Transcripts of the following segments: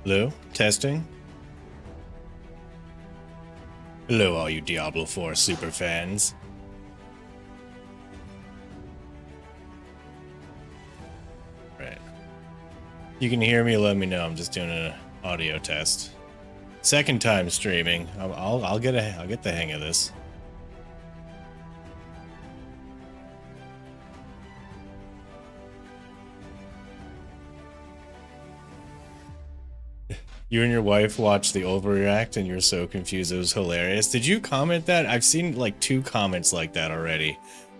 Hello? Testing? Hello, all you Diablo 4 super fans. Right. You can hear me, let me know. I'm just doing an audio test. Second time streaming. I'll get the hang of this. You and your wife watched the overreact and you're so confused. It was hilarious. Did you comment that? I've seen like 2 comments like that already.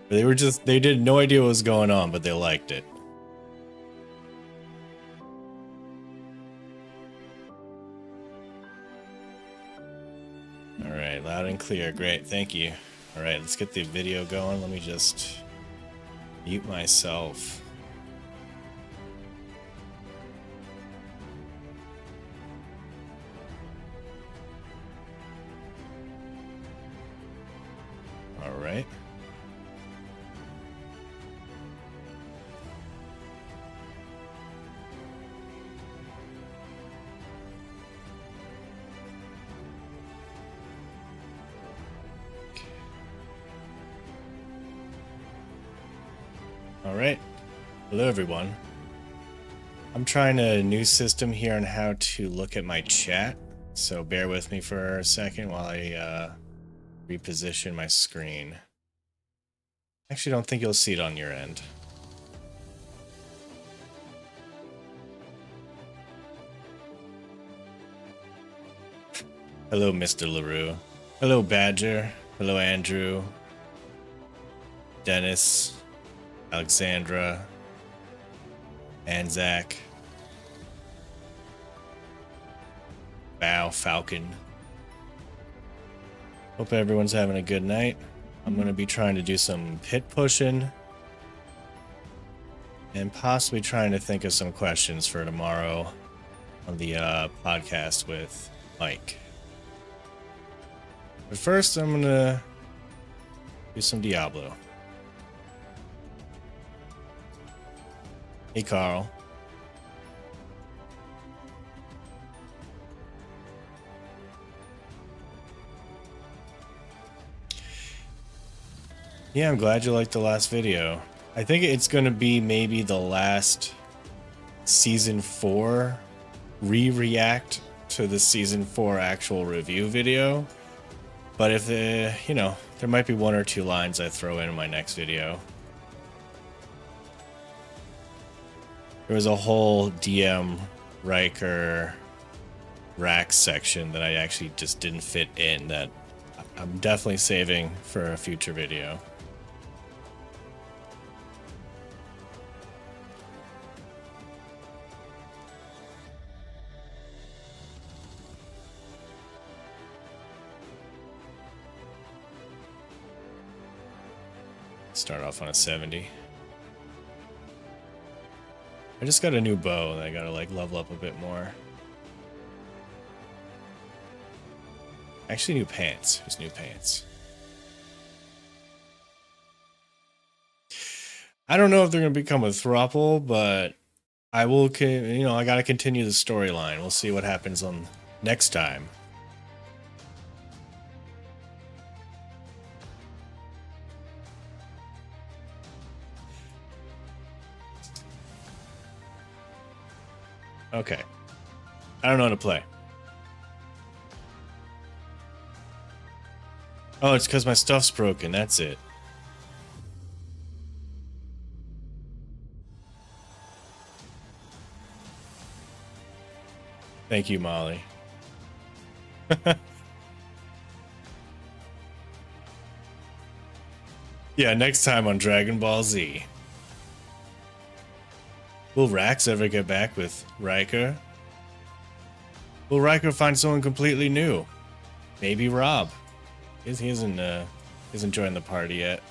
They did no idea what was going on, but they liked it. Alright, loud and clear. Great, thank you. Alright, let's get the video going. Let me just mute myself. Alright. Alright. Hello everyone. I'm trying a new system here on how to look at my chat, so bear with me for a second while I reposition my screen. Actually, don't think you'll see it on your end. Hello, Mr. LaRue. Hello, Badger. Hello, Andrew. Dennis. Alexandra. Anzac. Bow, Falcon. Hope everyone's having a good night. I'm going to be trying to do some pit pushing. And possibly trying to think of some questions for tomorrow on the podcast with Mike. But first, I'm going to do some Diablo. Hey, Carl. Yeah, I'm glad you liked the last video. I think it's going to be maybe the last Season 4 re-react to the Season 4 actual review video. But if, you know, there might be 1 or 2 lines I throw in my next video. There was a whole DM Riker Rax section that I actually just didn't fit in that I'm definitely saving for a future video. Start off on a 70. I just got a new bow and I gotta like level up a bit more. Actually, new pants. Who's new pants? I don't know if they're gonna become a throuple, but I will, you know, I gotta continue the storyline. We'll see what happens on next time. Okay. I don't know how to play. Oh, it's because my stuff's broken. That's it. Thank you, Molly. Yeah, next time on Dragon Ball Z. Will Rax ever get back with Riker? Will Riker find someone completely new? Maybe Rob. He isn't joined the party yet.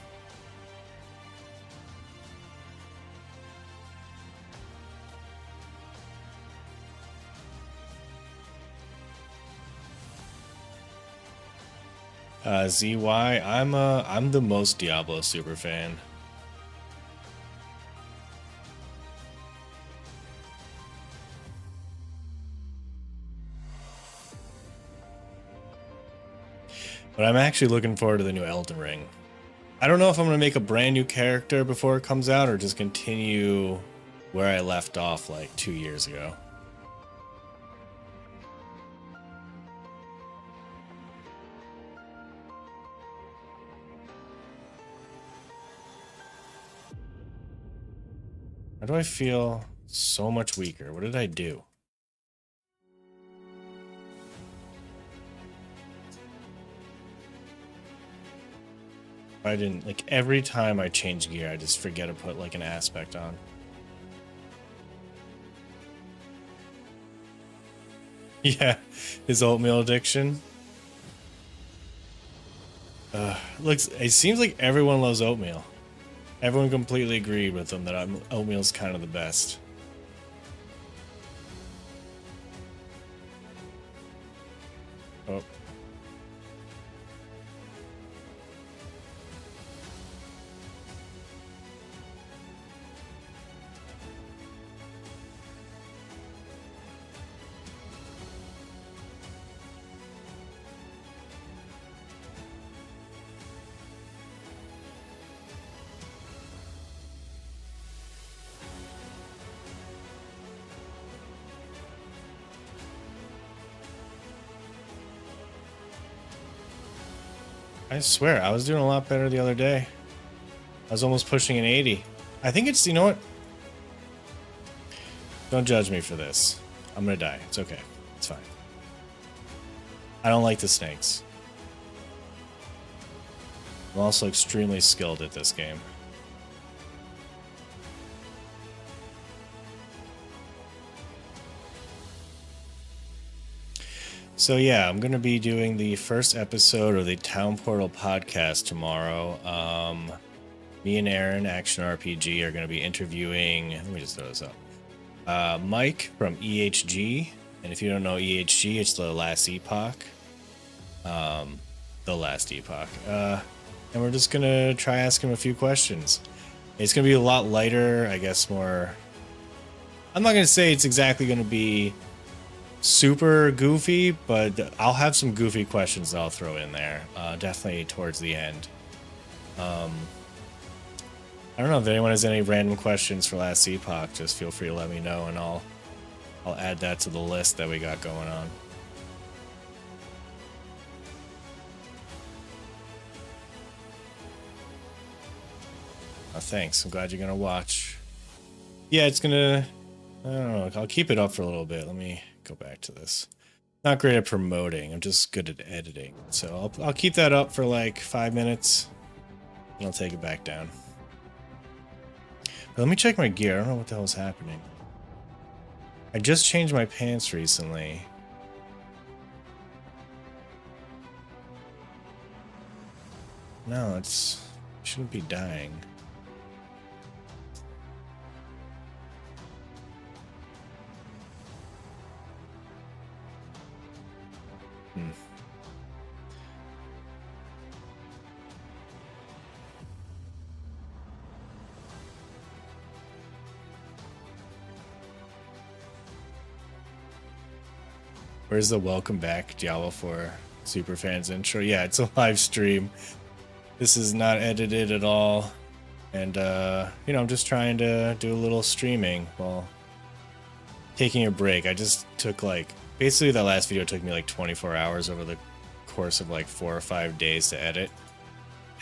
ZY, I'm the most Diablo super fan. But I'm actually looking forward to the new Elden Ring. I don't know if I'm going to make a brand new character before it comes out or just continue where I left off like 2 years ago. How do I feel so much weaker? What did I do? I didn't, like, every time I change gear, I just forget to put like an aspect on. Yeah, his oatmeal addiction. Looks, it seems like everyone loves oatmeal. Everyone completely agreed with him that oatmeal's kind of the best. Oh. I swear, I was doing a lot better the other day. I was almost pushing an 80. I think it's, you know what? Don't judge me for this. I'm gonna die. It's okay. It's fine. I don't like the snakes. I'm also extremely skilled at this game. So yeah, I'm gonna be doing the first episode of the Town Portal podcast tomorrow. Me and Aaron, Action RPG, are gonna be interviewing. Let me just throw this up. Mike from EHG, and if you don't know EHG, it's the Last Epoch. The Last Epoch. And we're just gonna try asking him a few questions. It's gonna be a lot lighter, I guess. More. I'm not gonna say it's exactly gonna be super goofy, but I'll have some goofy questions that I'll throw in there, definitely towards the end. I don't know if anyone has any random questions for Last Epoch. Just feel free to let me know, and I'll add that to the list that we got going on. Oh, thanks. I'm glad you're gonna watch. Yeah, it's gonna. I don't know. I'll keep it up for a little bit. Let me go back to this. Not great at promoting. I'm just good at editing. So I'll keep that up for like 5 minutes, and I'll take it back down. But let me check my gear. I don't know what the hell is happening. I just changed my pants recently. No, it's shouldn't be dying. Where's the welcome back Diablo 4 Superfans intro? Yeah, it's a live stream. This is not edited at all. And, you know, I'm just trying to do a little streaming while taking a break. I just took like, basically that last video took me like 24 hours over the course of like 4 or 5 days to edit.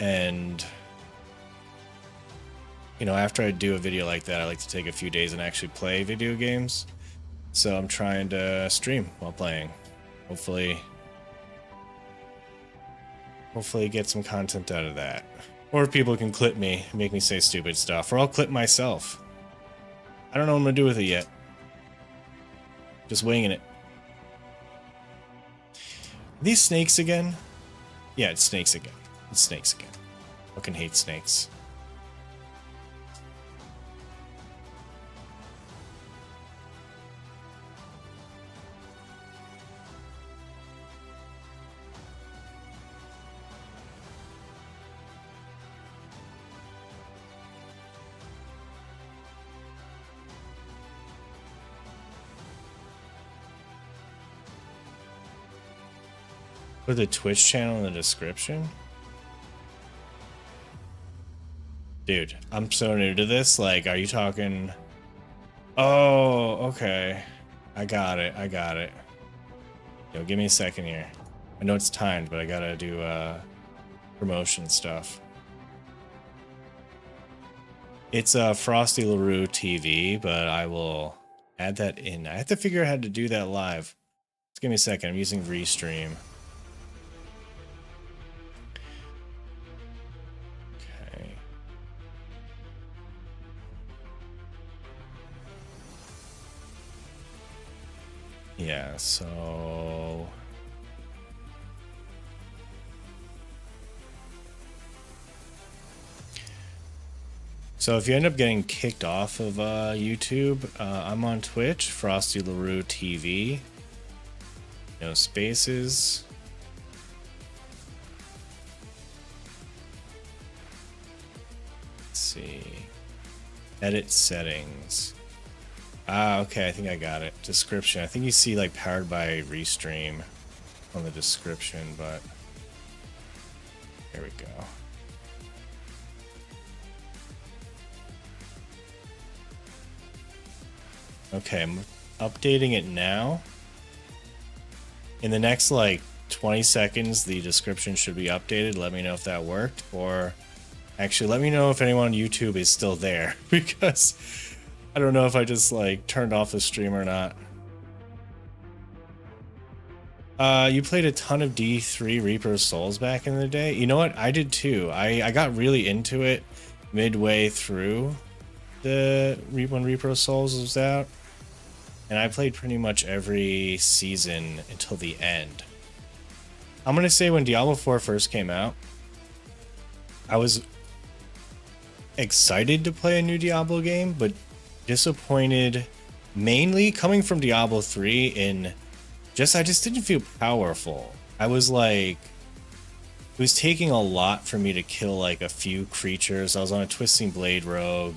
And, you know, after I do a video like that, I like to take a few days and actually play video games. So I'm trying to stream while playing. Hopefully get some content out of that. Or if people can clip me, make me say stupid stuff, or I'll clip myself. I don't know what I'm gonna do with it yet. Just winging it. Are these snakes again? Yeah, it's snakes again. It's snakes again. Fucking hate snakes. Put the Twitch channel in the description. Dude, I'm so new to this. Like, are you talking? Oh, okay. I got it. I got it. Yo, give me a second here. I know it's timed, but I gotta do promotion stuff. It's Frosty LaRue TV, but I will add that in. I have to figure out how to do that live. Just give me a second. I'm using Restream. Okay. Yeah, so... So if you end up getting kicked off of YouTube, I'm on Twitch, Frosty LaRue TV. No spaces. Let's see. Edit settings. Ah, okay, I think I got it. Description. I think you see like powered by Restream on the description, but here we go. Okay, I'm updating it now. In the next like 20 seconds, the description should be updated. Let me know if that worked, or actually let me know if anyone on YouTube is still there, because I don't know if I just like turned off the stream or not. You played a ton of D3 Reaper of Souls back in the day. You know what? I did too. I got really into it midway through the when Reaper of Souls was out. And I played pretty much every season until the end. I'm going to say when Diablo 4 first came out, I was excited to play a new Diablo game, but disappointed mainly coming from Diablo 3 in just, I just didn't feel powerful. I was like, it was taking a lot for me to kill like a few creatures. I was on a Twisting Blade Rogue.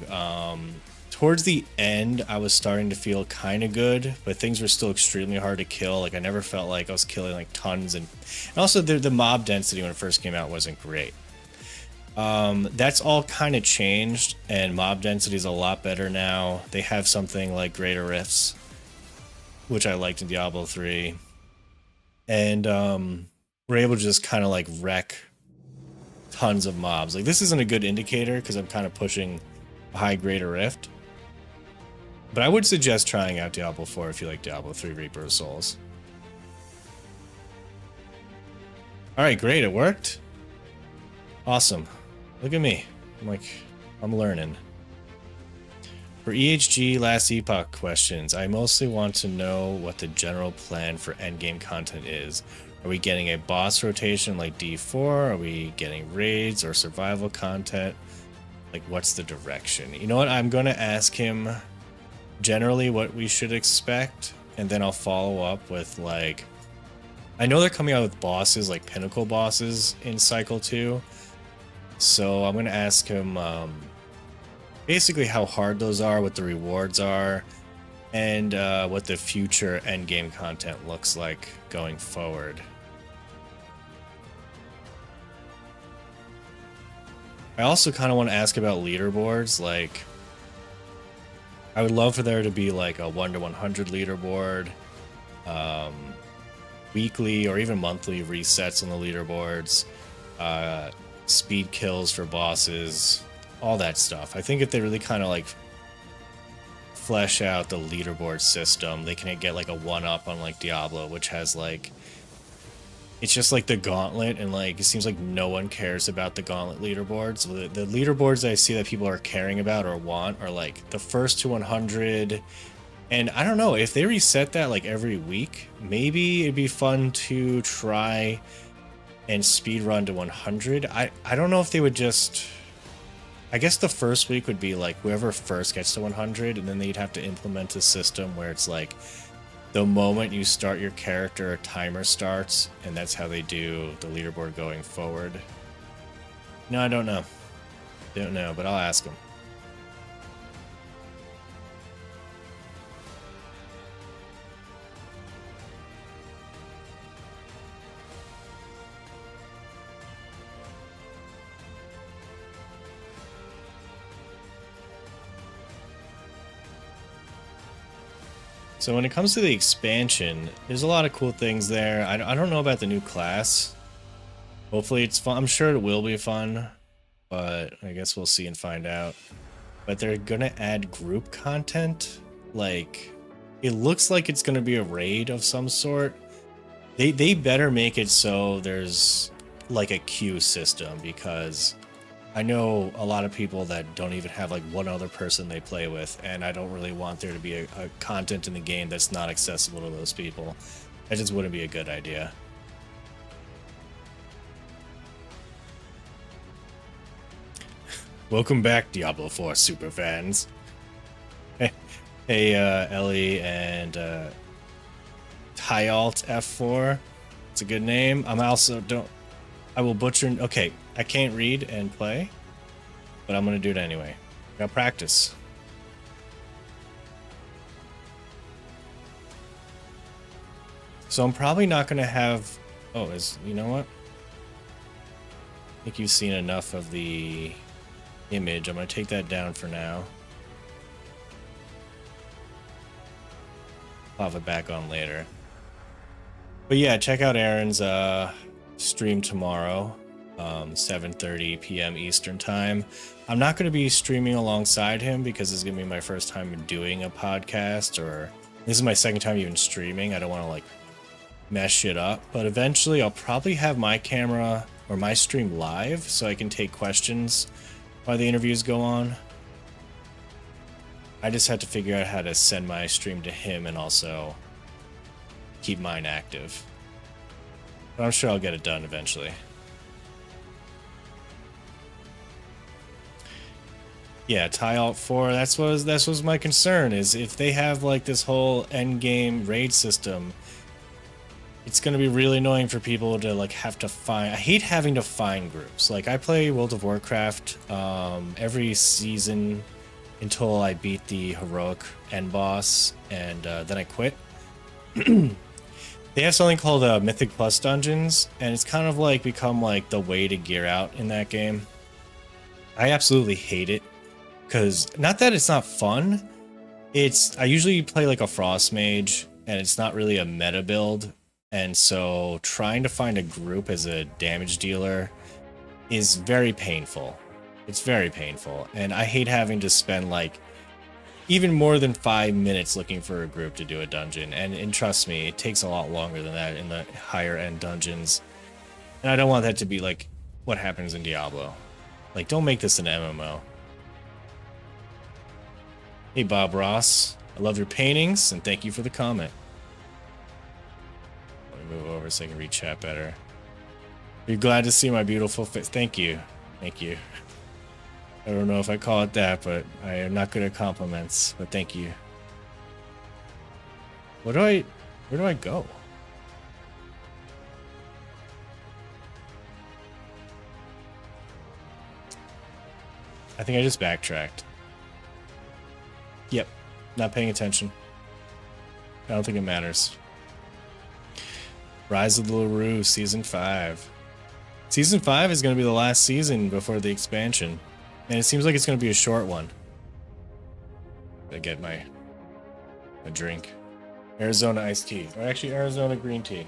Towards the end, I was starting to feel kind of good, but things were still extremely hard to kill. Like, I never felt like I was killing like tons, and also the mob density when it first came out wasn't great. That's all kind of changed, and mob density is a lot better now. They have something like Greater Rifts, which I liked in Diablo 3, and we're able to just kind of like wreck tons of mobs. Like, this isn't a good indicator because I'm kind of pushing a high Greater Rift. But I would suggest trying out Diablo 4 if you like Diablo 3 Reaper of Souls. Alright, great, it worked. Awesome. Look at me. I'm learning. For EHG last Epoch questions, I mostly want to know what the general plan for endgame content is. Are we getting a boss rotation like D4? Are we getting raids or survival content? Like, what's the direction? You know what? I'm going to ask him generally what we should expect, and then I'll follow up with like, I know they're coming out with bosses like pinnacle bosses in cycle 2, so I'm gonna ask him basically how hard those are, what the rewards are, and what the future endgame content looks like going forward. I also kind of want to ask about leaderboards. Like, I would love for there to be like a 1 to 100 leaderboard, weekly or even monthly resets on the leaderboards, speed kills for bosses, all that stuff. I think if they really kind of like flesh out the leaderboard system, they can get like a 1-up on like Diablo, which has like, it's just like the gauntlet, and like it seems like no one cares about the gauntlet leaderboards. The leaderboards I see that people are caring about or want are like the first to 100, and I don't know if they reset that like every week, maybe it'd be fun to try and speed run to 100. I don't know if they would just, I guess the first week would be like whoever first gets to 100, and then they'd have to implement a system where it's like the moment you start your character, a timer starts, and that's how they do the leaderboard going forward. No, I don't know. Don't know, but I'll ask them. So when it comes to the expansion, there's a lot of cool things there. I don't know about the new class. Hopefully it's fun. I'm sure it will be fun, but I guess we'll see and find out. But they're gonna add group content. Like, it looks like it's gonna be a raid of some sort. They better make it so there's like a queue system, because I know a lot of people that don't even have like one other person they play with, and I don't really want there to be a content in the game that's not accessible to those people. That just wouldn't be a good idea. Welcome back, Diablo 4 super fans. Hey, Ellie and Tyalt F4. It's a good name. I'm also I will butcher. Okay, I can't read and play, but I'm gonna do it anyway. I got practice. So I'm probably not gonna have. Oh, you know what? I think you've seen enough of the image. I'm gonna take that down for now. I'll have it back on later. But yeah, check out Aaron's stream tomorrow, 7:30 p.m. Eastern time. I'm not going to be streaming alongside him because it's going to be my first time doing a podcast, or this is my second time even streaming. I don't want to like mess shit up, but eventually I'll probably have my camera or my stream live so I can take questions while the interviews go on. I just had to figure out how to send my stream to him and also keep mine active. But I'm sure I'll get it done eventually. Yeah, Tyalt 4, that was my concern, is if they have like this whole endgame raid system, it's gonna be really annoying for people to like have to find. I hate having to find groups. Like, I play World of Warcraft every season until I beat the heroic end boss, and then I quit. They have something called Mythic Plus dungeons, and it's kind of like become like the way to gear out in that game. I absolutely hate it, because not that it's not fun. I usually play like a frost mage, and it's not really a meta build, and so trying to find a group as a damage dealer is very painful. It's very painful, and I hate having to spend like even more than 5 minutes looking for a group to do a dungeon. And trust me, it takes a lot longer than that in the higher end dungeons. And I don't want that to be like what happens in Diablo. Like, don't make this an MMO. Hey, Bob Ross. I love your paintings, and thank you for the comment. Let me move over so I can read chat better. You're glad to see my beautiful face. Thank you. Thank you. I don't know if I call it that, but I am not good at compliments, but thank you. Where do I go? I think I just backtracked. Yep, not paying attention. I don't think it matters. Rise of the LaRue, Season 5. Season 5 is going to be the last season before the expansion. And it seems like it's going to be a short one. I get my drink. Arizona iced tea. Or actually, Arizona green tea.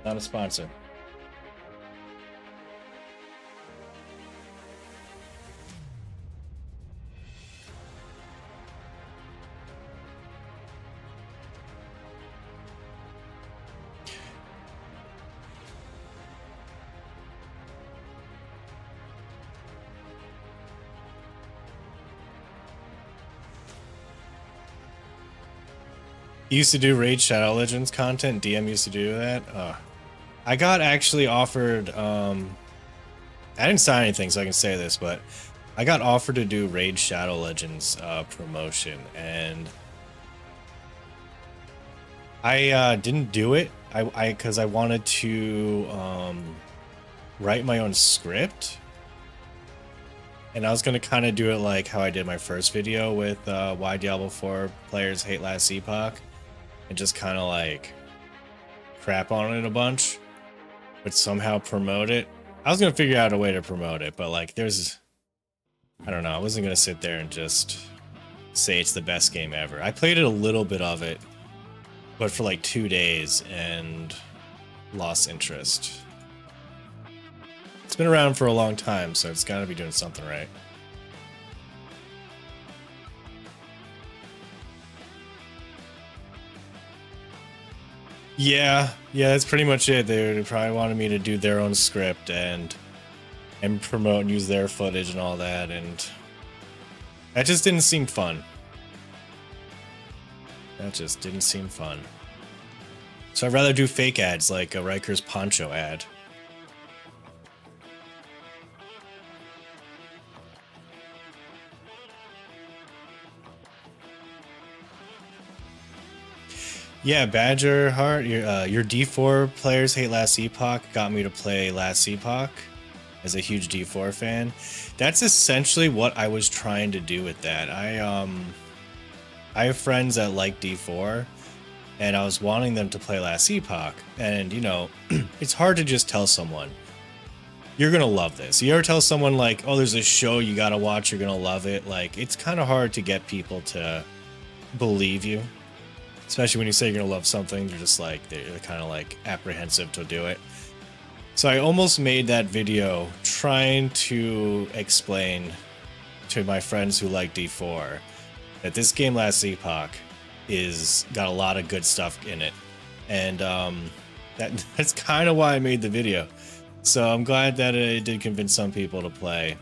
Not a sponsor. He used to do Raid Shadow Legends content. DM used to do that. I got actually offered. I didn't sign anything, so I can say this, but I got offered to do Raid Shadow Legends promotion, and I didn't do it. Because I wanted to write my own script, and I was gonna kind of do it like how I did my first video with why Diablo 4 players hate Last Epoch, and just kind of like crap on it a bunch, but somehow promote it. I was gonna figure out a way to promote it, but like I don't know, I wasn't gonna sit there and just say it's the best game ever. I played it a little bit of it, but for like 2 days and lost interest. It's been around for a long time, so it's got to be doing something right. Yeah, that's pretty much it. They probably wanted me to do their own script and promote and use their footage and all that, and that just didn't seem fun. That just didn't seem fun. So I'd rather do fake ads like a Riker's poncho ad. Yeah, Badger Heart, your D4 players hate Last Epoch got me to play Last Epoch as a huge D4 fan. That's essentially what I was trying to do with that. I have friends that like D4, and I was wanting them to play Last Epoch. And, you know, it's hard to just tell someone, you're going to love this. You ever tell someone like, oh, there's a show you got to watch, you're going to love it. Like, it's kind of hard to get people to believe you. Especially when you say you're going to love something, they're just like, they're kind of like apprehensive to do it. So I almost made that video trying to explain to my friends who like D4 that this game Last Epoch is got a lot of good stuff in it. And that's kind of why I made the video. So I'm glad that it did convince some people to play.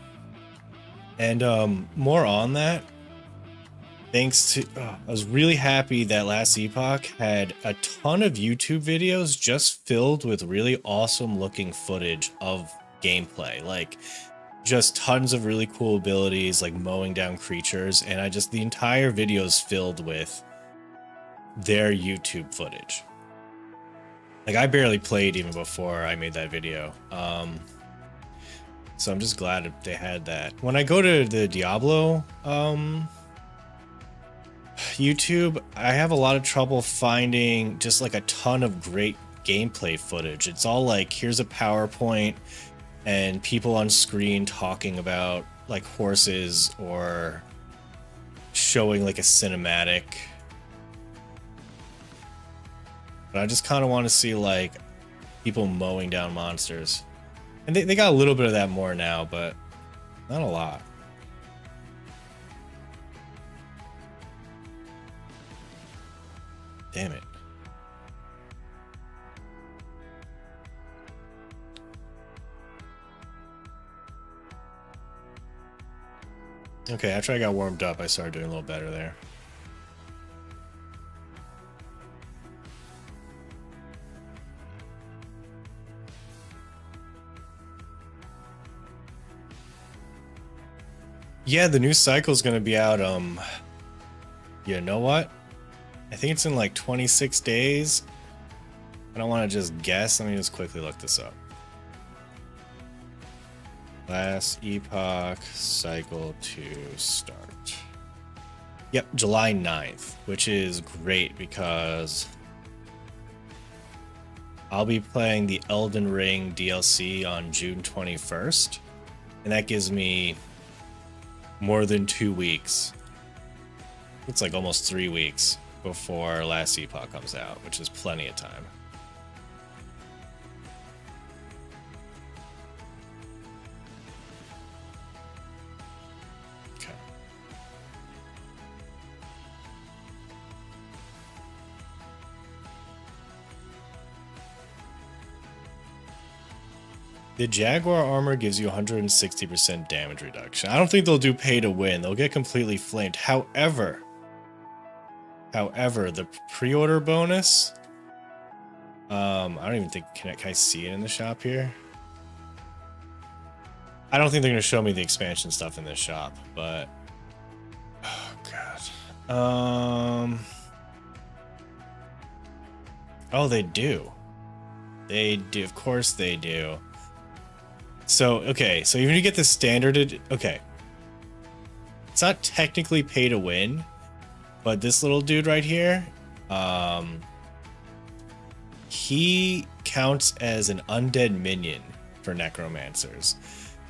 And more on that. Thanks to, I was really happy that Last Epoch had a ton of YouTube videos just filled with really awesome looking footage of gameplay. Like, just tons of really cool abilities, like mowing down creatures. And the entire video is filled with their YouTube footage. Like, I barely played even before I made that video. So I'm just glad they had that. When I go to the Diablo, YouTube, I have a lot of trouble finding just like a ton of great gameplay footage. It's all like, here's a PowerPoint and people on screen talking about like horses or showing like a cinematic. But I just kind of want to see like people mowing down monsters. And they got a little bit of that more now, but not a lot. Damn it. Okay, after I got warmed up, I started doing a little better there. Yeah, the new cycle is going to be out, you know what? I think it's in like 26 days. I don't want to just guess. Let me just quickly look this up. Last Epoch Cycle to start. Yep, July 9th, which is great because I'll be playing the Elden Ring DLC on June 21st. And that gives me more than 2 weeks. It's like almost 3 weeks before Last Epoch comes out, which is plenty of time. Okay. The Jaguar armor gives you 160% damage reduction. I don't think they'll do pay to win. They'll get completely flamed. However, the pre-order bonus, I don't even think, can I see it in the shop here? I don't think they're going to show me the expansion stuff in this shop, but, oh god. Oh, they do. They do, of course they do. So, okay, so even if you get the standard, okay. It's not technically pay to win, but this little dude right here, he counts as an undead minion for necromancers.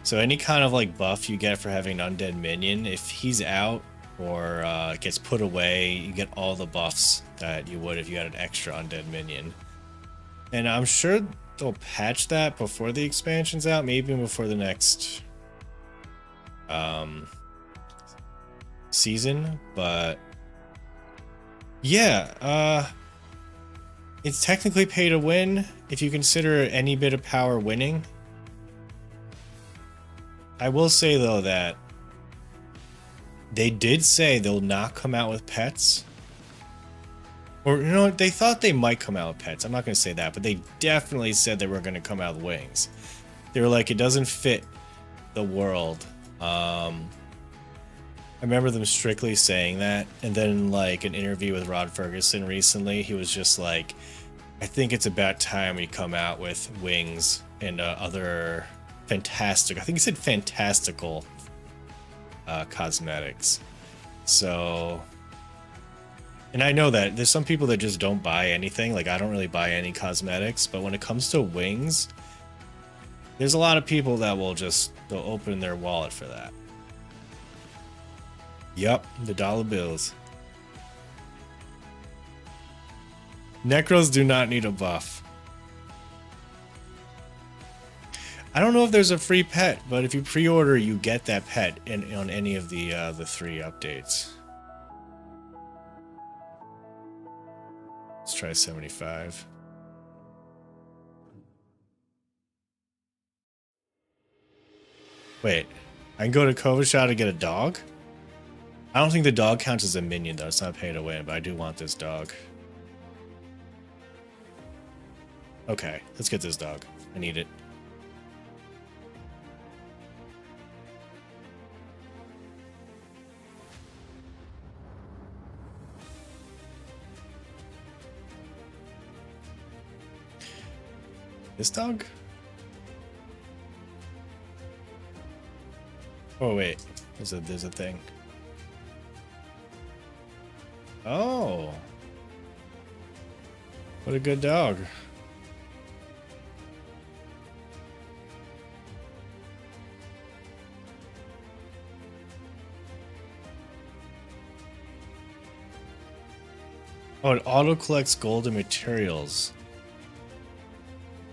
So any kind of like buff you get for having an undead minion, if he's out or gets put away, you get all the buffs that you would if you had an extra undead minion. And I'm sure they'll patch that before the expansion's out, maybe before the next season, but yeah, it's technically pay to win if you consider any bit of power winning. I will say though that they did say they'll not come out with pets. Or, you know, they thought they might come out with pets. I'm not going to say that, but they definitely said they were going to come out with wings. They were like, it doesn't fit the world. I remember them strictly saying that. And then, like, an interview with Rod Ferguson recently, he was just like, I think it's about time we come out with wings and other fantastic, I think he said fantastical cosmetics. So... And I know that there's some people that just don't buy anything. Like, I don't really buy any cosmetics. But when it comes to wings, there's a lot of people that will just, they'll open their wallet for that. Yup, the dollar bills. Necros do not need a buff. I don't know if there's a free pet, but if you pre-order, you get that pet on any of the 3 updates. Let's try 75. Wait, I can go to Kovashot to get a dog? I don't think the dog counts as a minion though, it's not pay to win, but I do want this dog. Okay, let's get this dog. I need it. This dog? Oh wait, there's a thing. Oh, what a good dog. Oh, it auto collects gold and materials.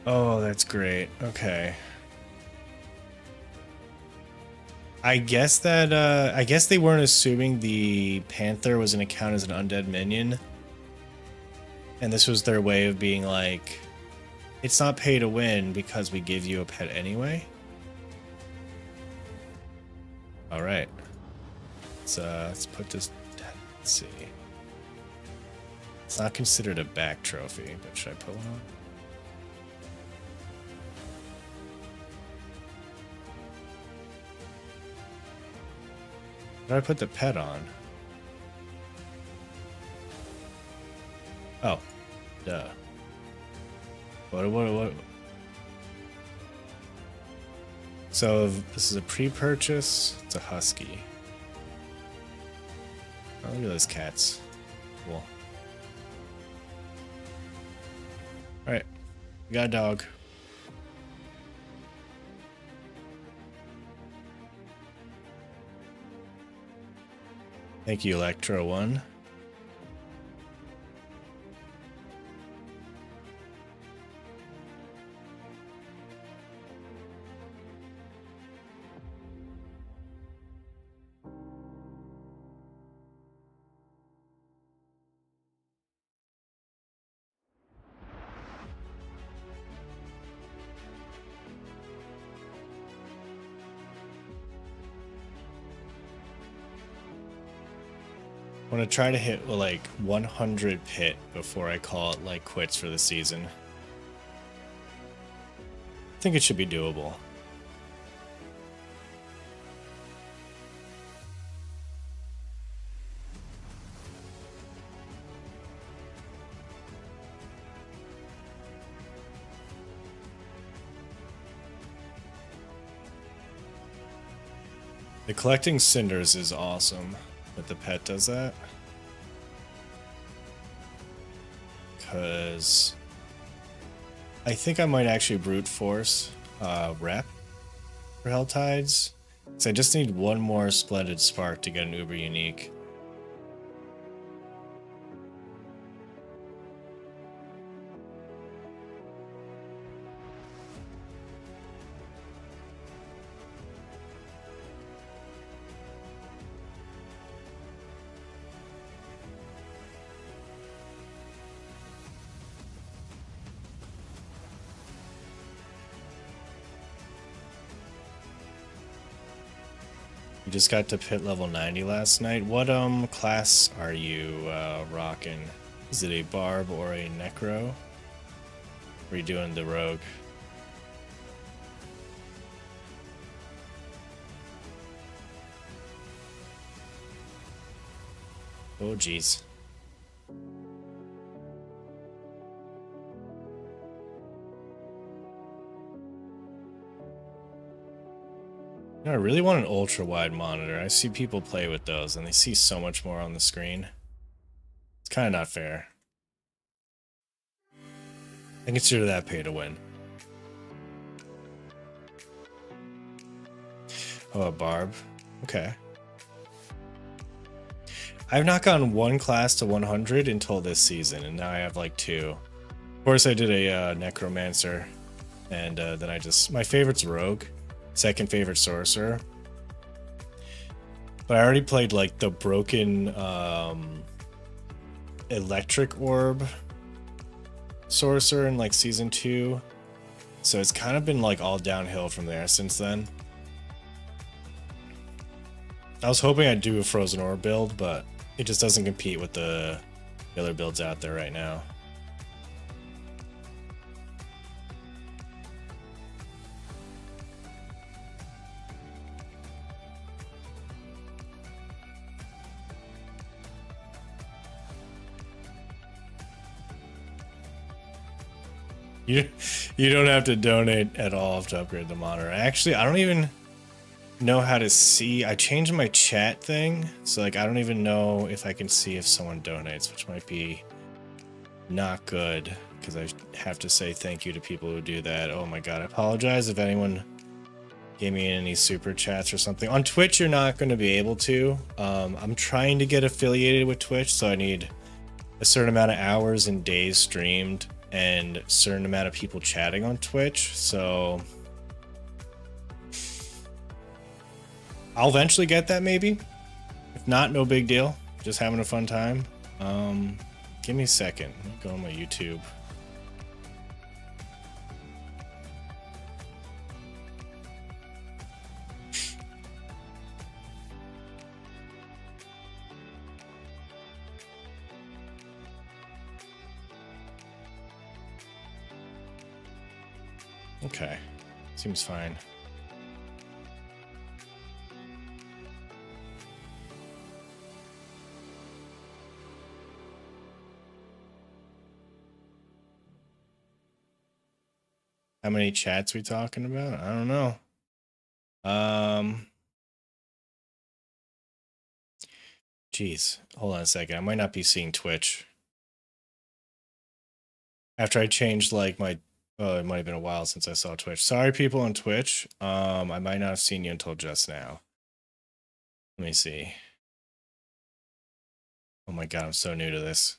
Oh, that's great. Okay. I guess that, I guess they weren't assuming the Panther was going to count as an undead minion. And this was their way of being like, it's not pay to win because we give you a pet anyway. Alright. Let's put this, let's see. It's not considered a back trophy, but should I put one on? Did I put the pet on? Oh, duh. What? So this is a pre-purchase. It's a husky. Oh, look at those cats. Cool. All right, we got a dog. Thank you, Electro One. I want to try to hit like 100 pit before I call it like quits for the season. I think it should be doable. The collecting cinders is awesome. That the pet does that, because I think I might actually brute force rep for Helltides, So I just need one more Splendid Spark to get an Uber Unique. You just got to pit level 90 last night. What class are you rocking? Is it a barb or a necro? Or are you doing the rogue? Oh geez. I really want an ultra wide monitor. I see people play with those and they see so much more on the screen. It's kind of not fair. I consider that pay to win. Oh, a barb. Okay. I've not gotten one class to 100 until this season, and now I have like 2. Of course, I did a necromancer, and then my favorite's rogue, second favorite sorcerer. But I already played like the broken electric orb sorcerer in like season 2, so it's kind of been like all downhill from there since then. I was hoping I'd do a frozen orb build, but it just doesn't compete with the other builds out there right now. You don't have to donate at all to upgrade the monitor. Actually, I don't even know how to see. I changed my chat thing, so like I don't even know if I can see if someone donates, which might be not good because I have to say thank you to people who do that. Oh my god, I apologize if anyone gave me any super chats or something. On Twitch, you're not going to be able to. I'm trying to get affiliated with Twitch, so I need a certain amount of hours and days streamed and a certain amount of people chatting on Twitch, so I'll eventually get that maybe. If not, no big deal. Just having a fun time. Give me a second. Let me go on my YouTube. Okay, seems fine. How many chats we talking about? I don't know. Geez, hold on a second. I might not be seeing Twitch. After I changed like my, oh, it might have been a while since I saw Twitch. Sorry, people on Twitch. I might not have seen you until just now. Let me see. Oh my god, I'm so new to this.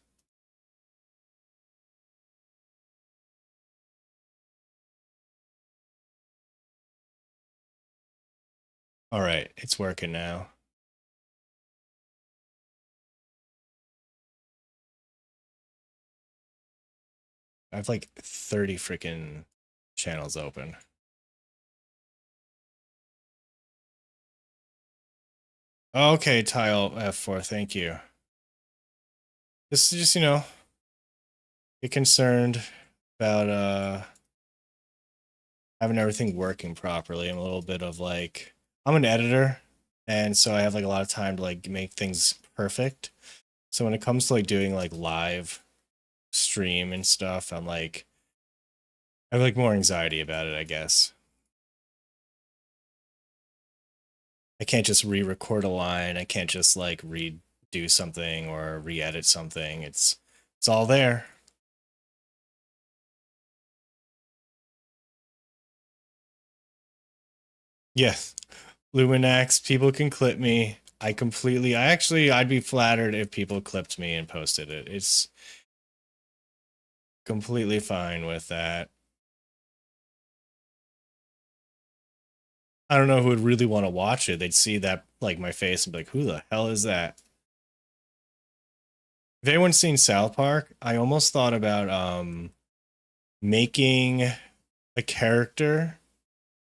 All right, it's working now. I have like 30 freaking channels open. Okay, tile F4, thank you. This is just, get concerned about having everything working properly. I'm a little bit of like, I'm an editor, and so I have like a lot of time to like make things perfect. So when it comes to like doing like live stream and stuff, I have like more anxiety about it, I guess. I can't just re-record a line. I can't just like redo something or re-edit something. It's all there. Yes. Luminax, people can clip me. I'd be flattered if people clipped me and posted it. It's completely fine with that. I don't know who would really want to watch it. They'd see that, like, my face and be like, who the hell is that? If anyone's seen South Park, I almost thought about making a character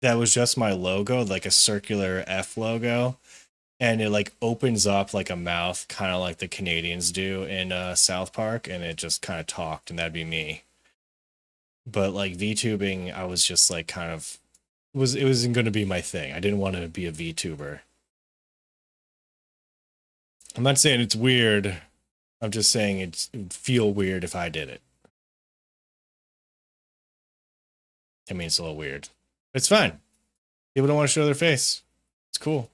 that was just my logo, like a circular F logo, and it like opens up like a mouth, kind of like the Canadians do in South Park, and it just kind of talked, and that'd be me. But like VTubing, I was just like kind of it wasn't going to be my thing. I didn't want to be a VTuber. I'm not saying it's weird. I'm just saying it would feel weird if I did it. I mean, it's a little weird. It's fine. People don't want to show their face. It's cool.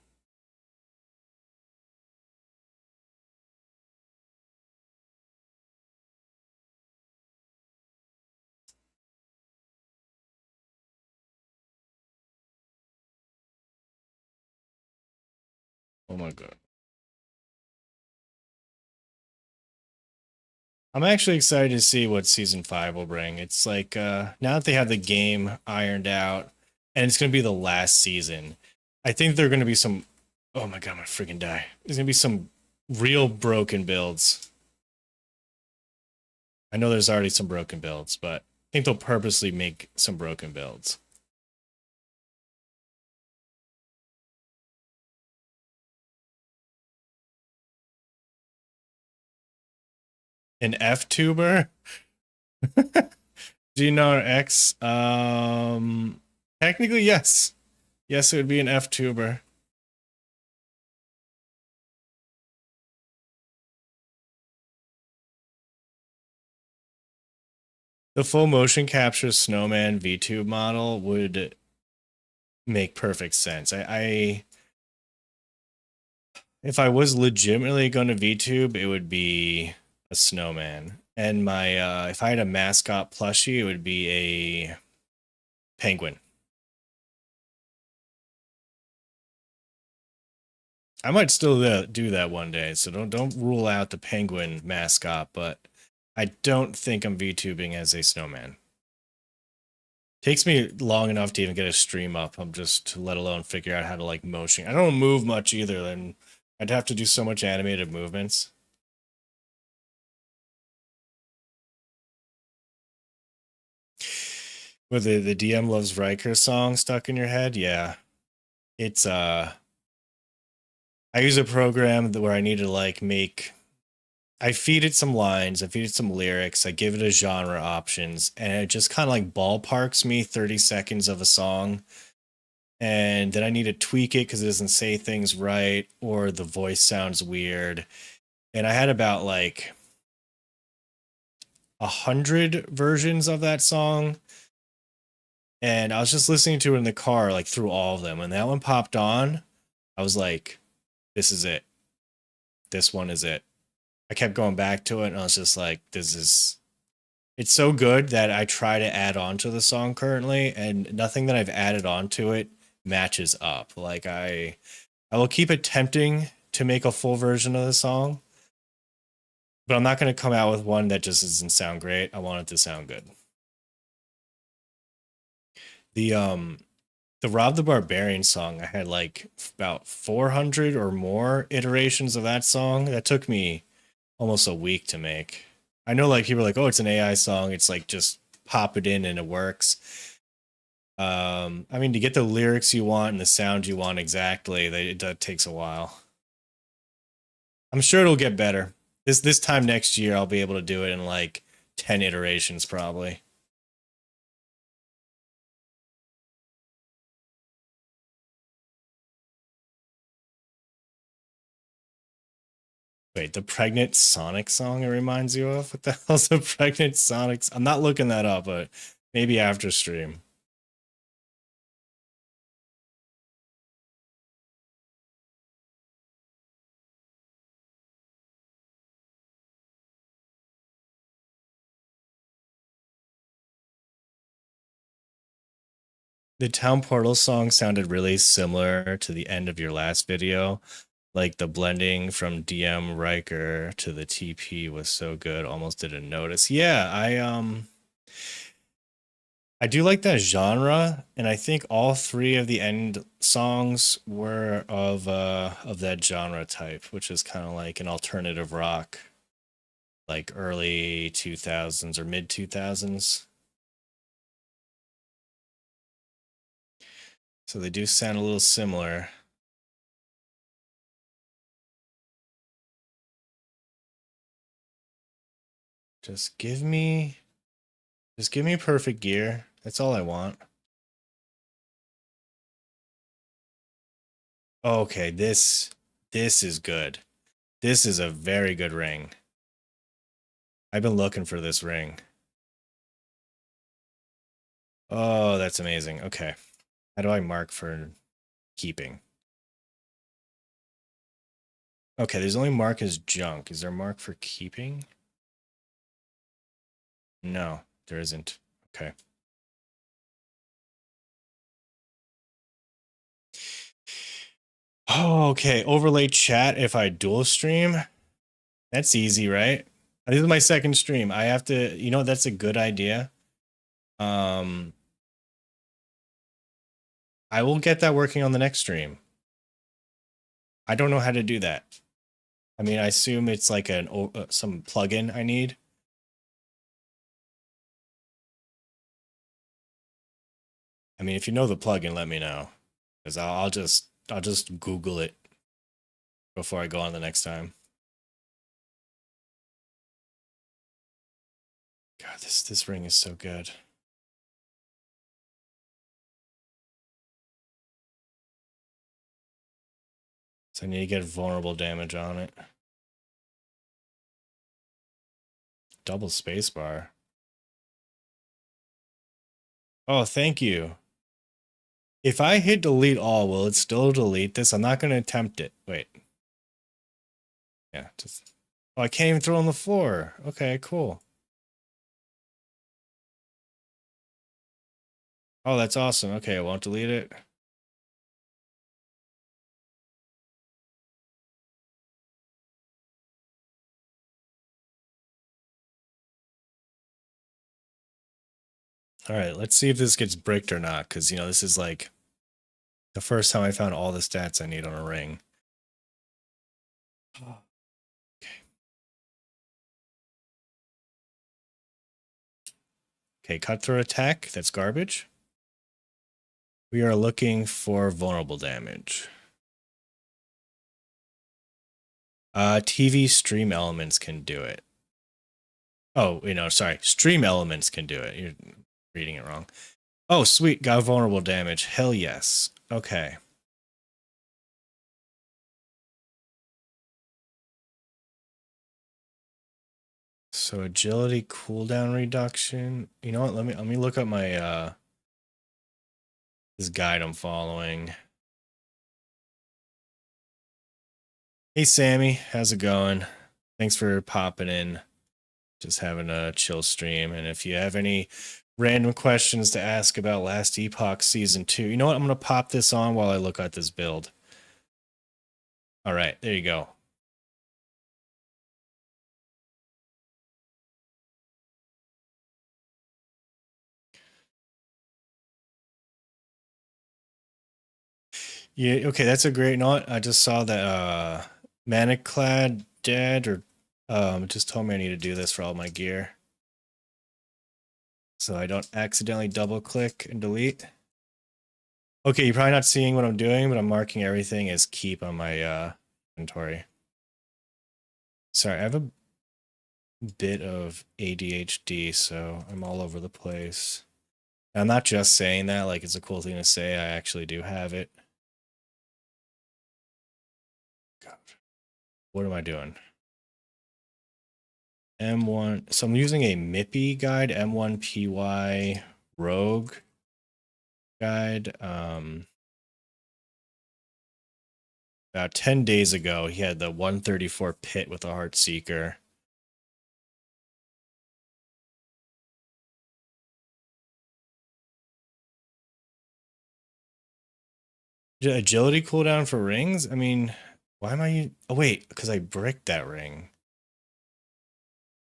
Oh my god. I'm actually excited to see what season 5 will bring. It's like now that they have the game ironed out and it's going to be the last season. I think there're going to be some oh my god, I'm going to freaking die. There's going to be some real broken builds. I know there's already some broken builds, but I think they'll purposely make some broken builds. An F tuber? Do you know X? Technically, yes. Yes, it would be an F tuber. The full motion capture snowman VTube model would make perfect sense. If I was legitimately going to VTube, it would be a snowman. And my if I had a mascot plushie, it would be a penguin. I might still do that one day, so don't rule out the penguin mascot, but I don't think I'm VTubing as a snowman. Takes me long enough to even get a stream up. I'm just let alone figure out how to like motion. I don't move much either, and I'd have to do so much animated movements. With the DM Loves Riker song stuck in your head, yeah. It's I use a program where I need to like make I feed it some lines, I feed it some lyrics, I give it a genre options, and it just kind of like ballparks me 30 seconds of a song. And then I need to tweak it because it doesn't say things right or the voice sounds weird. And I had about like 100 versions of that song. And I was just listening to it in the car, like through all of them. And that one popped on. I was like, this is it. This one is it. I kept going back to it and I was just like, it's so good that I try to add on to the song currently, and nothing that I've added on to it matches up. Like I will keep attempting to make a full version of the song, but I'm not going to come out with one that just doesn't sound great. I want it to sound good. The the Rob the Barbarian song, I had like about 400 or more iterations of that song. That took me almost a week to make. I know like people are like, "Oh, it's an AI song. It's like just pop it in and it works." I mean, to get the lyrics you want and the sound you want exactly, that takes a while. I'm sure it'll get better. This time next year, I'll be able to do it in like 10 iterations probably. Wait, the pregnant Sonic song it reminds you of? What the hell's a pregnant Sonic? I'm not looking that up, but maybe after stream. The Town Portal song sounded really similar to the end of your last video. Like the blending from DM Riker to the TP was so good, almost didn't notice. Yeah, I do like that genre, and I think all three of the end songs were of that genre type, which is kind of like an alternative rock, like early 2000s or mid 2000s. So they do sound a little similar. Just give me just give me perfect gear. That's all I want. Okay, this is good. This is a very good ring. I've been looking for this ring. Oh, that's amazing. Okay. How do I mark for keeping? Okay, there's only mark as junk. Is there a mark for keeping? No, there isn't. Okay. Oh, okay. Overlay chat if I dual stream. That's easy, right? This is my second stream. I have to, that's a good idea. Um, I will get that working on the next stream. I don't know how to do that. I mean, I assume it's like some plugin I need. I mean, if you know the plugin, let me know, because I'll just Google it before I go on the next time. God, this ring is so good. So I need to get vulnerable damage on it. Double spacebar. Oh, thank you. If I hit delete all, will it still delete this? I'm not going to attempt it. Wait. Yeah, just... Oh, I can't even throw on the floor. Okay, cool. Oh, that's awesome. Okay, I won't delete it. All right, let's see if this gets bricked or not, because, this is like the first time I found all the stats I need on a ring. Okay. Okay, cut through attack. That's garbage. We are looking for vulnerable damage. TV stream elements can do it. Oh, sorry. Stream elements can do it. You're reading it wrong. Oh, sweet. Got vulnerable damage. Hell yes. Okay. So agility cooldown reduction. You know what? Let me look up my this guide I'm following. Hey Sammy, how's it going? Thanks for popping in. Just having a chill stream. And if you have any random questions to ask about Last Epoch Season 2, you know what? I'm going to pop this on while I look at this build. All right, there you go. Yeah, okay, that's a great note. I just saw that Manic Clad Dad just told me I need to do this for all my gear. So I don't accidentally double click and delete. Okay, you're probably not seeing what I'm doing, but I'm marking everything as keep on my inventory. Sorry, I have a bit of ADHD, so I'm all over the place. And I'm not just saying that like it's a cool thing to say. I actually do have it. God. What am I doing? M1. So I'm using a MIPI guide, M1PY Rogue guide. About 10 days ago, he had the 134 pit with a Heartseeker. Agility cooldown for rings? I mean, why am I? Oh wait, because I bricked that ring.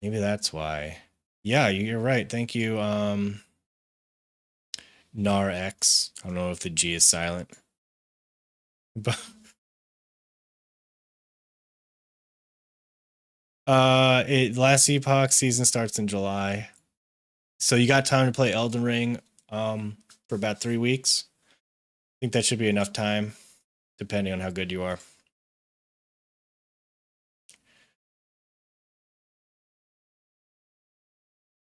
Maybe that's why. Yeah, you're right. Thank you. Nar X. I don't know if the G is silent. But last Epoch season starts in July. So you got time to play Elden Ring for about 3 weeks. I think that should be enough time, depending on how good you are.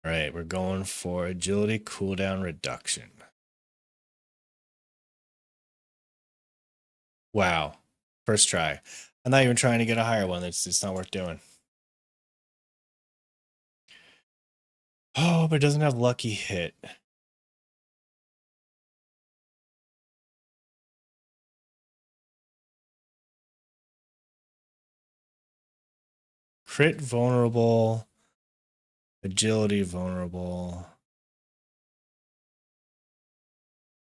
All right, we're going for agility cooldown reduction. Wow. First try. I'm not even trying to get a higher one. It's not worth doing. Oh, but it doesn't have lucky hit. Crit vulnerable. Agility vulnerable.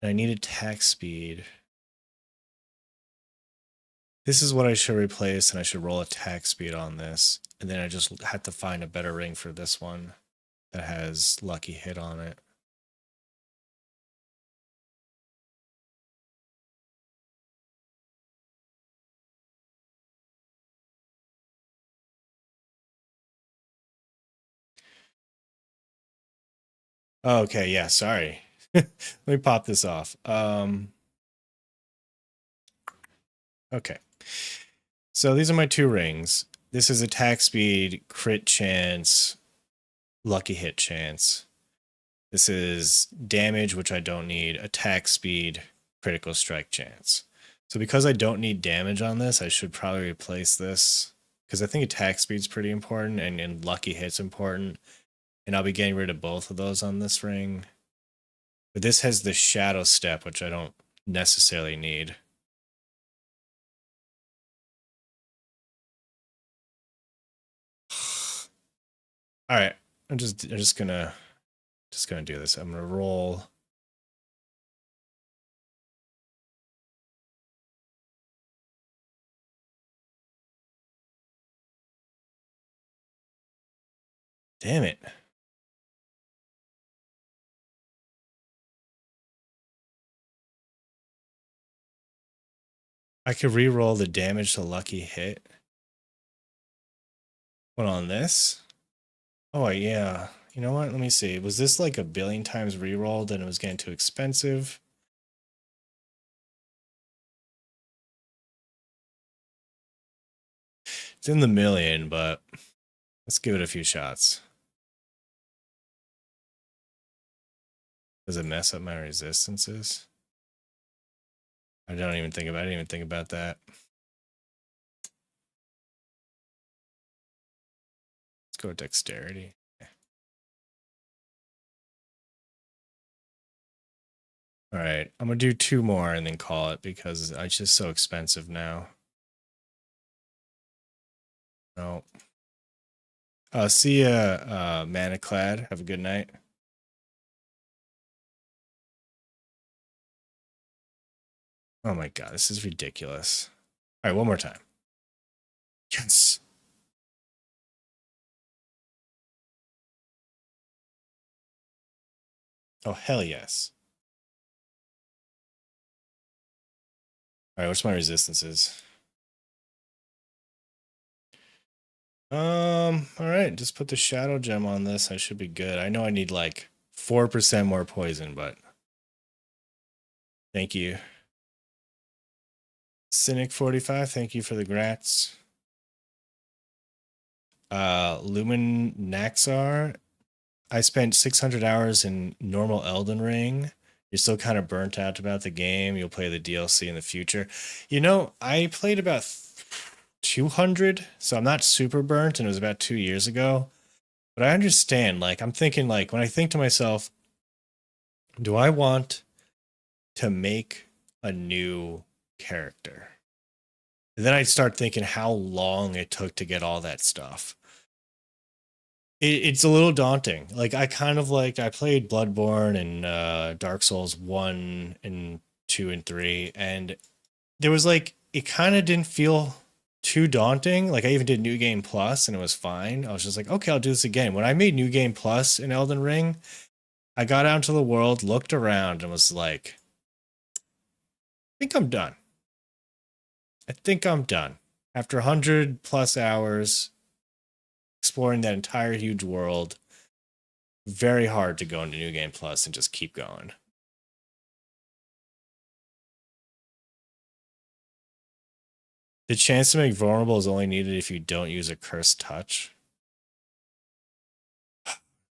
And I need attack speed. This is what I should replace, and I should roll attack speed on this. And then I just had to find a better ring for this one that has lucky hit on it. Oh, okay, yeah, sorry. Let me pop this off. Okay. So these are my two rings. This is attack speed, crit chance, lucky hit chance. This is damage, which I don't need, attack speed, critical strike chance. So because I don't need damage on this, I should probably replace this because I think attack speed's pretty important and lucky hit's important. And I'll be getting rid of both of those on this ring. But this has the shadow step, which I don't necessarily need. All right, I'm just gonna do this. I'm gonna roll. Damn it. I could re-roll the damage to lucky hit. What on this? Oh yeah. You know what? Let me see. Was this like a billion times re-rolled and it was getting too expensive? It's in the million, but let's give it a few shots. Does it mess up my resistances? I didn't even think about that. Let's go with dexterity. All right, I'm gonna do two more and then call it because it's just so expensive now. No. See ya, Manaclad. Have a good night. Oh my god, this is ridiculous. All right, one more time. Yes. Oh hell yes. All right, what's my resistances? All right, just put the shadow gem on this. I should be good. I know I need like 4% more poison, but thank you. Cynic 45, thank you for the grats. Lumen Naxar, I spent 600 hours in normal Elden Ring. You're still kind of burnt out about the game. You'll play the DLC in the future. You know, I played about 200, so I'm not super burnt, and it was about 2 years ago. But I understand, like, I'm thinking, like, when I think to myself, do I want to make a new character? And then I start thinking how long it took to get all that stuff. It's a little daunting. Like I kind of like I played Bloodborne and Dark Souls 1 and 2 and 3, and there was like, it kind of didn't feel too daunting. Like I even did New Game Plus and it was fine. I was just like, okay, I'll do this again. When I made New Game Plus in Elden Ring, I got out into the world, looked around, and was like, I think I'm done. I think I'm done. After 100 plus hours exploring that entire huge world, very hard to go into New Game Plus and just keep going. The chance to make vulnerable is only needed if you don't use a cursed touch.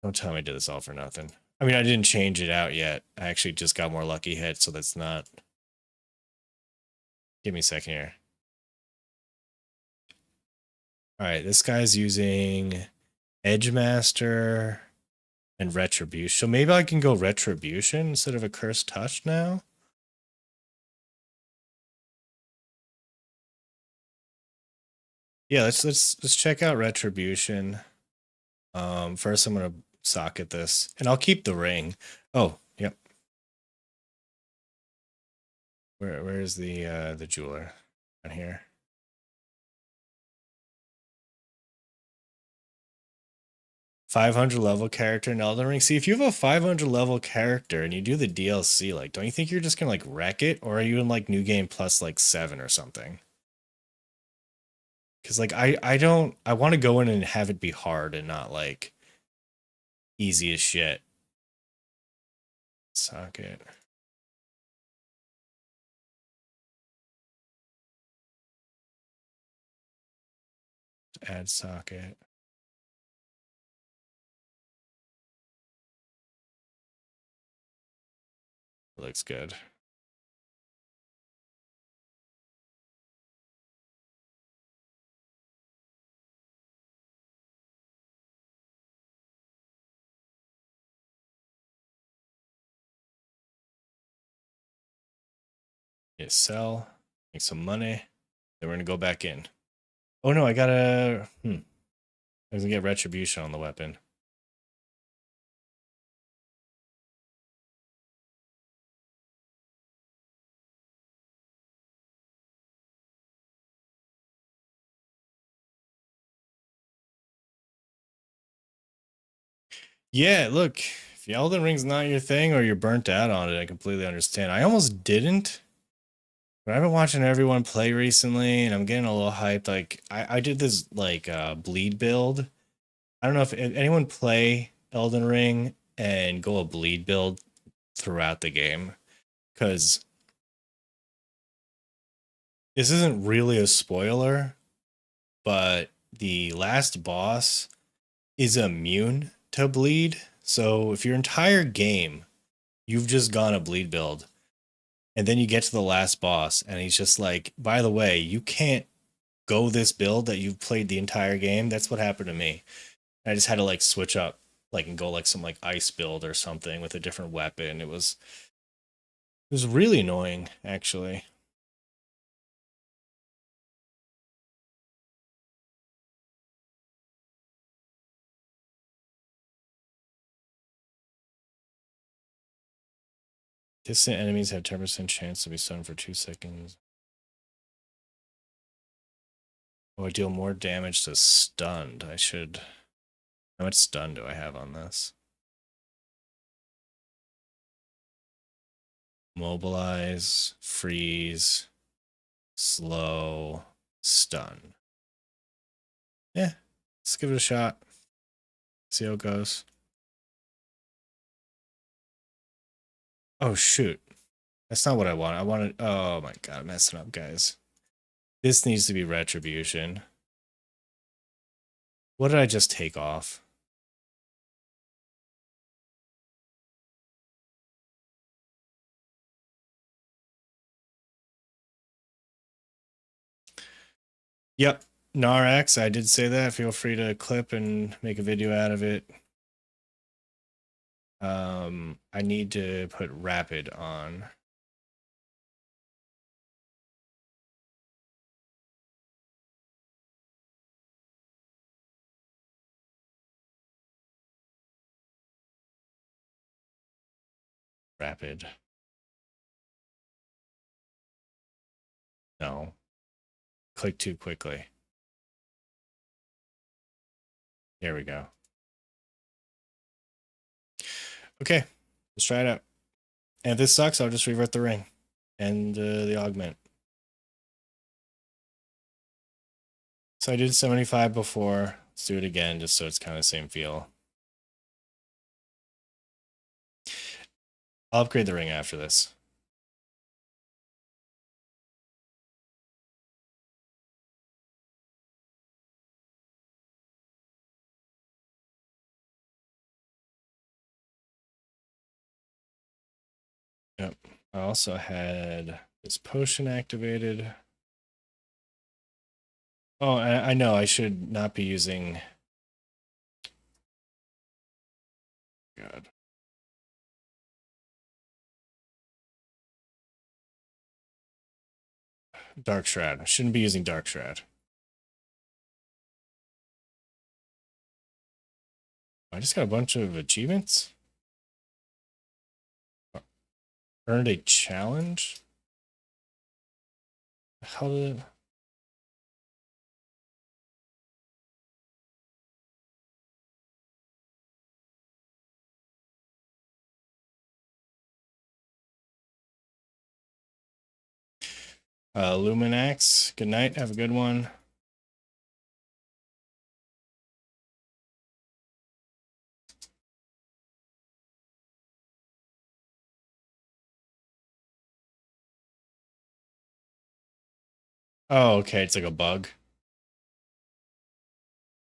Don't tell me I did this all for nothing. I mean, I didn't change it out yet. I actually just got more lucky hits, so that's not. Give me a second here. All right, this guy's using Edgemaster and Retribution. So maybe I can go Retribution instead of a Cursed Touch now. Yeah, let's check out Retribution. First I'm gonna socket this, and I'll keep the ring. Oh, yep. Where is the jeweler? Down here. 500 level character in Elden Ring. See, if you have a 500 level character and you do the DLC, like, don't you think you're just gonna like wreck it, or are you in like New Game Plus like 7 or something? Because like I don't I want to go in and have it be hard and not like easy as shit. Socket. Add socket. Looks good. Yeah, sell. Make some money. Then we're gonna go back in. Oh no, I gotta. I was gonna get retribution on the weapon. Yeah, look, if Elden Ring's not your thing or you're burnt out on it, I completely understand. I almost didn't, but I've been watching everyone play recently, and I'm getting a little hyped. Like I did this like bleed build. I don't know if anyone play Elden Ring and go a bleed build throughout the game, because this isn't really a spoiler, but the last boss is immune to bleed. So if your entire game you've just gone a bleed build, and then you get to the last boss, and he's just like, by the way, you can't go this build that you've played the entire game. That's what happened to me. I just had to like switch up, like, and go like some like ice build or something with a different weapon. It was really annoying, actually. Distant enemies have 10% chance to be stunned for 2 seconds. Oh, I deal more damage to stunned. I should. How much stun do I have on this? Mobilize, freeze, slow, stun. Yeah, let's give it a shot. See how it goes. Oh, shoot. That's not what I want. I wanted. Oh my god, I'm messing up, guys. This needs to be retribution. What did I just take off? Yep. Narax, I did say that. Feel free to clip and make a video out of it. I need to put rapid on. Rapid. No. Click too quickly. There we go. Okay, let's try it out. And if this sucks, I'll just revert the ring and the augment. So I did 75 before. Let's do it again just so it's kind of the same feel. I'll upgrade the ring after this. Yep. I also had this potion activated. Oh, I know I should not be using... God. Dark Shroud. I shouldn't be using Dark Shroud. I just got a bunch of achievements. Earned a challenge? How did it... Luminax, good night. Have a good one. Oh, okay. It's like a bug.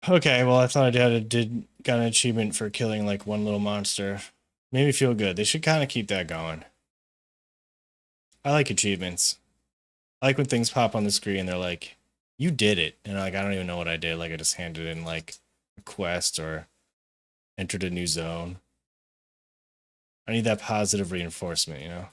Okay, well, I thought I got an achievement for killing like one little monster. Made me feel good. They should kind of keep that going. I like achievements. I like when things pop on the screen and they're like, you did it. And like, I don't even know what I did. Like, I just handed in like a quest or entered a new zone. I need that positive reinforcement, you know?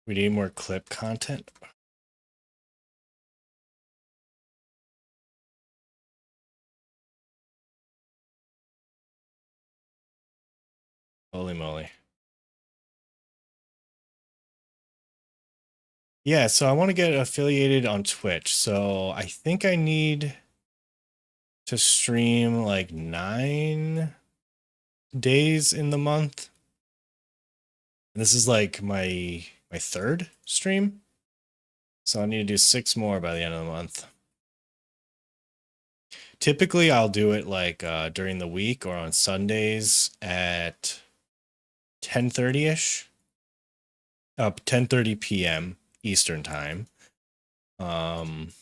We need more clip content. Holy moly. Yeah, so I want to get affiliated on Twitch. So I think I need to stream like 9 days in the month. This is like my third stream. So I need to do 6 more by the end of the month. Typically I'll do it like during the week or on Sundays at 10:30ish. 10:30 p.m. Eastern time. And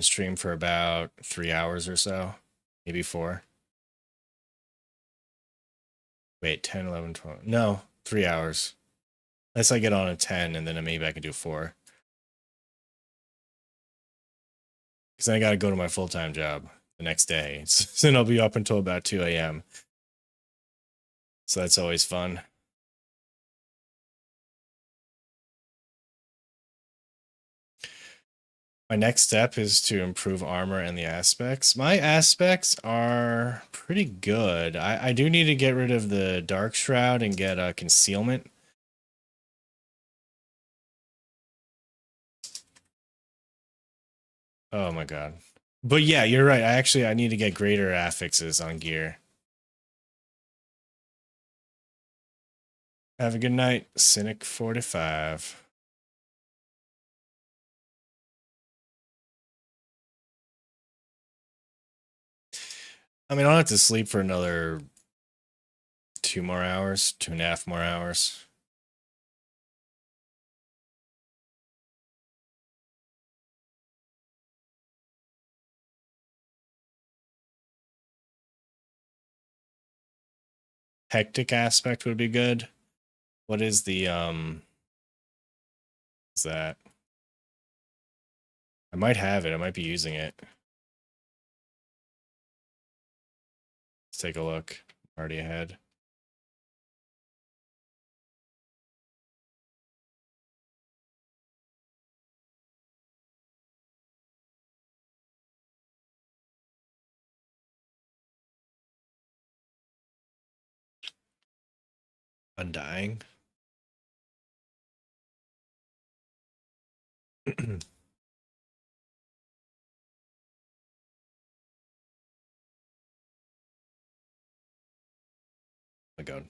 stream for about 3 hours or so, maybe 4. Wait, 10, 11, 12. No, 3 hours. Unless I get on at 10 and then maybe I can do 4. Because then I got to go to my full-time job the next day. So then I'll be up until about 2 a.m. So that's always fun. My next step is to improve armor and the aspects. My aspects are pretty good. I do need to get rid of the Dark Shroud and get a concealment. Oh my god. But yeah, you're right. I need to get greater affixes on gear. Have a good night, Cynic 45. I mean, I'll have to sleep for another 2 more hours, 2.5 more hours. Hectic aspect would be good. What is the is that? I might have it. I might be using it. Let's take a look. Already ahead. Undying. My God.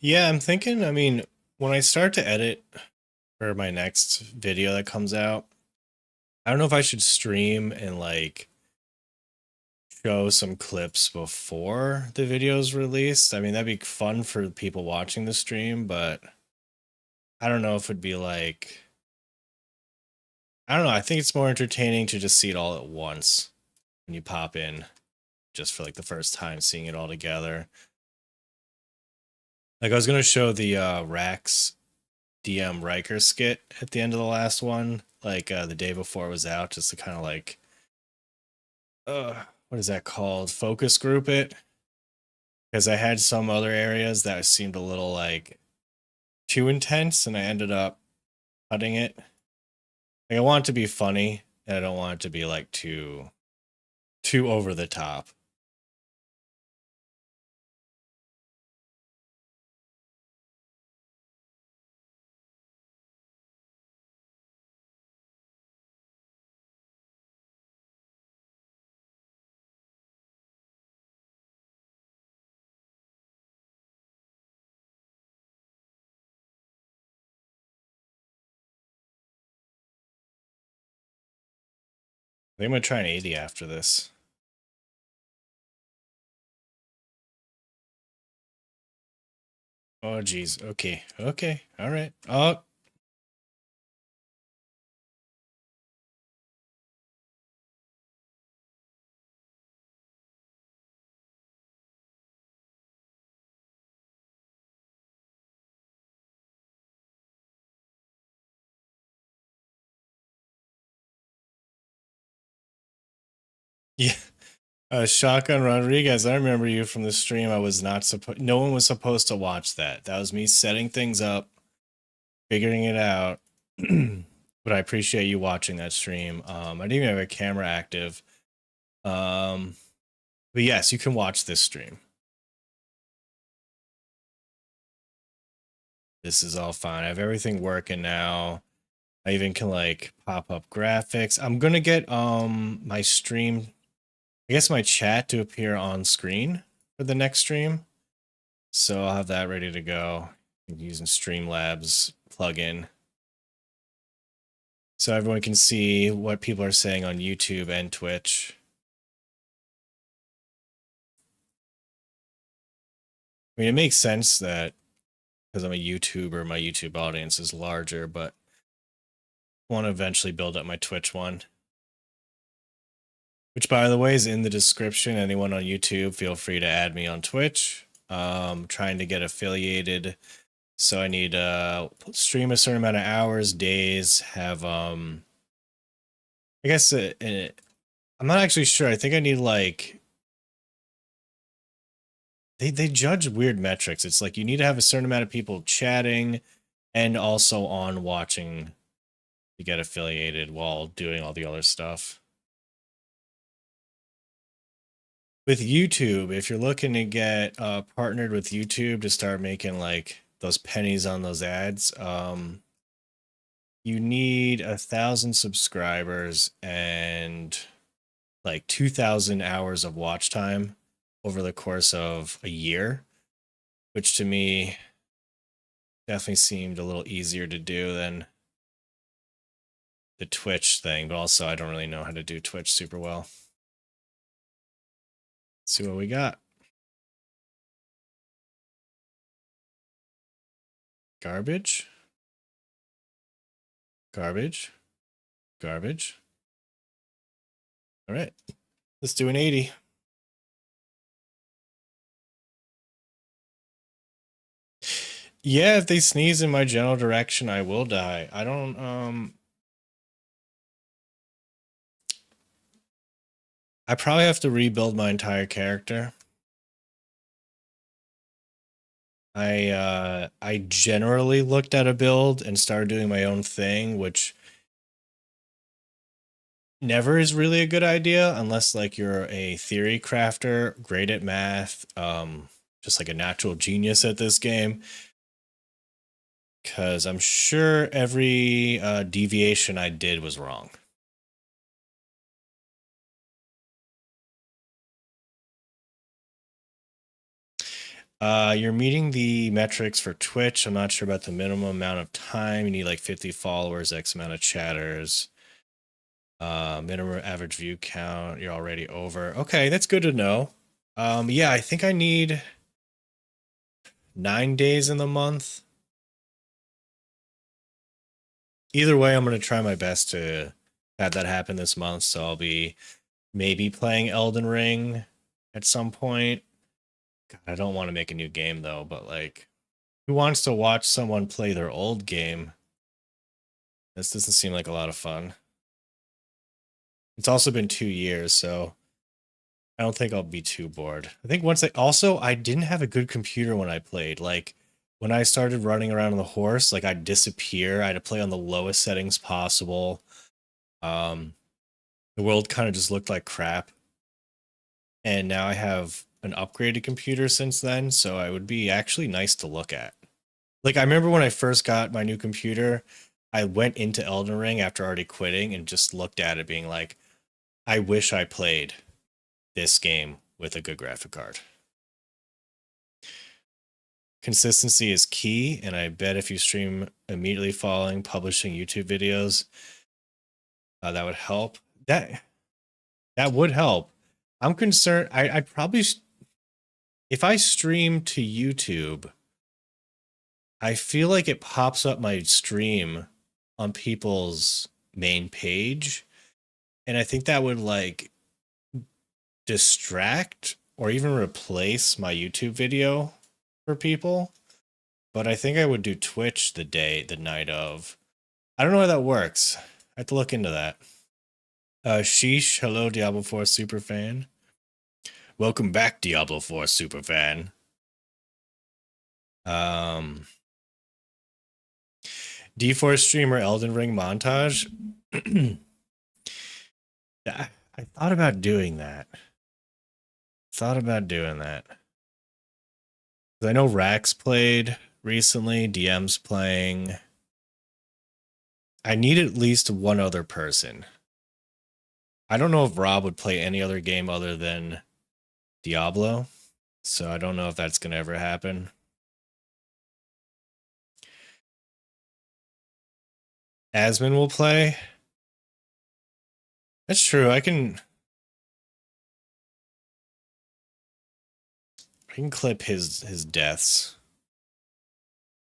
Yeah, I'm thinking, I mean, when I start to edit for my next video that comes out, I don't know if I should stream and like show some clips before the video's released. I mean, that'd be fun for people watching the stream, but I don't know if it'd be like, I don't know. I think it's more entertaining to just see it all at once when you pop in just for like the first time seeing it all together. Like I was gonna show the Rax DM Riker skit at the end of the last one, like the day before it was out, just to kind of like what is that called? Focus group it. Because I had some other areas that seemed a little like too intense and I ended up cutting it. Like I want it to be funny and I don't want it to be like too over the top. I think I'm gonna try an 80 after this. Oh geez. Okay. Okay. All right. Oh. Yeah. Shotgun Rodriguez, I remember you from the stream. I was not supposed, no one was supposed to watch that. That was me setting things up, figuring it out. But I appreciate you watching that stream. I didn't even have a camera active. Um, but yes, you can watch this stream. This is all fine. I have everything working now. I even can like pop up graphics. I'm gonna get my stream, I guess my chat to appear on screen for the next stream. So I'll have that ready to go. I'm using Streamlabs plugin. So everyone can see what people are saying on YouTube and Twitch. I mean, it makes sense that because I'm a YouTuber, my YouTube audience is larger, but I want to eventually build up my Twitch one. Which, by the way, is in the description. Anyone on YouTube, feel free to add me on Twitch. Trying to get affiliated. So I need stream a certain amount of hours, days, have I guess I'm not actually sure. I think I need like they judge weird metrics. It's like you need to have a certain amount of people chatting and also on watching to get affiliated while doing all the other stuff. With YouTube, if you're looking to get partnered with YouTube to start making like those pennies on those ads, you need 1,000 subscribers and like 2,000 hours of watch time over the course of a year, which to me definitely seemed a little easier to do than the Twitch thing, but also I don't really know how to do Twitch super well. Let's see what we got. Garbage. Garbage. Garbage. All right. Let's do an 80. Yeah, if they sneeze in my general direction, I will die. I don't I probably have to rebuild my entire character. I generally looked at a build and started doing my own thing, which never is really a good idea unless like you're a theory crafter, great at math, just like a natural genius at this game. Because I'm sure every deviation I did was wrong. You're meeting the metrics for Twitch. I'm not sure about the minimum amount of time. You need like 50 followers, X amount of chatters. Minimum average view count. You're already over. Okay, that's good to know. Yeah, I think I need 9 days in the month. Either way, I'm going to try my best to have that happen this month. So I'll be maybe playing Elden Ring at some point. God, I don't want to make a new game though, but like, who wants to watch someone play their old game? This doesn't seem like a lot of fun. It's also been 2 years, so I don't think I'll be too bored. I think once I didn't have a good computer when I played. Like when I started running around on the horse, like I'd disappear. I had to play on the lowest settings possible. Um, the world kind of just looked like crap. And now I have an upgraded computer since then, so it would be actually nice to look at. Like I remember when I first got my new computer, I went into Elden Ring after already quitting and just looked at it being like, I wish I played this game with a good graphic card. Consistency is key, and I bet if you stream immediately following publishing YouTube videos, that would help. That would help. I'm concerned. I probably if I stream to YouTube, I feel like it pops up my stream on people's main page, and I think that would like distract or even replace my YouTube video for people. But I think I would do Twitch the night of. I don't know how that works. I have to look into that. Sheesh, hello Diablo 4 superfan. Welcome back, Diablo 4 superfan. D4 streamer Elden Ring montage. I thought about doing that. Thought about doing that. I know Rax played recently. DM's playing. I need at least one other person. I don't know if Rob would play any other game other than Diablo, so I don't know if that's going to ever happen. Asmon will play. That's true. I can clip his deaths.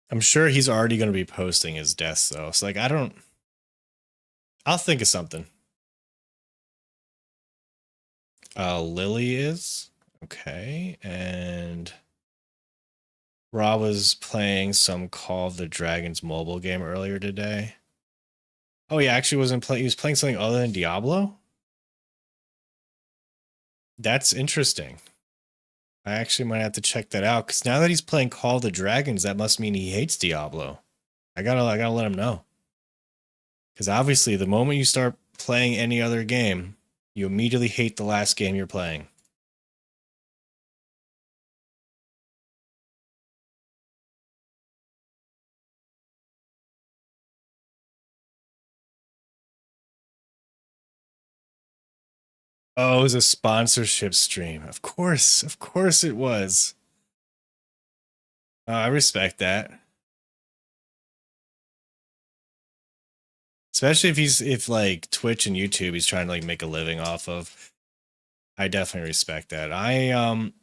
I'm sure he's already going to be posting his deaths though. So like I'll think of something. Lily is okay, and Rob was playing some Call of the Dragons mobile game earlier today. Oh, he actually wasn't playing. He was playing something other than Diablo. That's interesting. I actually might have to check that out because now that he's playing Call of the Dragons, that must mean he hates Diablo. I gotta let him know. Because obviously, the moment you start playing any other game, you immediately hate the last game you're playing. Oh, it was a sponsorship stream. Of course it was. I respect that. Especially if like Twitch and YouTube he's trying to like make a living off of. I definitely respect that. I'm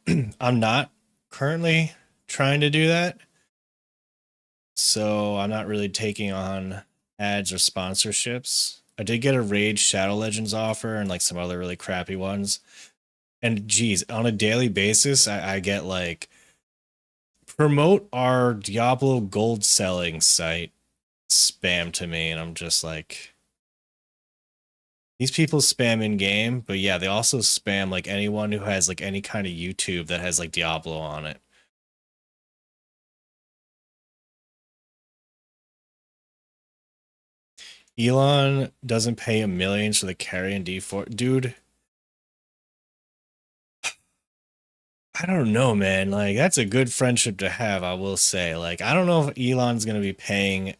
not currently trying to do that. So I'm not really taking on ads or sponsorships. I did get a Rage Shadow Legends offer and like some other really crappy ones. And geez, on a daily basis, I get like promote our Diablo gold selling site spam to me, and I'm just like, these people spam in game, but yeah, they also spam like anyone who has like any kind of YouTube that has like Diablo on it. Elon doesn't pay him millions for the carry and D4. Dude, I don't know, man. Like, that's a good friendship to have, I will say. Like, I don't know if Elon's gonna be paying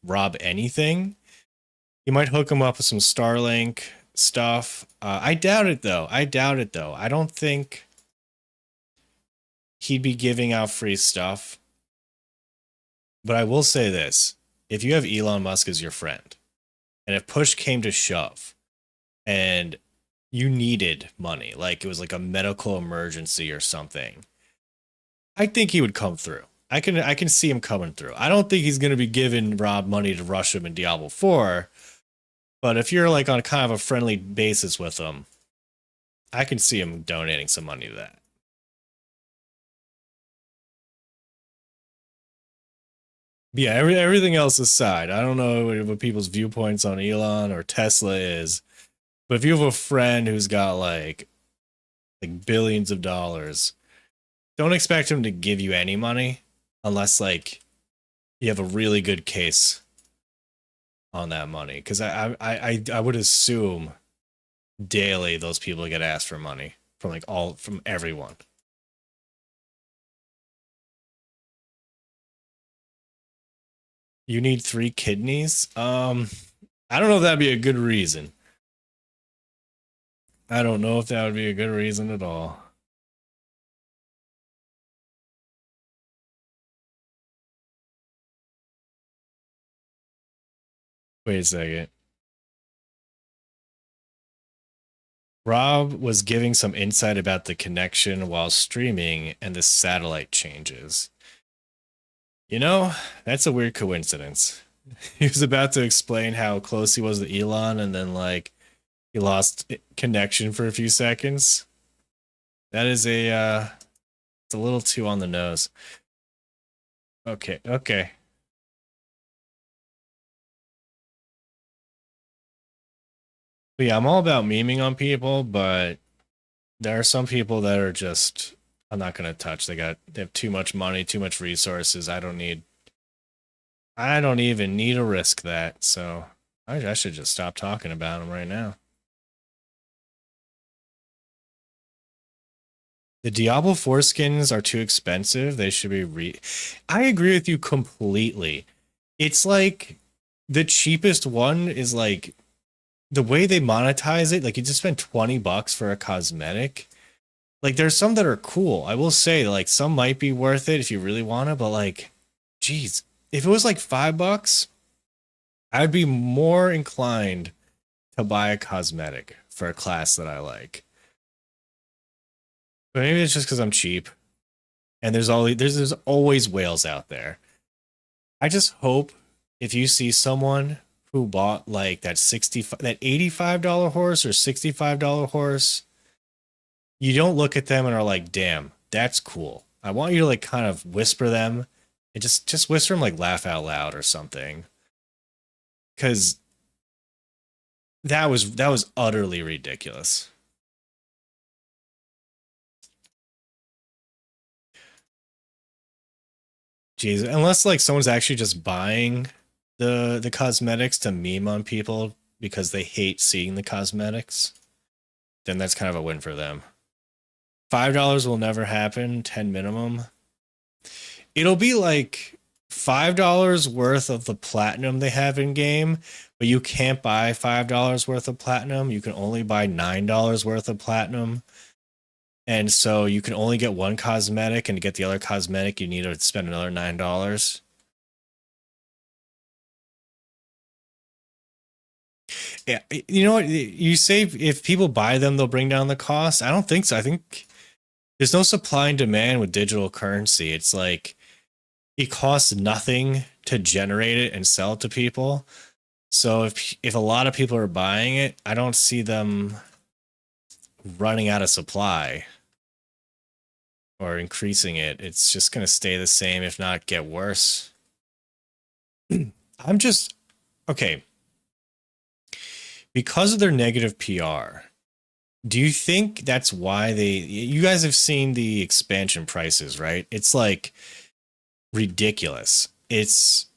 Rob anything. He might hook him up with some Starlink stuff. I doubt it though. I doubt it though. I don't think he'd be giving out free stuff. But I will say this. If you have Elon Musk as your friend, and if push came to shove, and you needed money, like it was like a medical emergency or something, I think he would come through. I can see him coming through. I don't think he's going to be giving Rob money to rush him in Diablo 4, but if you're like on kind of a friendly basis with him, I can see him donating some money to that. But yeah, everything else aside, I don't know what people's viewpoints on Elon or Tesla is, but if you have a friend who's got like billions of dollars, don't expect him to give you any money unless like you have a really good case on that money. Because I would assume daily those people get asked for money from like all from everyone. You need 3 kidneys. I don't know if that'd be a good reason. I don't know if that would be a good reason at all. Wait a second. Rob was giving some insight about the connection while streaming and the satellite changes. You know, that's a weird coincidence. He was about to explain how close he was to Elon, and then like he lost connection for a few seconds. That is it's a little too on the nose. Okay, okay. But yeah, I'm all about memeing on people, but there are some people that are just I'm not gonna touch. They have too much money, too much resources. I don't even need to risk that. So I should just stop talking about them right now. The Diablo 4 skins are too expensive. They should be I agree with you completely. It's like the cheapest one is like the way they monetize it, like you just spend 20 bucks for a cosmetic. Like there's some that are cool. I will say like some might be worth it if you really want to, but like geez, if it was like 5 bucks, I'd be more inclined to buy a cosmetic for a class that I like. But maybe it's just because I'm cheap and there's always whales out there. I just hope if you see someone who bought like that $85 horse or $65 horse, you don't look at them and are like, damn, that's cool. I want you to like kind of whisper them and just whisper them like laugh out loud or something. Cause that was utterly ridiculous. Jeez, unless like someone's actually just buying the cosmetics to meme on people because they hate seeing the cosmetics, then that's kind of a win for them. $5 will never happen, 10 minimum. It'll be like $5 worth of the platinum they have in game, but you can't buy $5 worth of platinum. You can only buy $9 worth of platinum. And so you can only get one cosmetic, and to get the other cosmetic, you need to spend another $9. Yeah, you know what? You say if people buy them, they'll bring down the cost. I don't think so. I think there's no supply and demand with digital currency. It's like it costs nothing to generate it and sell it to people. So if a lot of people are buying it, I don't see them running out of supply or increasing it. It's just going to stay the same, if not get worse. I'm just okay. Because of their negative PR, do you think that's why you guys have seen the expansion prices, right? It's like ridiculous. It's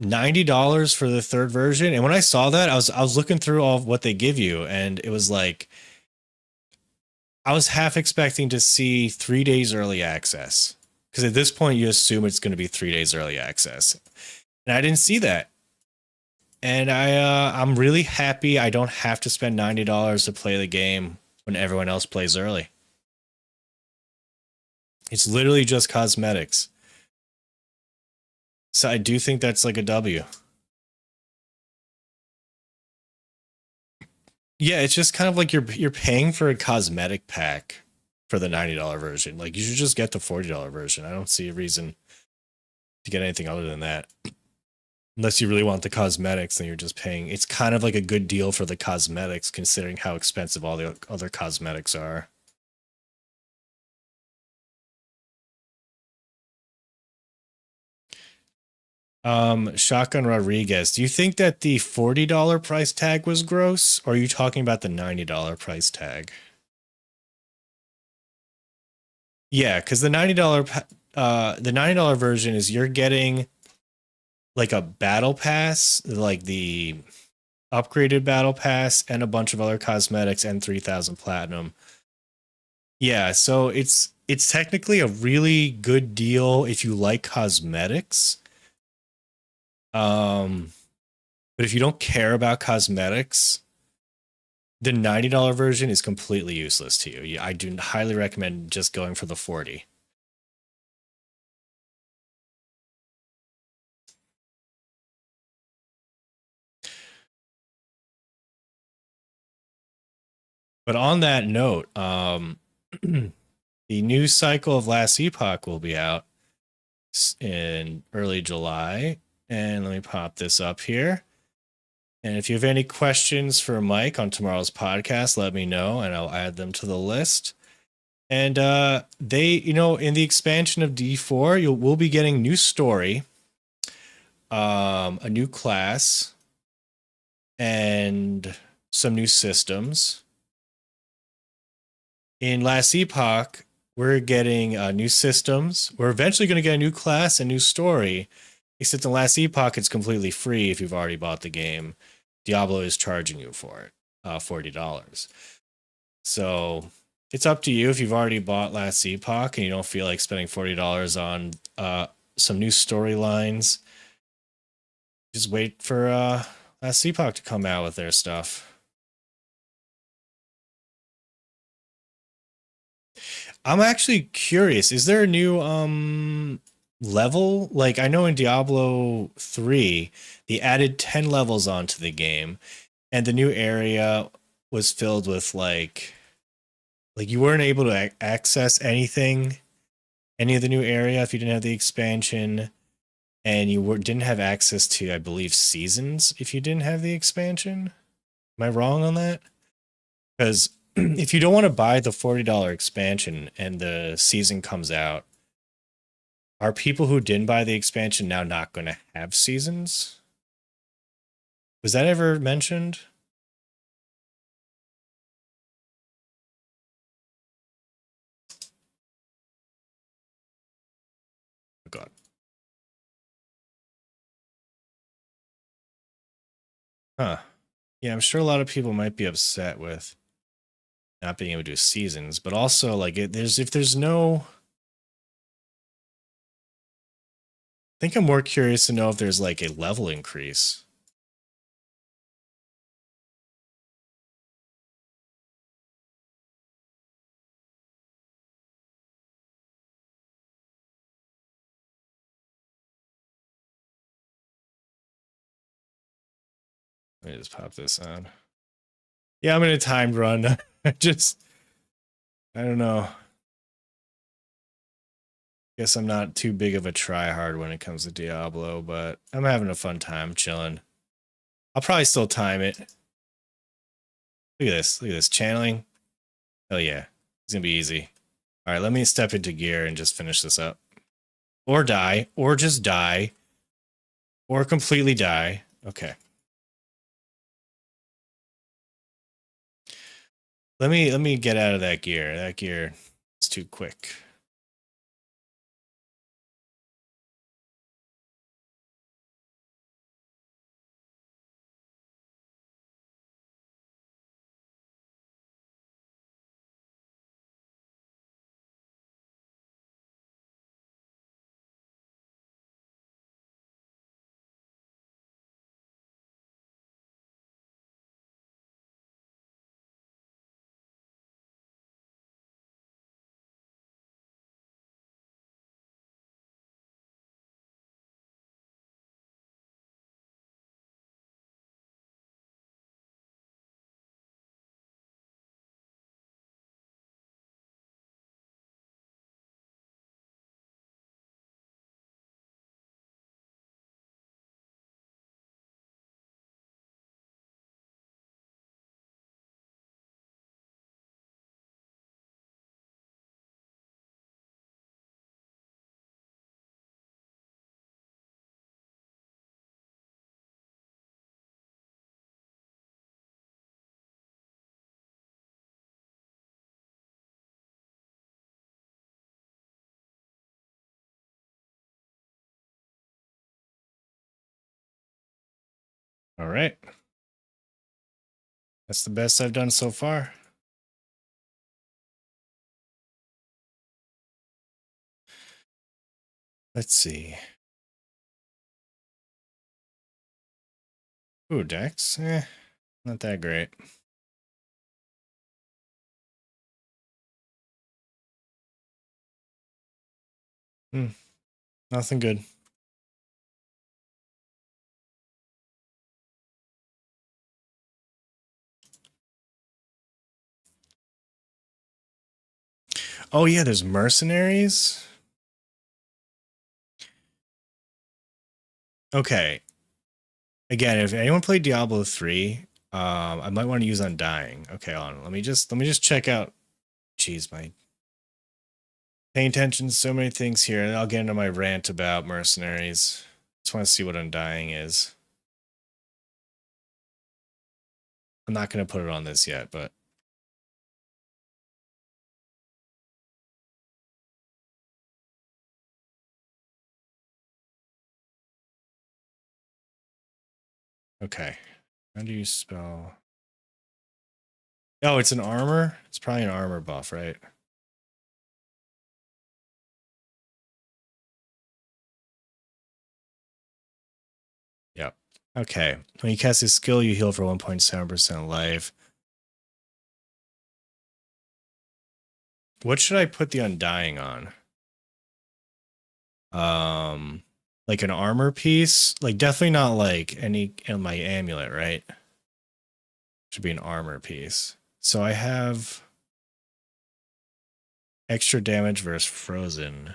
$90 for the third version. And when I saw that, I was looking through all of what they give you, and it was like I was half expecting to see 3 days early access. Because at this point you assume it's going to be 3 days early access. And I didn't see that. And I'm really happy I don't have to spend $90 to play the game when everyone else plays early. It's literally just cosmetics. So I do think that's like a W. Yeah, it's just kind of like you're paying for a cosmetic pack for the $90 version. Like you should just get the $40 version. I don't see a reason to get anything other than that. Unless you really want the cosmetics, then you're just paying. It's kind of like a good deal for the cosmetics considering how expensive all the other cosmetics are. Shotgun Rodriguez, do you think that the $40 price tag was gross, or are you talking about the $90 price tag? Yeah, because the $90 version is you're getting like a battle pass, like the upgraded battle pass, and a bunch of other cosmetics and 3,000 platinum. Yeah, so it's technically a really good deal if you like cosmetics. Um, but if you don't care about cosmetics, the $90 version is completely useless to you. I do highly recommend just going for the 40. But on that note, the news cycle of Last Epoch will be out in early July. And let me pop this up here. And if you have any questions for Mike on tomorrow's podcast, let me know and I'll add them to the list. And they, in the expansion of D4, we'll be getting new story, a new class, and some new systems. In Last Epoch, we're getting new systems. We're eventually going to get a new class and new story. Except in Last Epoch, it's completely free if you've already bought the game. Diablo is charging you for it, $40. So it's up to you if you've already bought Last Epoch and you don't feel like spending $40 on some new storylines. Just wait for Last Epoch to come out with their stuff. I'm actually curious. Is there a new level? Like I know in Diablo 3, they added 10 levels onto the game and the new area was filled with like you weren't able to access any of the new area if you didn't have the expansion, and didn't have access to, I believe, seasons if you didn't have the expansion. Am I wrong on that? Because if you don't want to buy the $40 expansion and the season comes out, are people who didn't buy the expansion now not going to have seasons? Was that ever mentioned? Oh, God. Huh. Yeah, I'm sure a lot of people might be upset with not being able to do seasons, but also like if there's no, I think I'm more curious to know if there's like a level increase. Let me just pop this on. Yeah, I'm in a timed run. Just, I don't know. Guess I'm not too big of a tryhard when it comes to Diablo, but I'm having a fun time chilling. I'll probably still time it. Look at this. Look at this. Channeling. Oh yeah. It's gonna be easy. Alright, let me step into gear and just finish this up. Or die. Or just die. Or completely die. Okay. Let me get out of that gear. That gear is too quick. All right. That's the best I've done so far. Let's see. Ooh, Dex? Not that great. Nothing good. Oh yeah, there's mercenaries. Okay. Again, if anyone played Diablo 3, I might want to use Undying. Okay, on. Let me just check out. Jeez, my paying attention to so many things here, and I'll get into my rant about mercenaries. Just want to see what Undying is. I'm not going to put it on this yet, but okay. How do you spell? Oh, it's an armor? It's probably an armor buff, right? Yep. Okay. When you cast this skill, you heal for 1.7% life. What should I put the Undying on? Like an armor piece? Like definitely not like any in my amulet, right? Should be an armor piece. So I have extra damage versus frozen.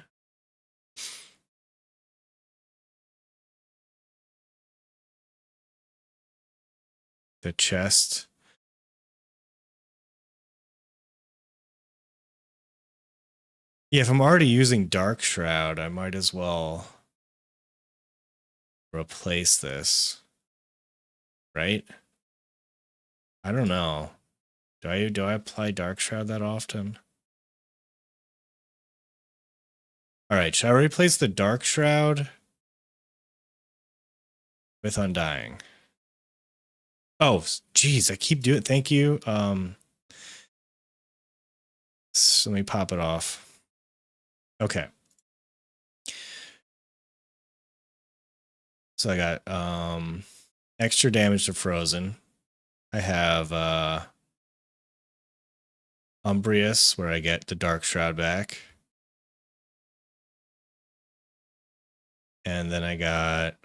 The chest. Yeah, if I'm already using Dark Shroud, I might as well replace this. Right? I don't know. Do I apply Dark Shroud that often? Alright, should I replace the Dark Shroud with Undying? Oh, geez, I keep doing it. Thank you. So let me pop it off. Okay. So I got extra damage to frozen. I have Umbrius, where I get the Dark Shroud back. And then I got...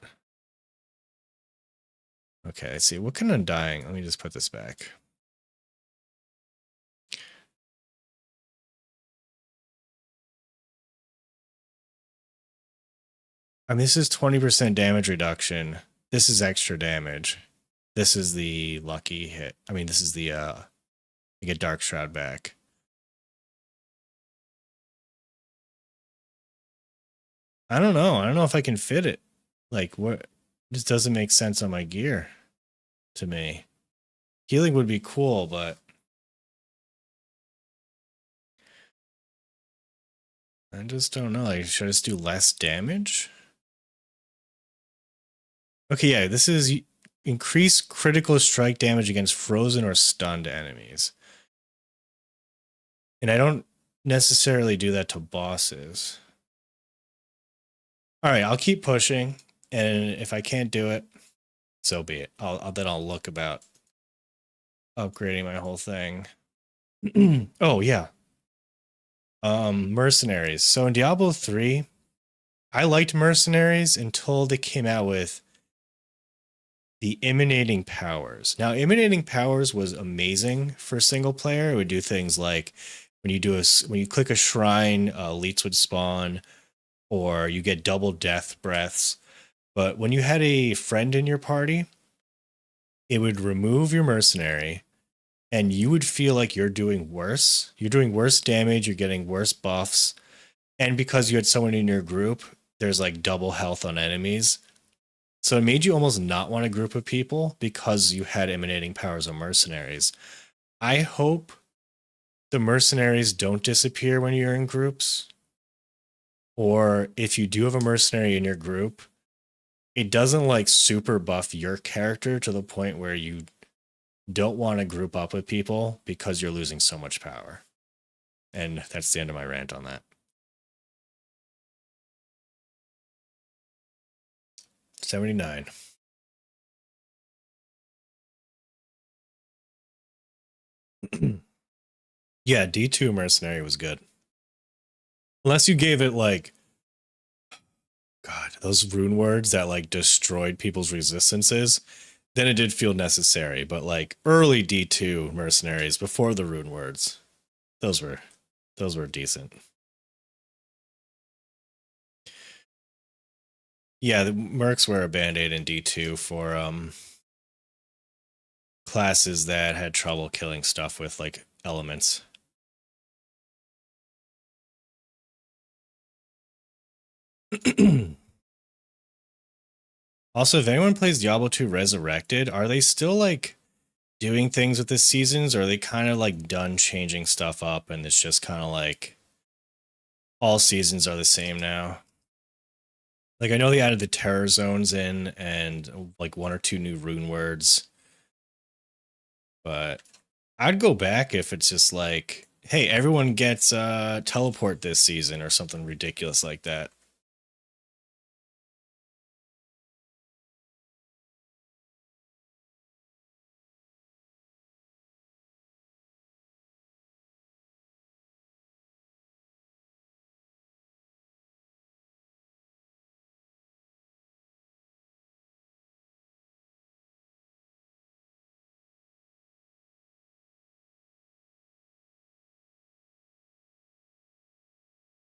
Okay, let's see. What can Undying? Let me just put this back. I mean, this is 20% damage reduction. This is extra damage. This is the lucky hit. I mean, this is the you get Dark Shroud back. I don't know. I don't know if I can fit it. Like, what? This doesn't make sense on my gear to me. Healing would be cool, but I just don't know. Like, should I just do less damage? Okay, yeah, this is increase critical strike damage against frozen or stunned enemies. And I don't necessarily do that to bosses. All right, I'll keep pushing, and if I can't do it, so be it. I'll look about upgrading my whole thing. Oh yeah. Mercenaries. So in Diablo 3, I liked mercenaries until they came out with the emanating powers. Now, emanating powers was amazing for single player. It would do things like when you click a shrine, elites would spawn, or you get double death breaths. But when you had a friend in your party, it would remove your mercenary, and you would feel like you're doing worse. You're doing worse damage. You're getting worse buffs, and because you had someone in your group, there's like double health on enemies. So it made you almost not want a group of people because you had emanating powers on mercenaries. I hope the mercenaries don't disappear when you're in groups. Or if you do have a mercenary in your group, it doesn't like super buff your character to the point where you don't want to group up with people because you're losing so much power. And that's the end of my rant on that. 79. Yeah, D2 Mercenary was good. Unless you gave it like, God, those rune words that like destroyed people's resistances, then it did feel necessary. But like early D2 mercenaries before the rune words, those were decent. Yeah, the mercs wear a band-aid in D2 for classes that had trouble killing stuff with like elements. Also, if anyone plays Diablo 2 Resurrected, are they still like doing things with the seasons, or are they kind of like done changing stuff up and it's just kind of like all seasons are the same now? Like I know they added the terror zones in and like one or two new rune words, but I'd go back if it's just like, hey, everyone gets teleport this season or something ridiculous like that.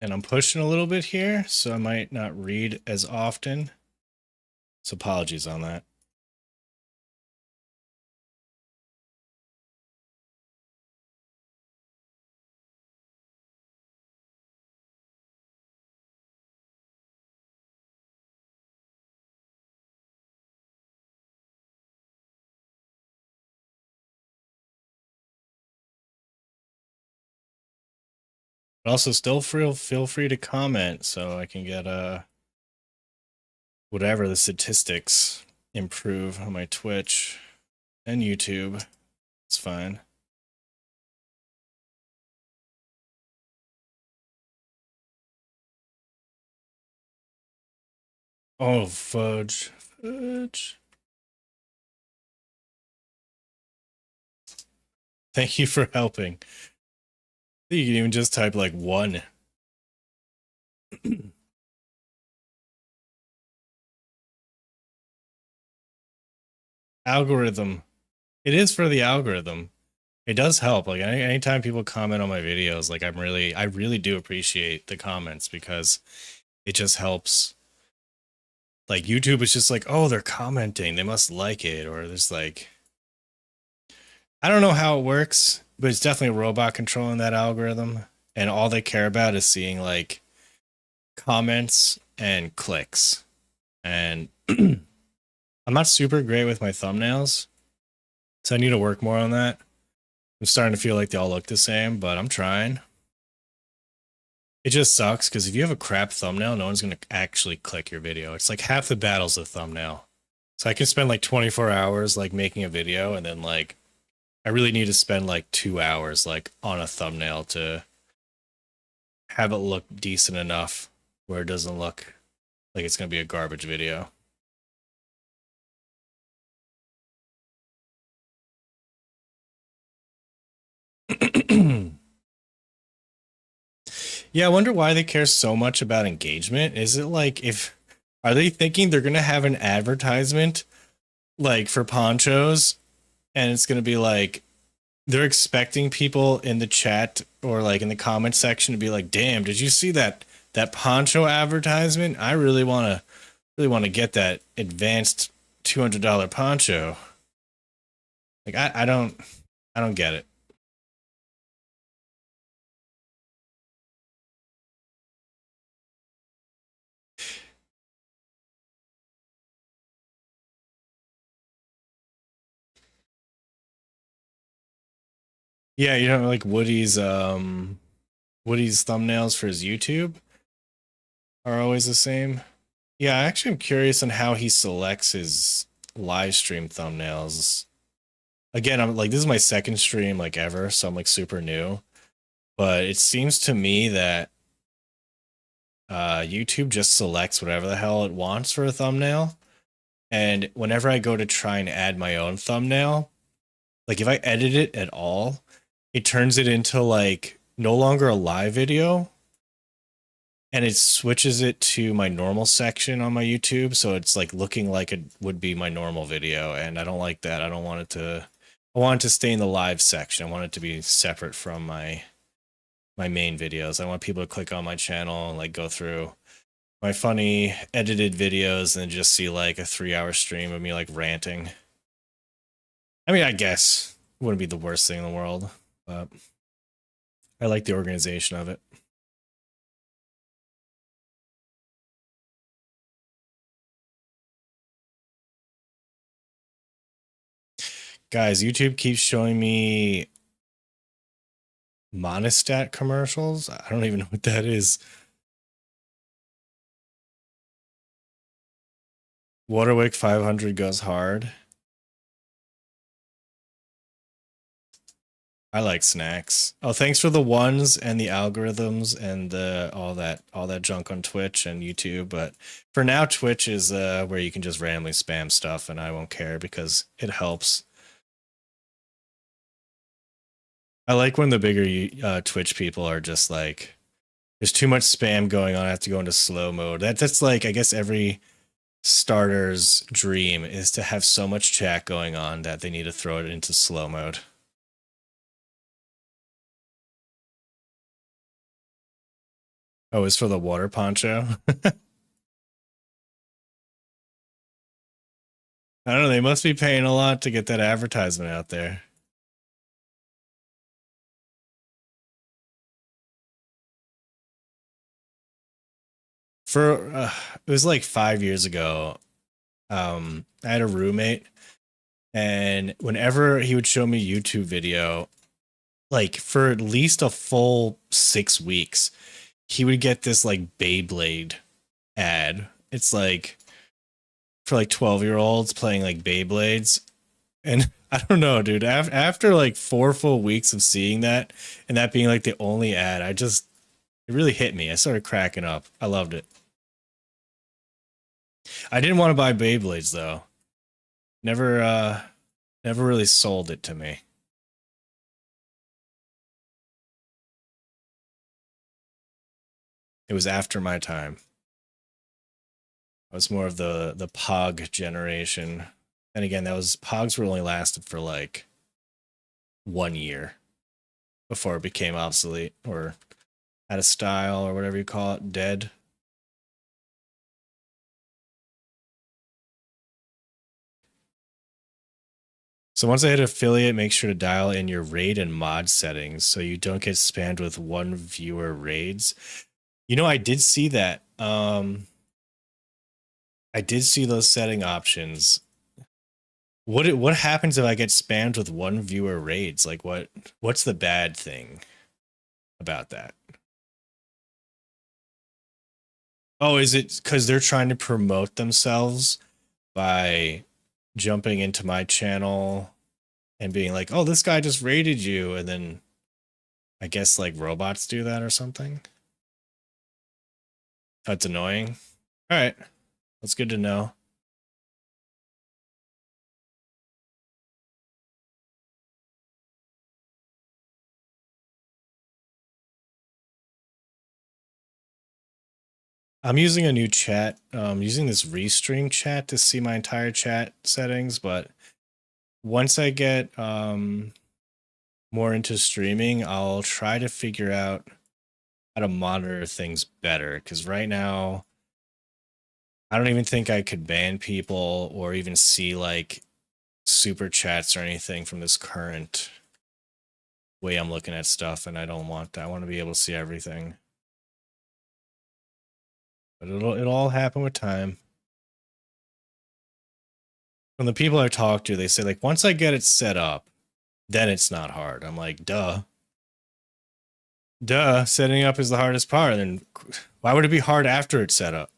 And I'm pushing a little bit here, so I might not read as often. So apologies on that. But also still feel free to comment so I can get whatever the statistics improve on my Twitch and YouTube. It's fine. Oh, fudge. Fudge. Thank you for helping. You can even just type like 1. Algorithm. It is for the algorithm. It does help. Like anytime people comment on my videos, like I really do appreciate the comments because it just helps. Like YouTube is just like, oh, they're commenting, they must like it, or there's like, I don't know how it works, but it's definitely a robot controlling that algorithm, and all they care about is seeing like comments and clicks. And I'm not super great with my thumbnails, so I need to work more on that. I'm starting to feel like they all look the same, but I'm trying. It just sucks because if you have a crap thumbnail, no one's going to actually click your video. It's like half the battle's the thumbnail. So I can spend like 24 hours like making a video, and then like I really need to spend like 2 hours like on a thumbnail to have it look decent enough where it doesn't look like it's going to be a garbage video. Yeah, I wonder why they care so much about engagement. Is it like, if are they thinking they're going to have an advertisement like for ponchos, and it's going to be like they're expecting people in the chat or like in the comment section to be like, "Damn, did you see that poncho advertisement? I really want to get that advanced $200 poncho." Like I don't get it. Yeah, you know, like Woody's thumbnails for his YouTube are always the same. Yeah, I actually am curious on how he selects his live stream thumbnails. Again, I'm like, this is my second stream like ever, so I'm like super new. But it seems to me that YouTube just selects whatever the hell it wants for a thumbnail. And whenever I go to try and add my own thumbnail, like if I edit it at all, it turns it into like no longer a live video, and it switches it to my normal section on my YouTube, so it's like looking like it would be my normal video, and I don't like that. I don't want it to. I want it to stay in the live section. I want it to be separate from my main videos. I want people to click on my channel and like go through my funny edited videos and just see like a 3-hour stream of me like ranting. I mean, I guess it wouldn't be the worst thing in the world, but I like the organization of it. Guys, YouTube keeps showing me Monostat commercials. I don't even know what that is. Waterwick 500 goes hard. I like snacks. Oh, thanks for the ones and the algorithms and all that junk on Twitch and YouTube. But for now, Twitch is where you can just randomly spam stuff, and I won't care because it helps. I like when the bigger Twitch people are just like, there's too much spam going on. I have to go into slow mode. That's like, I guess every starter's dream is to have so much chat going on that they need to throw it into slow mode. Oh, it's for the water poncho. I don't know. They must be paying a lot to get that advertisement out there. For it was like 5 years ago. I had a roommate, and whenever he would show me a YouTube video, like for at least a full 6 weeks, he would get this like Beyblade ad. It's like for like 12-year-olds playing like Beyblades. And I don't know, dude. After like 4 full weeks of seeing that and that being like the only ad, it really hit me. I started cracking up. I loved it. I didn't want to buy Beyblades though. Never really sold it to me. It was after my time. I was more of the Pog generation. And again, that was Pogs were only lasted for like 1 year before it became obsolete or out of style or whatever you call it, dead. So once I hit affiliate, make sure to dial in your raid and mod settings so you don't get spammed with one viewer raids. You know, I did see that. I did see those setting options. What happens if I get spammed with one viewer raids? Like what's the bad thing about that? Oh, is it because they're trying to promote themselves by jumping into my channel and being like, oh, this guy just raided you, and then I guess like robots do that or something? That's annoying. All right, that's good to know. I'm using a new chat. Using this restream chat to see my entire chat settings, but once I get more into streaming, I'll try to figure out how to monitor things better. Because right now, I don't even think I could ban people or even see like super chats or anything from this current way I'm looking at stuff, and I don't want that. I want to be able to see everything. But it'll all happen with time. From the people I talk to, they say like once I get it set up, then it's not hard. I'm like, duh. Duh, setting up is the hardest part. And why would it be hard after it's set up?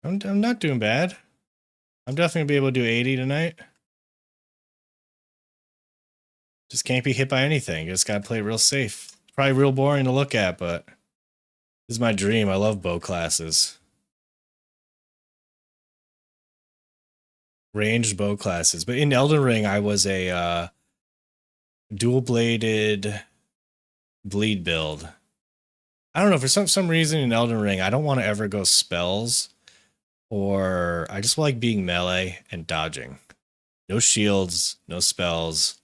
I'm not doing bad. I'm definitely gonna be able to do 80 tonight. Just can't be hit by anything. Just gotta play real safe. Probably real boring to look at, but this is my dream. I love bow classes. Ranged bow classes. But in Elden Ring, I was a dual-bladed bleed build. I don't know, for some reason in Elden Ring, I don't want to ever go spells, or I just like being melee and dodging. No shields, no spells.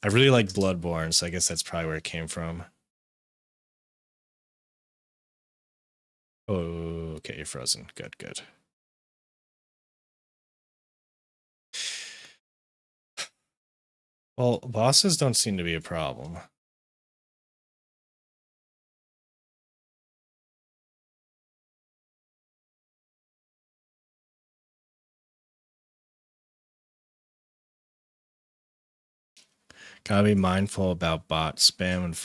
I really like Bloodborne, so I guess that's probably where it came from. Oh, okay, you're frozen. Good, good. Well, bosses don't seem to be a problem. Gotta be mindful about bot spam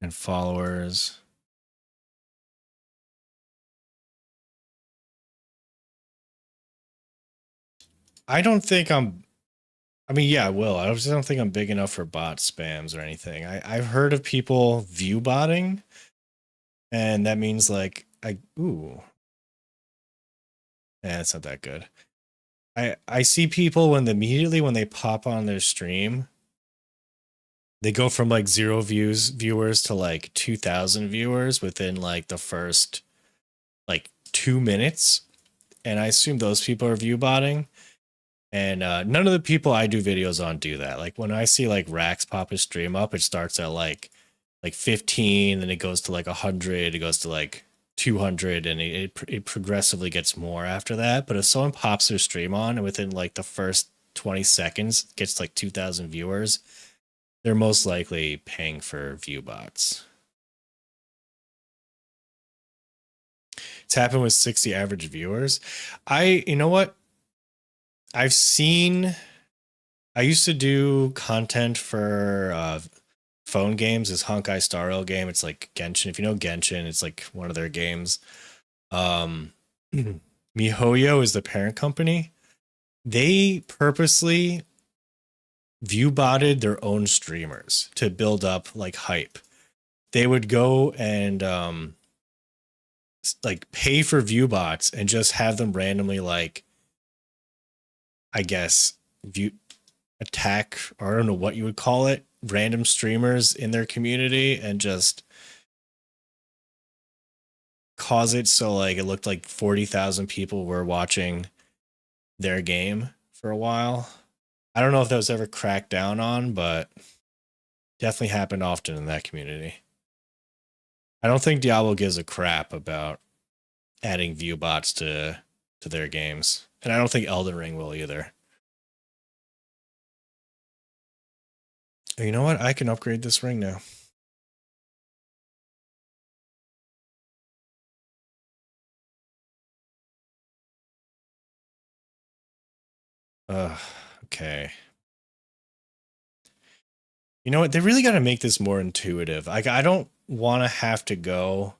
and followers. I don't think I'm. I mean, yeah, I will. I just don't think I'm big enough for bot spams or anything. I've heard of people view botting, and that means like ooh, yeah, it's not that good. I see people immediately when they pop on their stream, they go from like 0 viewers to like 2,000 viewers within like the first like 2 minutes, and I assume those people are view botting. And none of the people I do videos on do that. Like when I see like Rax pop his stream up, it starts at like 15, then it goes to like 100, it goes to like 200, and it progressively gets more after that. But if someone pops their stream on and within like the first 20 seconds gets like 2,000 viewers, they're most likely paying for view bots. It's happened with 60 average viewers. You know what? I've seen. I used to do content for phone games. This Honkai Star Rail game. It's like Genshin. If you know Genshin, it's like one of their games. Um, MiHoYo is the parent company. They purposely view botted their own streamers to build up like hype. They would go and like pay for view bots and just have them randomly like, I guess, view attack, or I don't know what you would call it, random streamers in their community and just cause it so like it looked like 40,000 people were watching their game for a while. I don't know if that was ever cracked down on, but definitely happened often in that community. I don't think Diablo gives a crap about adding view bots to their games. And I don't think Elden Ring will either. You know what? I can upgrade this ring now. Okay. You know what? They really got to make this more intuitive. Like, I don't want to have to go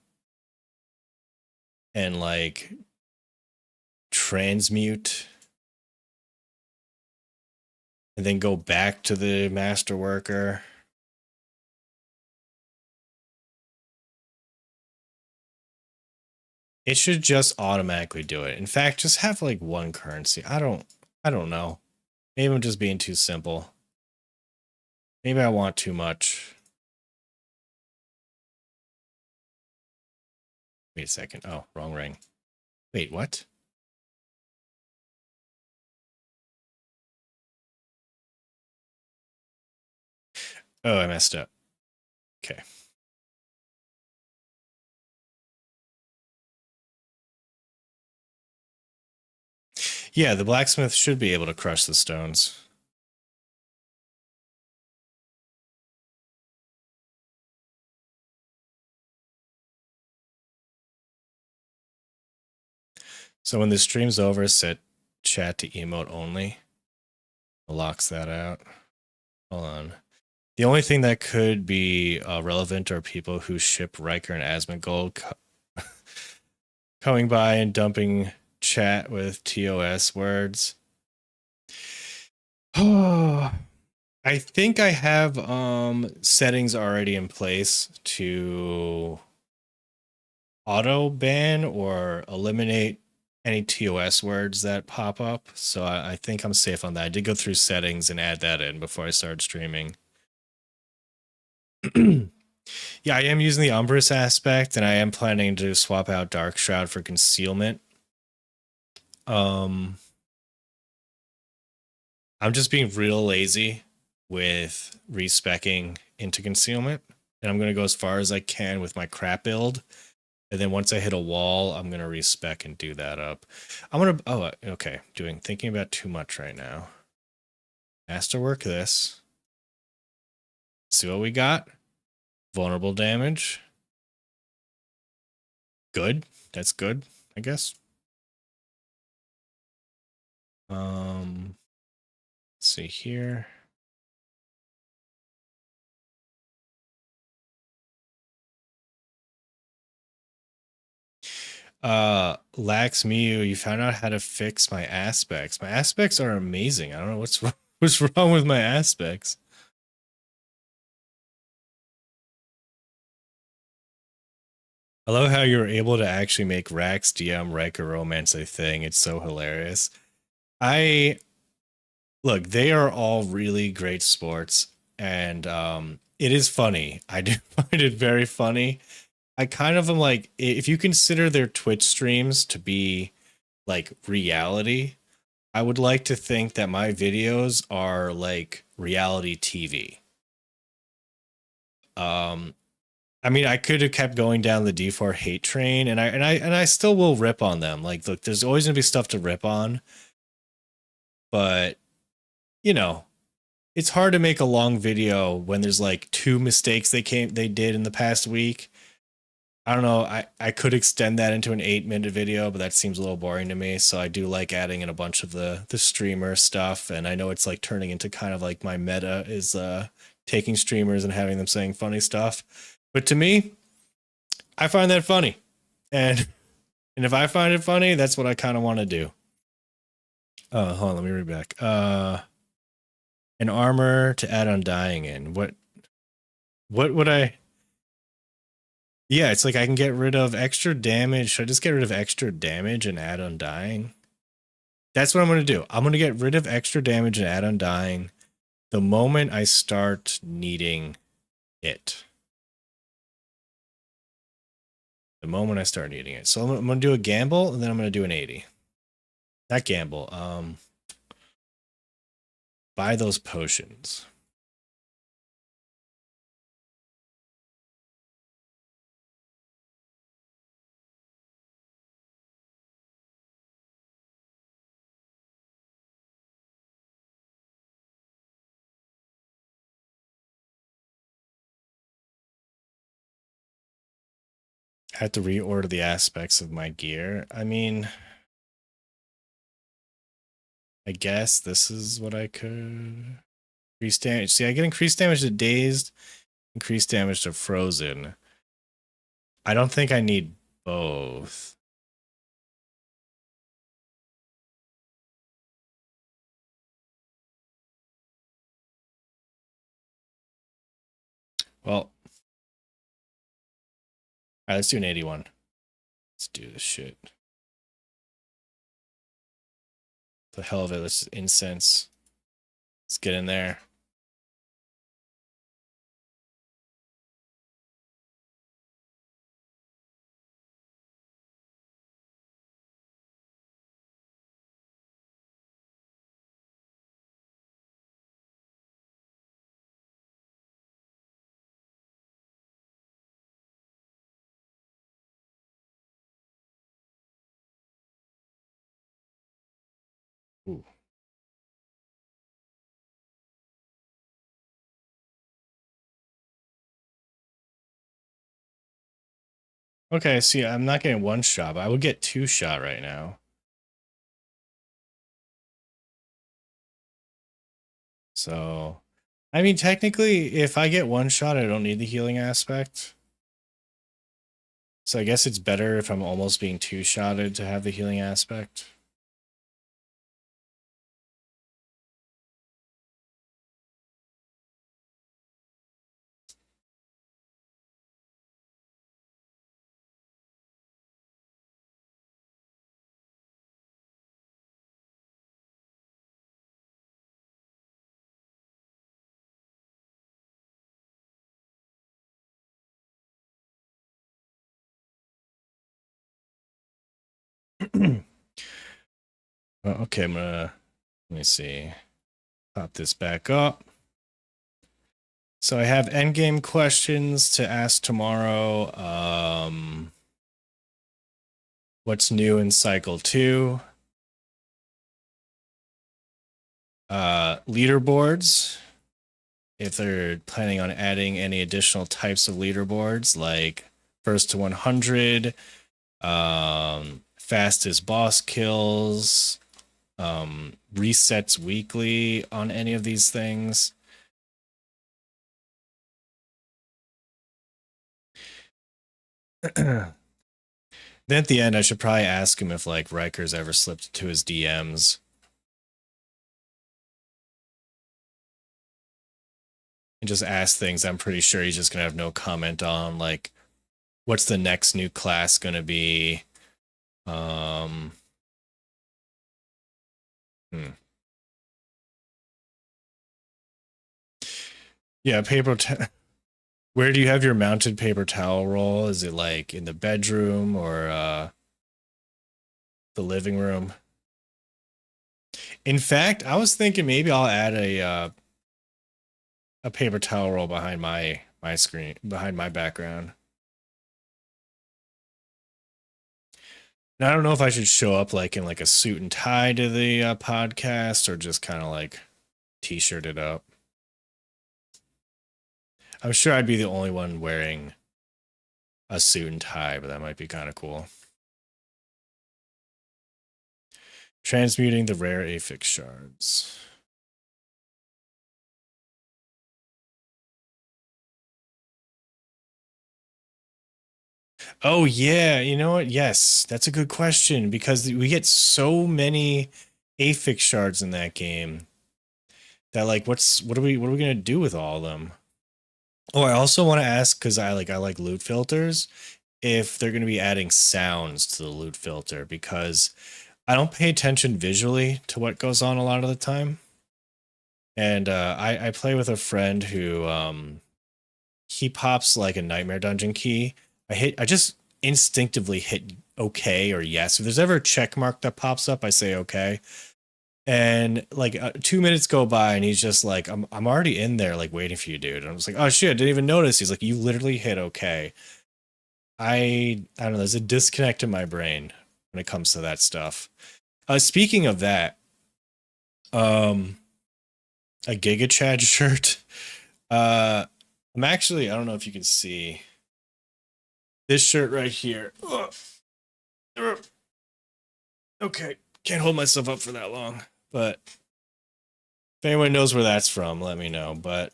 and like transmute and then go back to the master worker. It should just automatically do it. In fact, just have like one currency. I don't know. Maybe I'm just being too simple. Maybe I want too much. Wait a second. Oh, wrong ring. Wait, what? Oh, I messed up. Okay. Yeah, the blacksmith should be able to crush the stones. So when the stream's over, set chat to emote only. Locks that out. Hold on. The only thing that could be relevant are people who ship Riker and Asmongold coming by and dumping chat with TOS words. Oh, I think I have settings already in place to auto ban or eliminate any TOS words that pop up. So I think I'm safe on that. I did go through settings and add that in before I started streaming. Yeah, I am using the Umbrus aspect, and I am planning to swap out Dark Shroud for concealment. I'm just being real lazy with respecking into concealment, and I'm gonna go as far as I can with my crap build. And then once I hit a wall, I'm gonna respec and do that up. I'm gonna okay, thinking about too much right now. Masterwork this. See what we got. Vulnerable damage. Good. That's good, I guess. Let's see here. Lax Mew, you found out how to fix my aspects. My aspects are amazing. I don't know what's wrong with my aspects. I love how you were able to actually make Rax DM Riker Romance a thing. It's so hilarious. Look, they are all really great sports, and it is funny. I do find it very funny. I kind of am like, if you consider their Twitch streams to be like reality, I would like to think that my videos are like reality TV. I mean, I could have kept going down the D4 hate train, and I still will rip on them. Like, look, there's always gonna be stuff to rip on, but you know, it's hard to make a long video when there's like two mistakes they did in the past week. I don't know. I could extend that into an 8-minute video, but that seems a little boring to me. So I do like adding in a bunch of the streamer stuff, and I know it's like turning into kind of like my meta is taking streamers and having them saying funny stuff. But to me, I find that funny, and if I find it funny, that's what I kind of want to do. Hold on, let me read back. An armor to add undying in. What would I? Yeah, it's like I can get rid of extra damage. Should I just get rid of extra damage and add undying? That's what I'm going to do. I'm going to get rid of extra damage and add undying the moment I start needing it. The moment I start needing it. So I'm going to do a gamble, and then I'm going to do an 80. Not gamble. Buy those potions. I have to reorder the aspects of my gear. I mean, I guess this is what I could increase damage. See, I get increased damage to dazed, increased damage to frozen. I don't think I need both. Well, all right, let's do an 81. Let's do this shit. The hell of it. Let's incense. Let's get in there. Ooh. Okay, see, I'm not getting one shot, but I would get 2 shot right now. So, I mean, technically, if I get 1 shot, I don't need the healing aspect. So I guess it's better if I'm almost being two-shotted to have the healing aspect. Okay, let me see. Pop this back up. So I have endgame questions to ask tomorrow. What's new in cycle 2? Leaderboards. If they're planning on adding any additional types of leaderboards, like first to 100, fastest boss kills, resets weekly on any of these things. Then at the end, I should probably ask him if like Riker's ever slipped to his DMs. And just ask things I'm pretty sure he's just gonna have no comment on, like what's the next new class gonna be? Hmm. Yeah, where do you have your mounted paper towel roll? Is it like in the bedroom or the living room? In fact, I was thinking maybe I'll add a paper towel roll behind my screen, behind my background. Now I don't know if I should show up like in like a suit and tie to the podcast or just kind of like t-shirted up. I'm sure I'd be the only one wearing a suit and tie, but that might be kind of cool. Transmuting the rare affix shards. Oh yeah, you know what? Yes, that's a good question because we get so many affix shards in that game that like what are we gonna do with all of them? Oh, I also want to ask because I like loot filters if they're gonna be adding sounds to the loot filter because I don't pay attention visually to what goes on a lot of the time. And I play with a friend who he pops like a nightmare dungeon key. I just instinctively hit okay or yes. If there's ever a check mark that pops up, I say okay. And like 2 minutes go by and he's just like, I'm already in there, like waiting for you, dude. And I'm just like, oh shit, I didn't even notice. He's like, you literally hit okay. I don't know, there's a disconnect in my brain when it comes to that stuff. Speaking of that, um, a Giga Chad shirt. I'm actually, I don't know if you can see this shirt right here. Okay, can't hold myself up for that long, but if anyone knows where that's from, let me know. But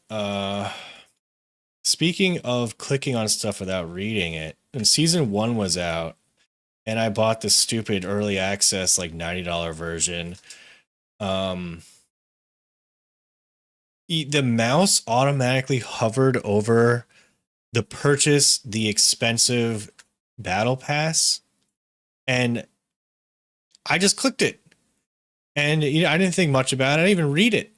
speaking of clicking on stuff without reading it, when season 1 was out, and I bought the stupid early access like $90 version, um, the mouse automatically hovered over the expensive battle pass, and I just clicked it. And you know, I didn't think much about it. I didn't even read it. It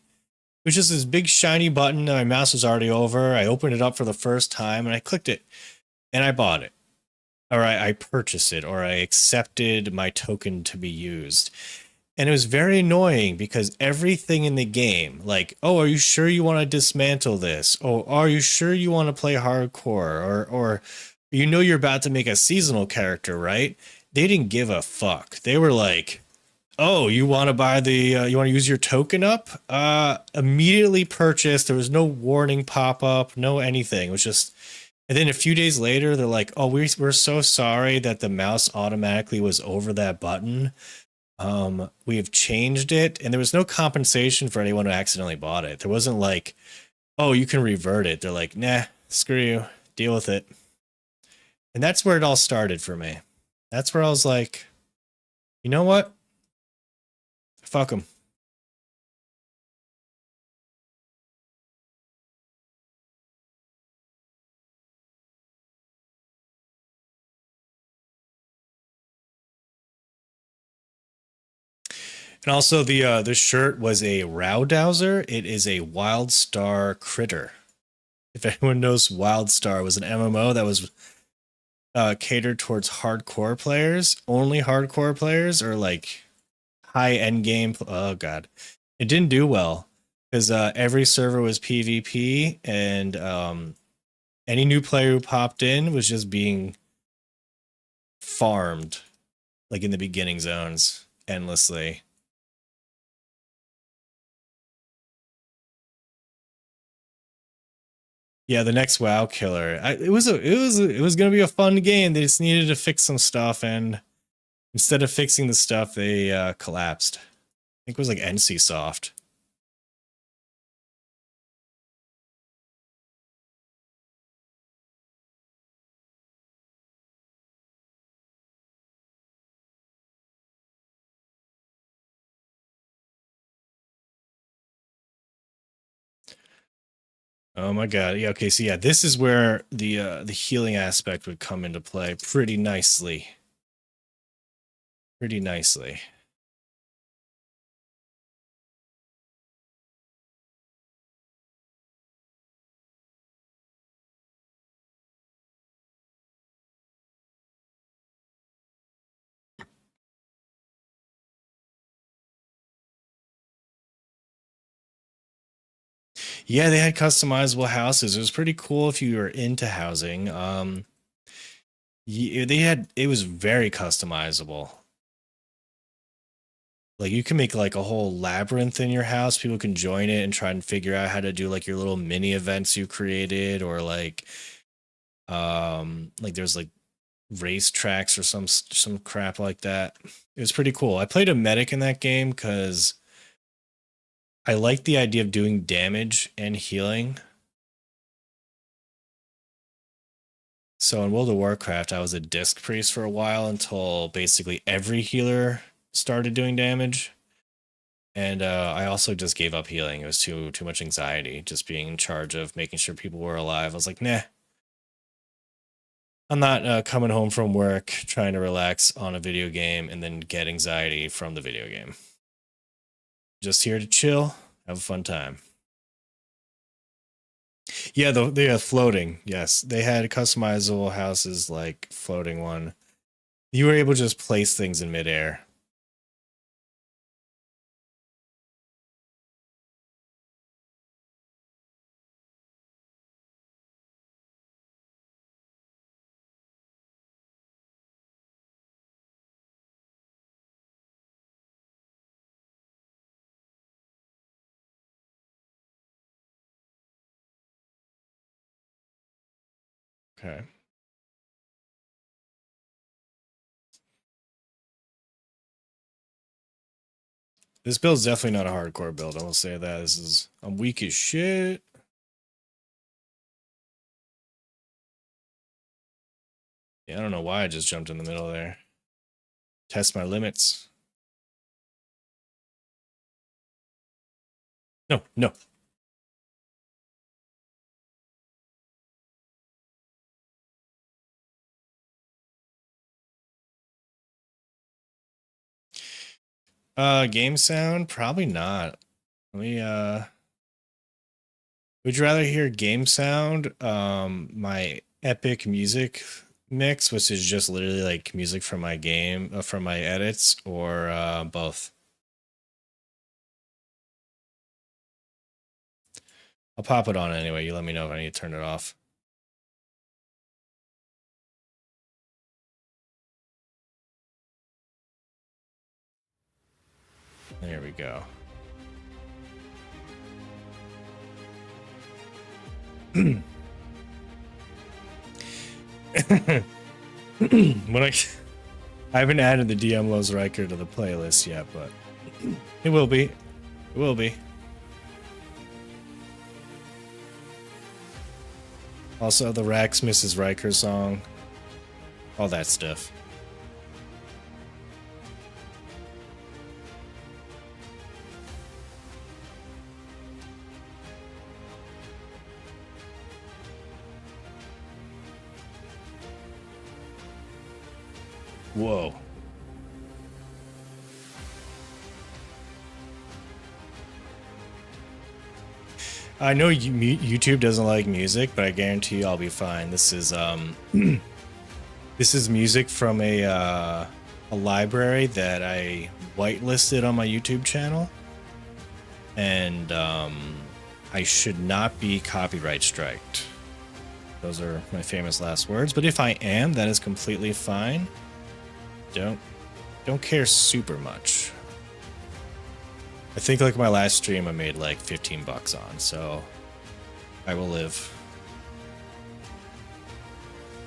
was just this big shiny button that my mouse was already over. I opened it up for the first time and I clicked it and I bought it. Or I purchased it or I accepted my token to be used. And it was very annoying because everything in the game, like, oh, are you sure you want to dismantle this? Oh, are you sure you want to play hardcore? Or you know you're about to make a seasonal character, right? They didn't give a fuck. They were like, oh, you want to buy the you want to use your token up? Immediately purchased. There was no warning pop up, no anything. It was just, and then a few days later they're like, oh, we're so sorry that the mouse automatically was over that button. We have changed it, and there was no compensation for anyone who accidentally bought it. There wasn't like, oh, you can revert it. They're like, nah, screw you, deal with it. And that's where it all started for me. That's where I was like, you know what? Fuck them. And also the shirt was a Rowdowser. It is a Wild Star critter. If anyone knows, Wild Star was an MMO that was catered towards hardcore players, only hardcore players, or like high end game. Oh god, it didn't do well because every server was PvP, and any new player who popped in was just being farmed, like in the beginning zones, endlessly. Yeah, the next WoW killer. It was gonna be a fun game. They just needed to fix some stuff, and instead of fixing the stuff, they collapsed. I think it was like NC Soft. Oh my god. Yeah, okay, so yeah, this is where the healing aspect would come into play pretty nicely. Pretty nicely. Yeah, they had customizable houses. It was pretty cool if you were into housing. They had it was very customizable. Like you can make like a whole labyrinth in your house. People can join it and try and figure out how to do like your little mini events you created, or like there's like race tracks or some crap like that. It was pretty cool. I played a medic in that game because I like the idea of doing damage and healing. So in World of Warcraft, I was a disc priest for a while until basically every healer started doing damage. And I also just gave up healing. It was too much anxiety, just being in charge of making sure people were alive. I was like, nah, I'm not coming home from work trying to relax on a video game and then get anxiety from the video game. Just here to chill, have a fun time. Yeah, they are floating. Yes, they had customizable houses like floating one. You were able to just place things in midair. Okay. This build's definitely not a hardcore build. I will say that. I'm weak as shit. Yeah, I don't know why I just jumped in the middle there. Test my limits. No, no. Game sound? Probably not. Let me would you rather hear game sound? My Epic music mix, which is just literally like music from my game, from my edits, or both? I'll pop it on anyway. You let me know if I need to turn it off. There we go. when I haven't added the Diablo's Riker to the playlist yet, but it will be. It will be. Also, the Rex Mrs. Riker song. all that stuff. Whoa. I know YouTube doesn't like music, but I guarantee you I'll be fine. This is this is music from a library that I whitelisted on my YouTube channel, and I should not be copyright striked. Those are my famous last words. But if I am, that is completely fine. Don't care super much. I think like my last stream I made like 15 bucks on, so I will live.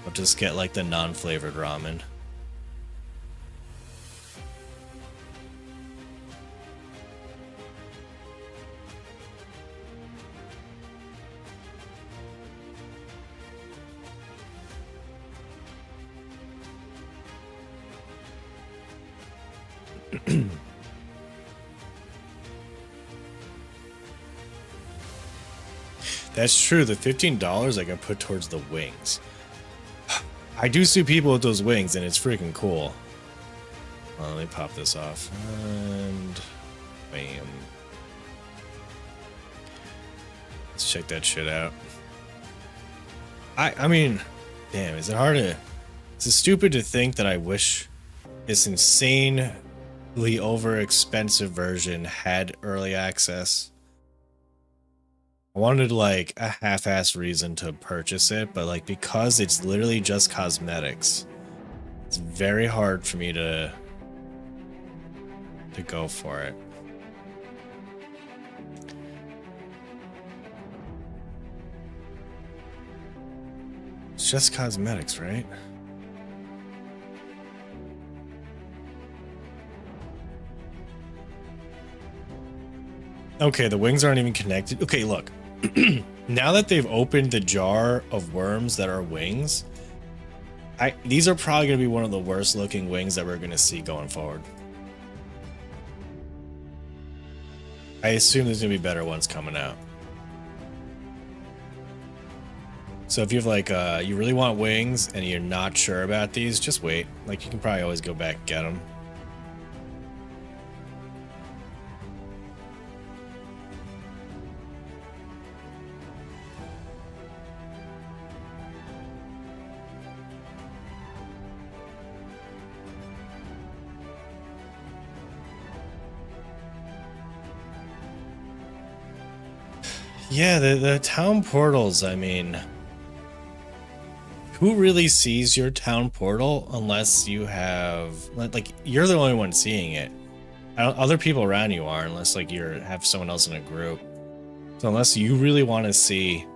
I'll just get like the non-flavored ramen. That's true. The $15 I can put towards the wings. I do see people with those wings, and it's freaking cool. Let me pop this off. And bam. Let's check that shit out. I mean, damn, is it hard to... Is it stupid to think that I wish this insanely over-expensive version had early access? I wanted like a half-ass reason to purchase it, but like because it's literally just cosmetics, it's very hard for me to go for it. It's just cosmetics, right? Okay, the wings aren't even connected. Okay, look. Now that they've opened the jar of worms that are wings, these are probably going to be one of the worst looking wings that we're going to see going forward. I assume there's going to be better ones coming out. So if you have like, you really want wings and you're not sure about these, just wait. Like you can probably always go back and get them. Yeah, the town portals, I mean, who really sees your town portal unless you have, like, you're the only one seeing it. Other people around you are, unless like you have someone else in a group. So unless you really want to see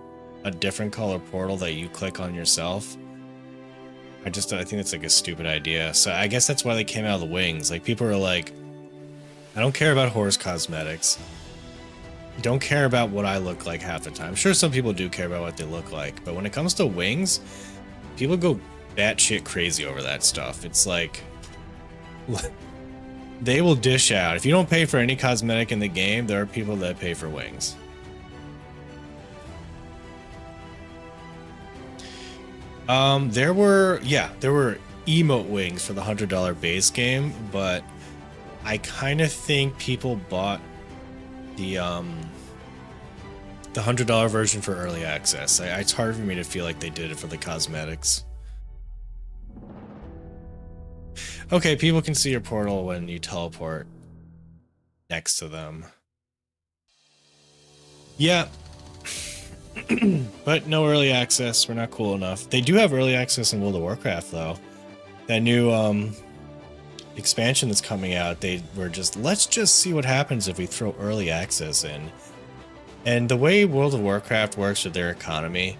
a different color portal that you click on yourself, I think it's like a stupid idea. So I guess that's why they came out of the wings. Like people are like, I don't care about horse cosmetics. Don't care about what I look like half the time. I'm sure some people do care about what they look like, but when it comes to wings, people go batshit crazy over that stuff. It's like they will dish out. If you don't pay for any cosmetic in the game, there are people that pay for wings. There were emote wings for the $100 base game, but I kind of think people bought the $100 version for early access. It's hard for me to feel like they did it for the cosmetics. Okay, people can see your portal when you teleport next to them. Yeah. But no early access. We're not cool enough. They do have early access in World of Warcraft, though. That new expansion that's coming out, they were just, let's just see what happens if we throw early access in. And the way World of Warcraft works with their economy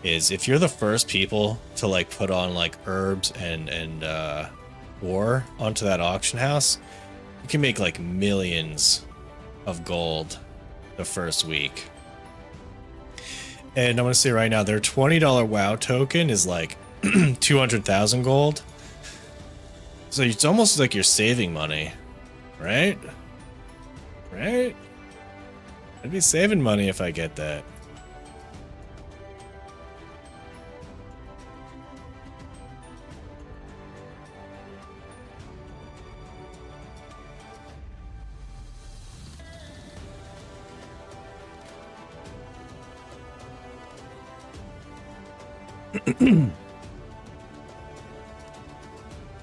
is if you're the first people to like put on like herbs and ore onto that auction house, you can make like millions of gold the first week. And I'm gonna say right now, their $20 WoW token is like 200,000 gold. So it's almost like you're saving money, right? Right? I'd be saving money if I get that.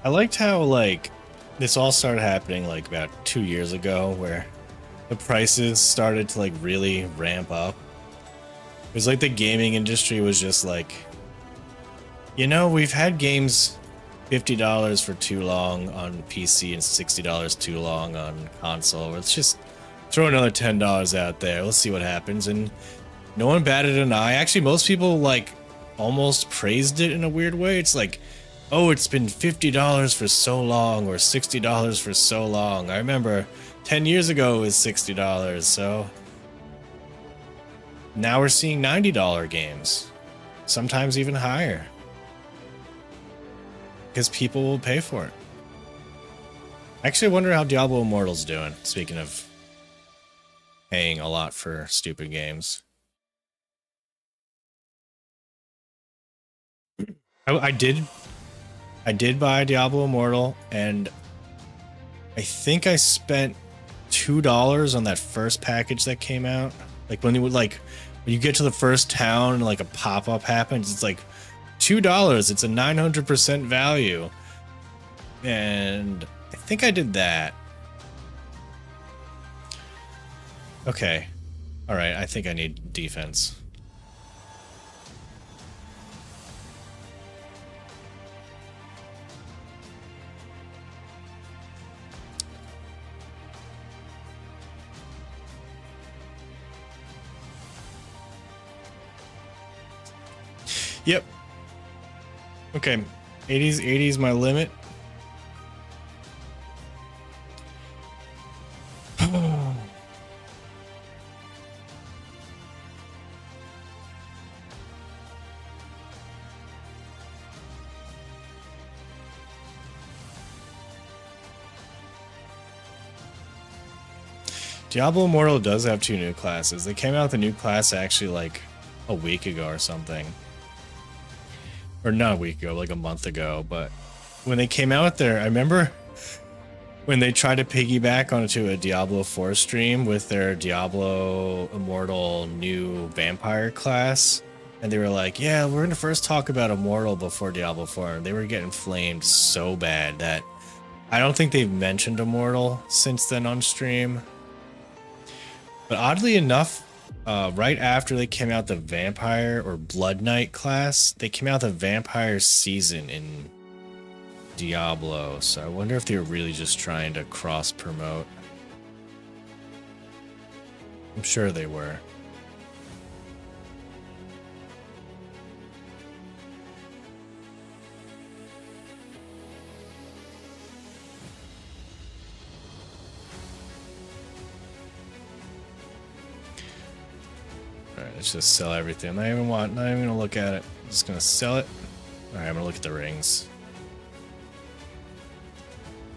I liked how, like, this all started happening, like, about 2 years ago, where the prices started to, like, really ramp up. It was like the gaming industry was just like, you know, we've had games $50 for too long on PC and $60 too long on console. Let's just throw another $10 out there. Let's see what happens. And no one batted an eye. Actually, most people, like, almost praised it in a weird way. It's like, oh, it's been $50 for so long, or $60 for so long. I remember 10 years ago it was $60, so now we're seeing $90 games, sometimes even higher, because people will pay for it. Actually, I wonder how Diablo Immortal's doing, speaking of paying a lot for stupid games. I did buy Diablo Immortal, and I think I spent $2 on that first package that came out. Like when you get to the first town and like a pop-up happens, it's like $2. It's a 900% value. And I think I did that. Okay. All right, I think I need defense. Yep. Okay. 80's my limit. Diablo Immortal does have 2 new classes. They came out with a new class actually like a week ago or something. Or not a week ago, like a month ago. But when they came out with their, I remember when they tried to piggyback onto a Diablo 4 stream with their Diablo Immortal new vampire class. And they were like, yeah, we're going to first talk about Immortal before Diablo 4. And they were getting flamed so bad that I don't think they've mentioned Immortal since then on stream. But oddly enough, right after they came out the Vampire or Blood Knight class, they came out the Vampire season in Diablo. So I wonder if they were really just trying to cross promote. I'm sure they were. Alright, let's just sell everything. Not even gonna look at it. I'm just gonna sell it. Alright, I'm gonna look at the rings.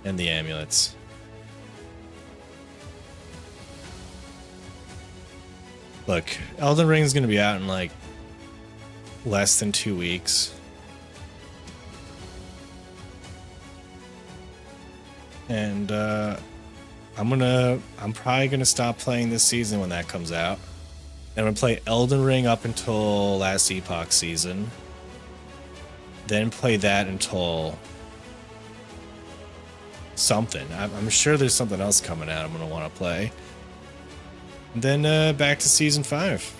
And the amulets. Look, Elden Ring is gonna be out in like less than 2 weeks. And I'm probably gonna stop playing this season when that comes out. I'm gonna play Elden Ring up until last Epoch season. Then play that until something. I'm sure there's something else coming out I'm gonna want to play. And then back to season 5.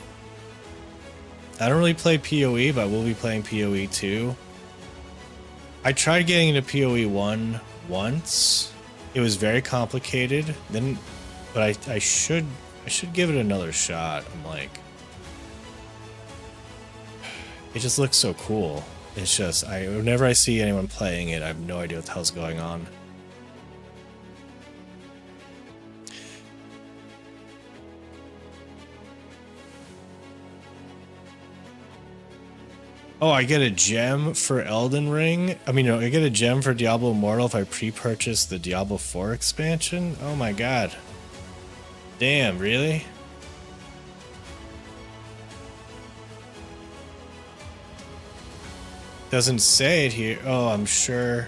I don't really play PoE, but I will be playing PoE 2. I tried getting into PoE 1 once. It was very complicated. But I should give it another shot. I'm like, it just looks so cool. It's just, whenever I see anyone playing it, I have no idea what the hell's going on. Oh, I get a gem for Elden Ring. I mean, no, I get a gem for Diablo Immortal if I pre-purchase the Diablo 4 expansion. Oh my god. Damn, really? Doesn't say it here. Oh, I'm sure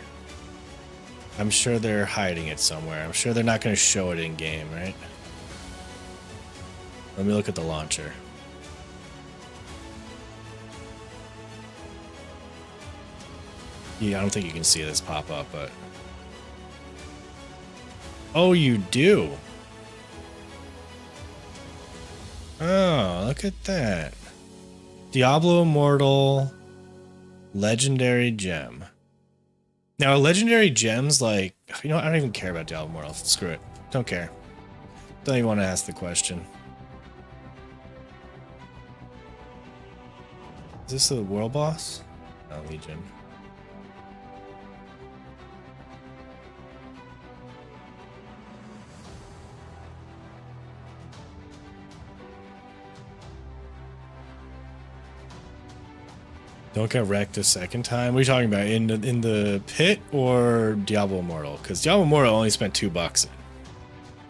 they're hiding it somewhere. I'm sure they're not going to show it in game, right? Let me look at the launcher. Yeah, I don't think you can see this pop up, but... Oh, you do? Oh, look at that. Diablo Immortal Legendary Gem. Now, legendary gems, like, you know, I don't even care about Diablo Immortal. Screw it. Don't care. Don't even want to ask the question. Is this the world boss? No, Legion. Don't get wrecked a second time. What are you talking about? In the pit or Diablo Immortal? Because Diablo Immortal only spent $2.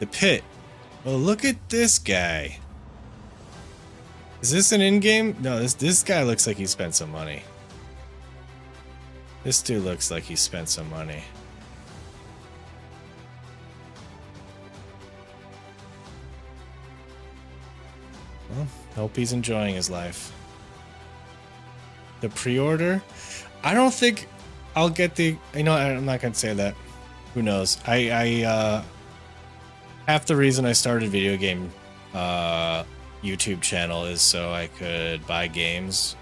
The pit. Oh, look at this guy. Is this an in-game? No, this guy looks like he spent some money. This dude looks like he spent some money. Well, hope he's enjoying his life. The pre-order? I don't think I'll get the... You know, I'm not going to say that. Who knows? Half the reason I started video game YouTube channel is so I could buy games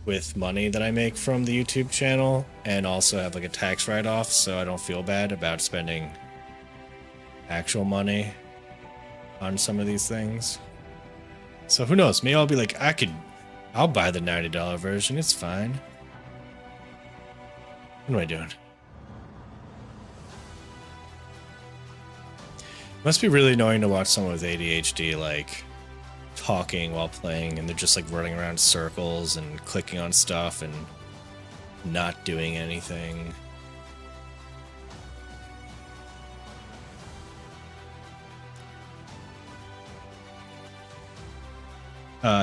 with money that I make from the YouTube channel and also have like a tax write-off so I don't feel bad about spending actual money on some of these things. So who knows? Maybe I'll be like, I'll buy the $90 version. It's fine. What am I doing? Must be really annoying to watch someone with ADHD like talking while playing and they're just like running around circles and clicking on stuff and not doing anything.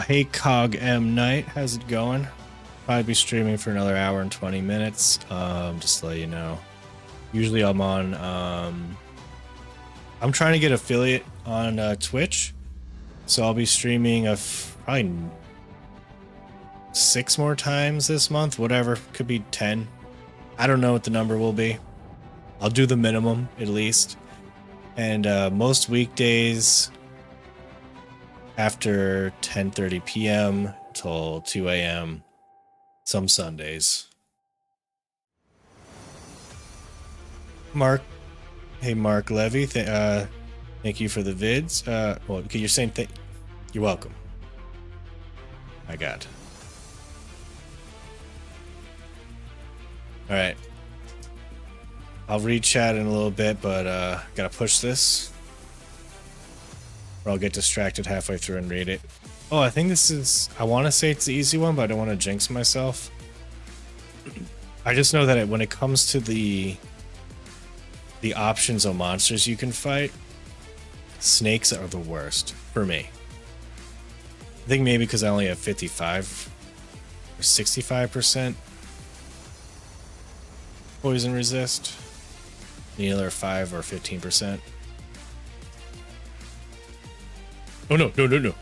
Hey Cog M Knight, how's it going? Probably be streaming for another hour and 20 minutes. Just to let you know. Usually I'm on I'm trying to get affiliate on Twitch. So I'll be streaming probably 6 more times this month, whatever, could be 10. I don't know what the number will be. I'll do the minimum at least. And most weekdays after 10:30 p.m. till 2 a.m. Some Sundays. Mark, hey Mark Levy, thank you for the vids. Well, you're saying you're welcome. My God. All right. I'll read chat in a little bit, but gotta push this. Or I'll get distracted halfway through and read it. Oh, I think this is... I want to say it's the easy one, but I don't want to jinx myself. I just know that when it comes to the options of monsters you can fight, snakes are the worst for me. I think maybe because I only have 55 or 65% poison resist. Need another 5 or 15%. Oh no, no, no, no.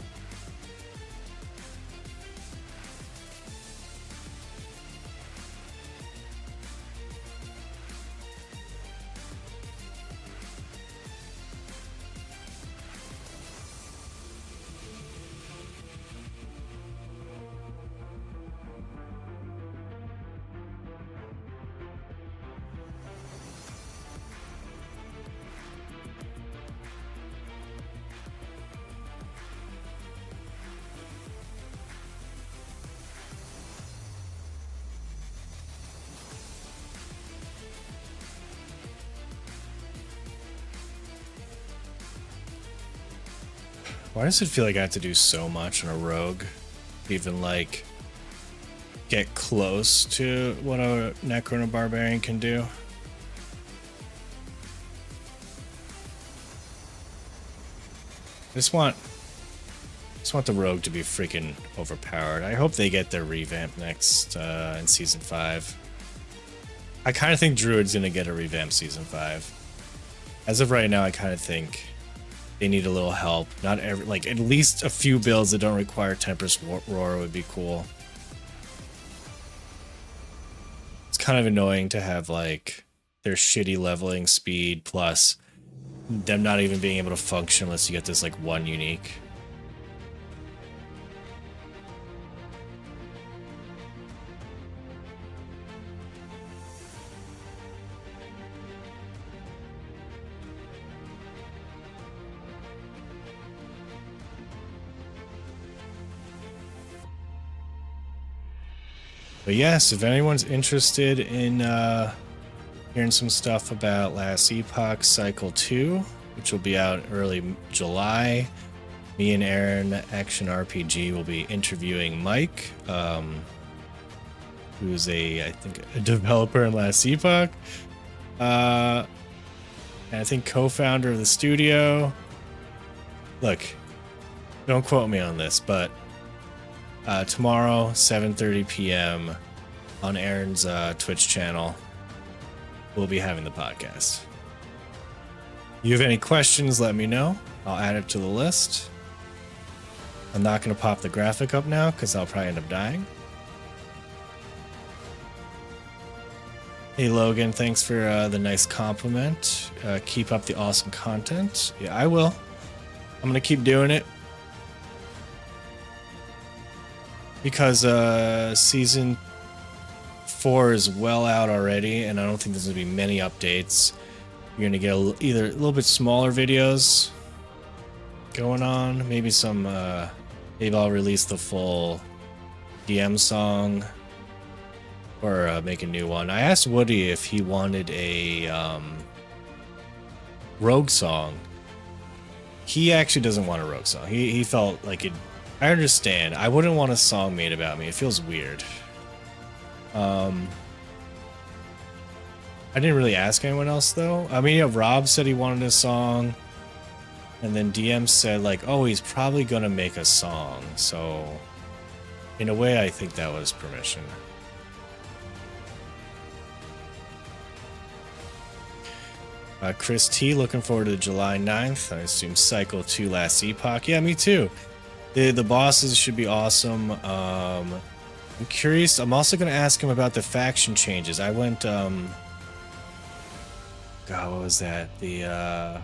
Why does it feel like I have to do so much on a rogue? Even like get close to what a Necron Barbarian can do. I just want the rogue to be freaking overpowered. I hope they get their revamp next in season 5. I kind of think Druid's gonna get a revamp season 5. As of right now, I kind of think they need a little help. Not every, like at least a few builds that don't require Tempest Roar would be cool. It's kind of annoying to have like their shitty leveling speed plus them not even being able to function unless you get this like one unique. But yes, if anyone's interested in hearing some stuff about Last Epoch Cycle 2, which will be out early July, me and Aaron Action RPG will be interviewing Mike, who's I think a developer in Last Epoch, and I think co-founder of the studio. Look, don't quote me on this, but tomorrow, 7:30 p.m. on Aaron's Twitch channel, we'll be having the podcast. You have any questions, let me know. I'll add it to the list. I'm not going to pop the graphic up now because I'll probably end up dying. Hey Logan, thanks for the nice compliment. Keep up the awesome content. Yeah, I will. I'm going to keep doing it. Because season 4 is well out already, and I don't think there's going to be many updates. You're going to get either a little bit smaller videos going on, maybe some, maybe I'll release the full DM song, or make a new one. I asked Woody if he wanted a rogue song. He actually doesn't want a rogue song. He felt like it. I understand. I wouldn't want a song made about me. It feels weird. I didn't really ask anyone else though. I mean, yeah, Rob said he wanted a song, and then DM said like, "Oh, he's probably gonna make a song." So, in a way, I think that was permission. Chris T, looking forward to July 9th. I assume Cycle 2 Last Epoch. Yeah, me too. The bosses should be awesome. I'm curious. I'm also going to ask him about the faction changes. I went, God, what was that? The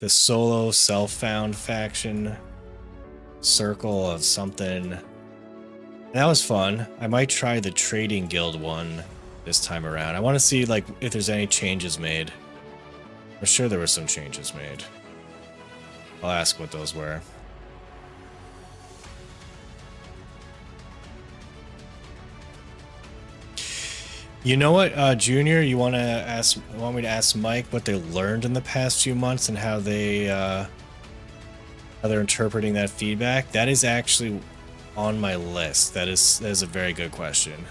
solo self-found faction circle of something. That was fun. I might try the trading guild one this time around. I want to see like if there's any changes made. I'm sure there were some changes made. I'll ask what those were. You know what, Junior? You want me to ask Mike what they learned in the past few months and how they're interpreting that feedback? That is actually on my list. That is a very good question.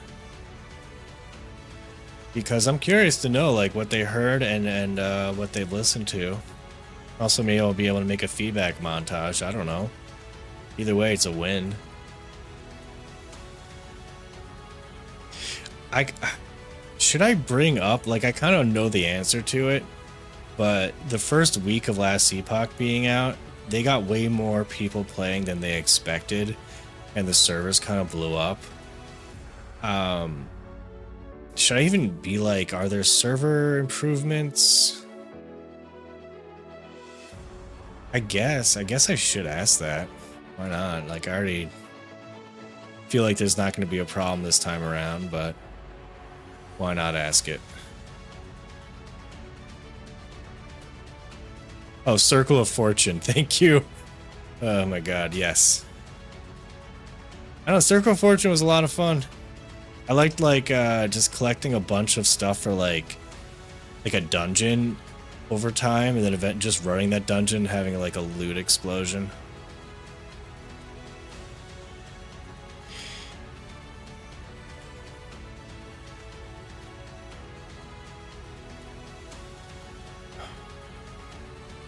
Because I'm curious to know like what they heard and what they've listened to. Also, maybe I'll be able to make a feedback montage. I don't know. Either way, it's a win. Should I bring up, like, I kind of know the answer to it, but the first week of Last Epoch being out, they got way more people playing than they expected, and the servers kind of blew up. Should I even be like, are there server improvements? I guess I should ask that. Why not? Like, I already feel like there's not going to be a problem this time around, but why not ask it? Oh, Circle of Fortune. Thank you. Oh my god, yes. I don't know, Circle of Fortune was a lot of fun. I liked just collecting a bunch of stuff for like a dungeon over time, and then just running that dungeon, having like a loot explosion.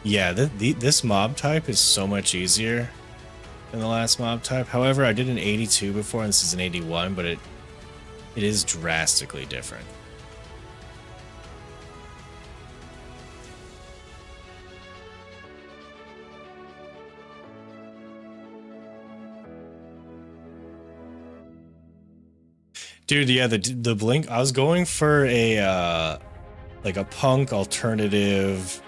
Yeah, this mob type is so much easier than the last mob type. However, I did an 82 before, and this is an 81, but it is drastically different. Dude, yeah, the Blink, I was going for a like a punk alternative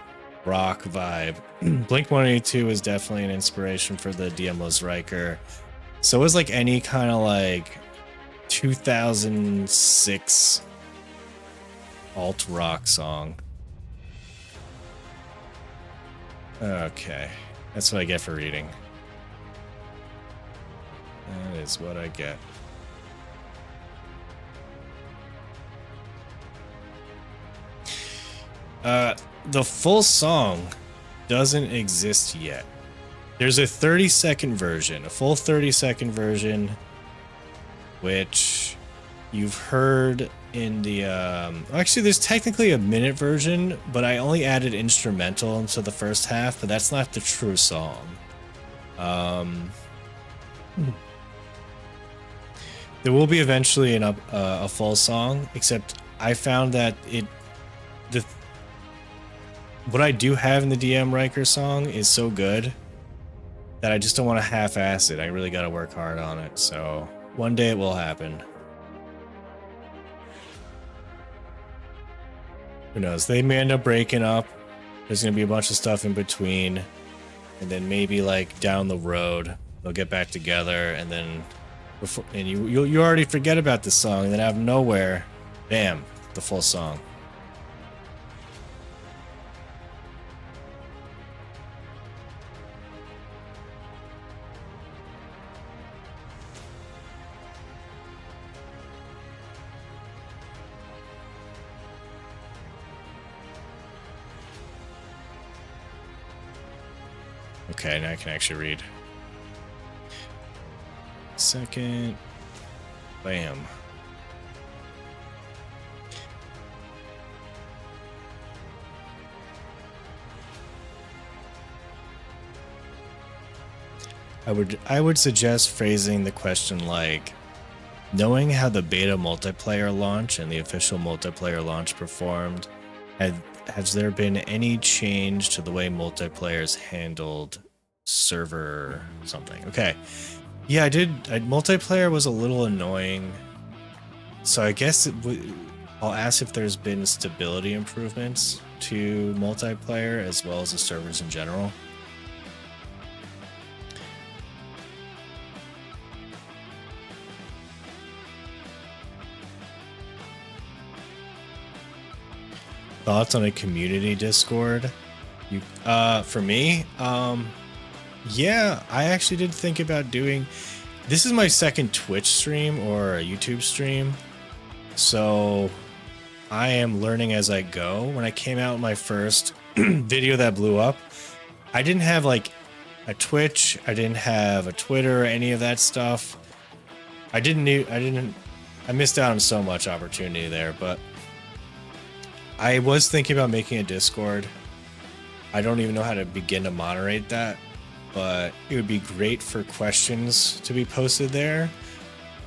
rock vibe. Blink 182 was definitely an inspiration for the Diablo's Riker. So it was like any kind of like 2006 alt rock song. Okay, that's what I get for reading. That is what I get. The full song doesn't exist yet. There's a 30-second version, a full 30-second version, which you've heard in the actually there's technically a minute version, but I only added instrumental into the first half, but that's not the true song. There will be eventually a full song, except I found that what I do have in the DM Riker song is so good that I just don't want to half-ass it. I really got to work hard on it, so one day it will happen. Who knows? They may end up breaking up. There's going to be a bunch of stuff in between, and then maybe like down the road they'll get back together, and then you already forget about the song, and then out of nowhere, bam, the full song. Okay, now I can actually read. Second. Bam. I would suggest phrasing the question like, knowing how the beta multiplayer launch and the official multiplayer launch performed, has there been any change to the way multiplayers handled server something? Okay. Yeah, multiplayer was a little annoying. So I guess I'll ask if there's been stability improvements to multiplayer as well as the servers in general. Thoughts on a community Discord? For me, yeah, I actually did think about doing. This is my second Twitch stream or a YouTube stream, so I am learning as I go. When I came out with my first video that blew up, I didn't have like a Twitch, I didn't have a Twitter, or any of that stuff. I missed out on so much opportunity there, but I was thinking about making a Discord. I don't even know how to begin to moderate that, but it would be great for questions to be posted there.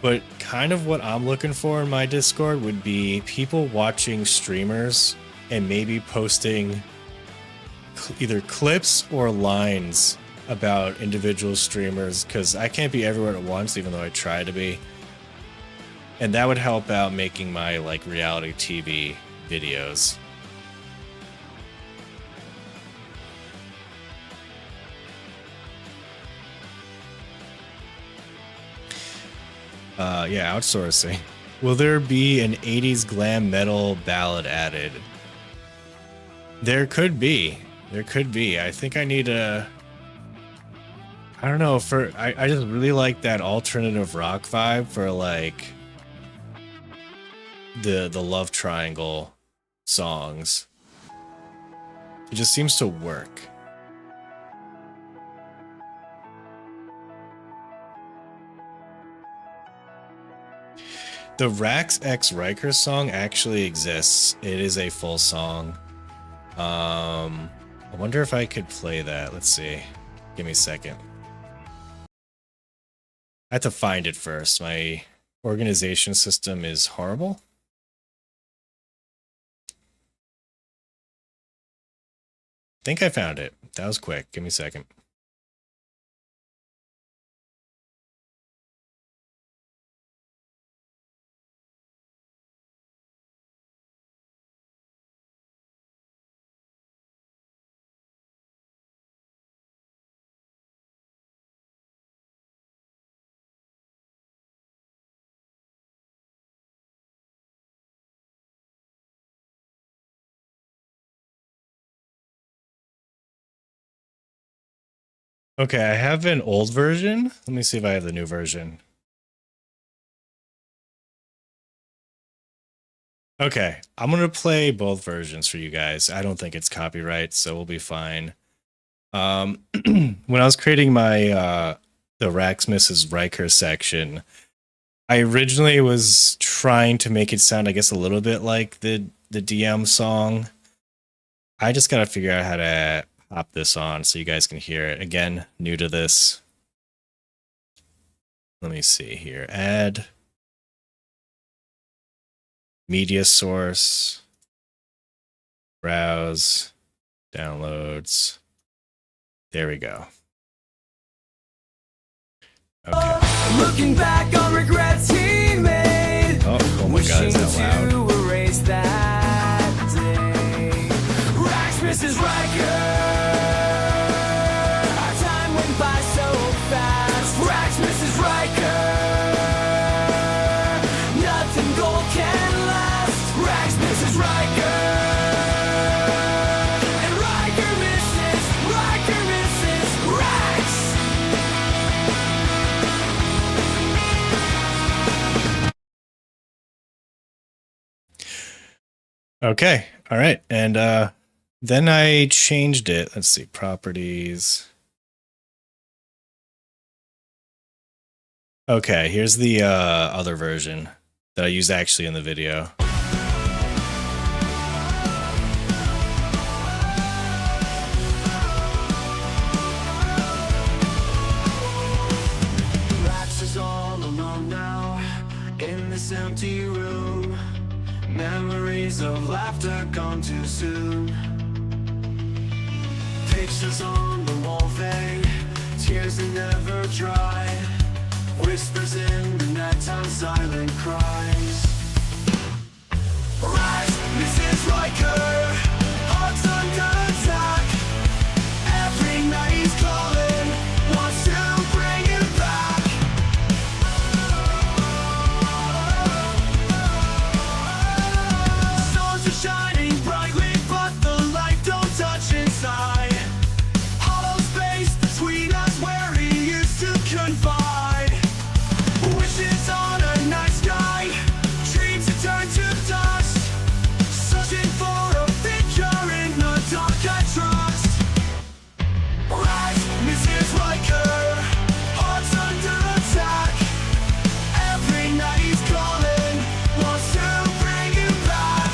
But kind of what I'm looking for in my Discord would be people watching streamers and maybe posting either clips or lines about individual streamers, because I can't be everywhere at once, even though I try to be. And that would help out making my like reality TV videos. Yeah, outsourcing. Will there be an 80s glam metal ballad added? There could be. There could be. I think I need a... I don't know, I just really like that alternative rock vibe for like the love triangle songs. It just seems to work. The Rax X Riker song actually exists. It is a full song. I wonder if I could play that. Let's see. Give me a second. I have to find it first. My organization system is horrible. I think I found it. That was quick. Give me a second. Okay, I have an old version. Let me see if I have the new version. Okay, I'm gonna play both versions for you guys. I don't think it's copyright, so we'll be fine. When I was creating my the Rax Mrs. Riker section, I originally was trying to make it sound, I guess, a little bit like the DM song. I just gotta figure out how to pop this on so you guys can hear it. Again, new to this. Let me see here. Add media source, browse, downloads. There we go. Okay. Looking back on regrets he made. Oh my god, is that loud? To erase that day. Rax Mrs. Riker. Our time went by so fast. Rax Mrs. Riker. Nothing gold can last. Rax Mrs. Riker. And Riker misses Rax. Okay, all right, and then I changed it. Let's see, properties. Okay, here's the other version that I used actually in the video. Rax is all alone now in this empty room. Memories of laughter gone too soon. Pictures on the wall fade, tears that never dry. Whispers in the nighttime, silent cries. Rise, Mrs. Riker, hearts under attack. Every night he's calling, wants to bring him back. Stars are shining brightly, but the light don't touch inside. Hollow space between us where he used to confide. Wishes on a night sky, dreams that turn to dust. Searching for a picture in the dark I trust. Rise, Mrs. Riker, hearts under attack. Every night he's calling, wants to bring you back.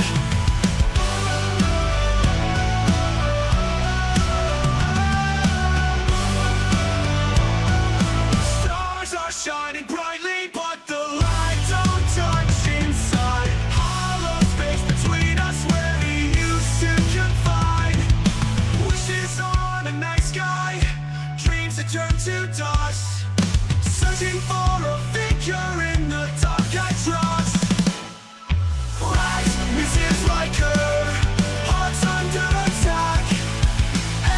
Stars are shining brightly, but the light don't touch inside. Hollow space between us where he used to confide. Wishes on a night sky, dreams that turn to dust. Searching for a figure in the dark I trust. Rise, Mrs. Riker, hearts under attack.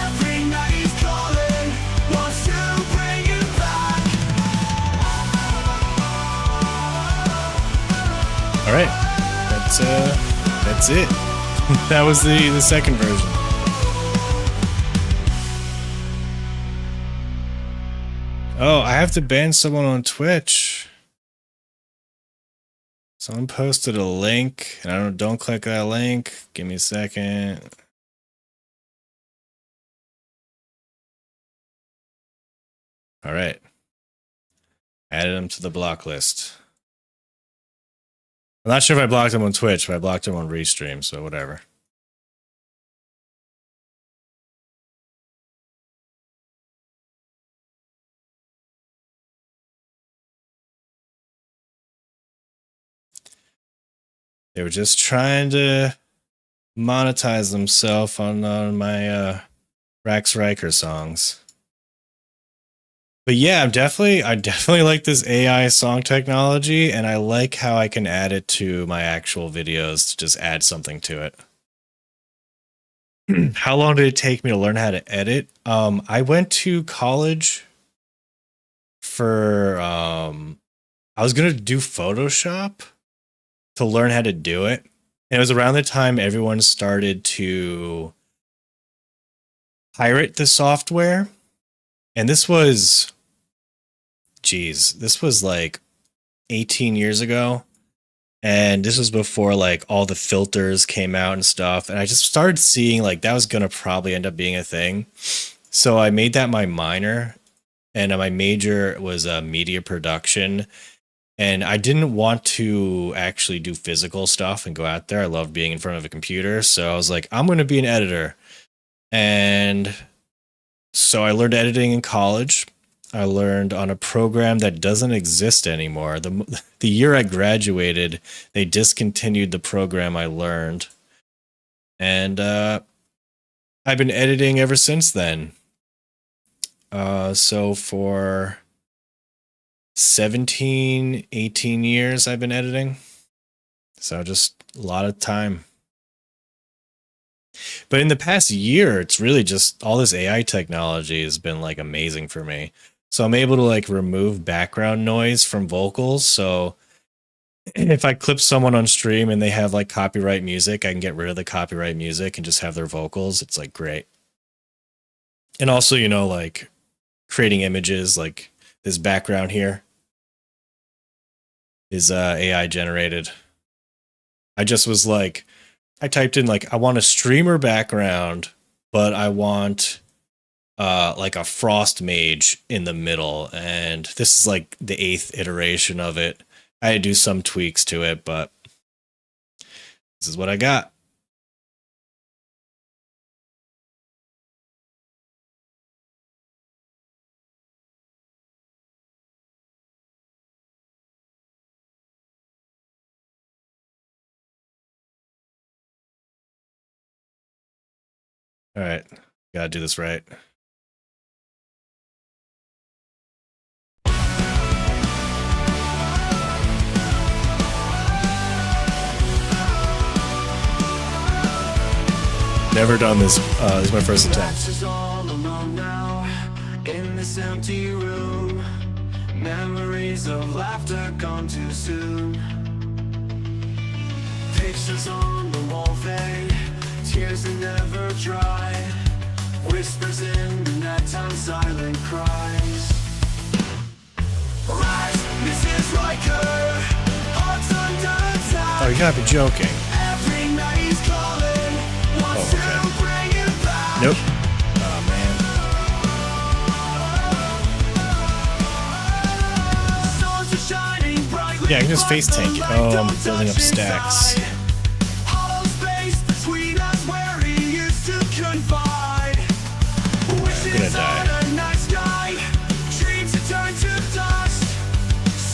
Every night he's calling, wants to bring you back. All right, that's it. That was the second version. Oh, I have to ban someone on Twitch. Someone posted a link, and don't click that link. Give me a second. All right. Added him to the block list. I'm not sure if I blocked him on Twitch, but I blocked him on Restream, so whatever. They were just trying to monetize themselves on my Rax Riker songs. But yeah, I definitely like this AI song technology, and I like how I can add it to my actual videos to just add something to it. How long did it take me to learn how to edit? I went to college for I was gonna do Photoshop to learn how to do it. And it was around the time everyone started to pirate the software. And this was like 18 years ago. And this was before like all the filters came out and stuff. And I just started seeing like that was gonna probably end up being a thing. So I made that my minor, and my major was media production. And I didn't want to actually do physical stuff and go out there. I loved being in front of a computer. So I was like, I'm going to be an editor. And so I learned editing in college. I learned on a program that doesn't exist anymore. The year I graduated, they discontinued the program I learned. And I've been editing ever since then. So for 17, 18 years, I've been editing. So just a lot of time. But in the past year, it's really just all this AI technology has been like amazing for me. So I'm able to like remove background noise from vocals. So if I clip someone on stream and they have like copyright music, I can get rid of the copyright music and just have their vocals. It's like great. And also, like creating images, like this background here is AI generated. I just was like, I typed in like, I want a streamer background, but I want like a frost mage in the middle. And this is like the 8th iteration of it. I had to do some tweaks to it, but this is what I got. All right. Gotta do this right. Never done this. This is my first attempt. All alone now, in this empty room. Memories of laughter gone too soon. Pictures on the wall fade, tears that never dry. Whispers in the nighttime, silent cries. Rise, Mrs. Riker, hearts under attack. Oh, you gotta be joking. Every night he's calling, wants Oh, okay. to bring you back. Nope. Oh, man. Stars are shining brightly. Yeah, I can just face tank it. Oh, I'm building up stacks. Hollow space between us where he used to confide. Wishes die. on a night sky, dreams that turn to dust.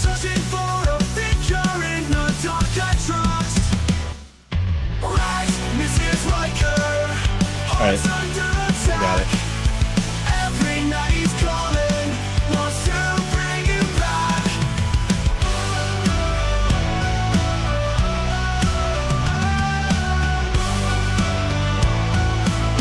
Searching for a figure in the dark I trust. Rise, Mrs. Riker, hearts under attack. Got it. Every night he's calling, wants to bring you back.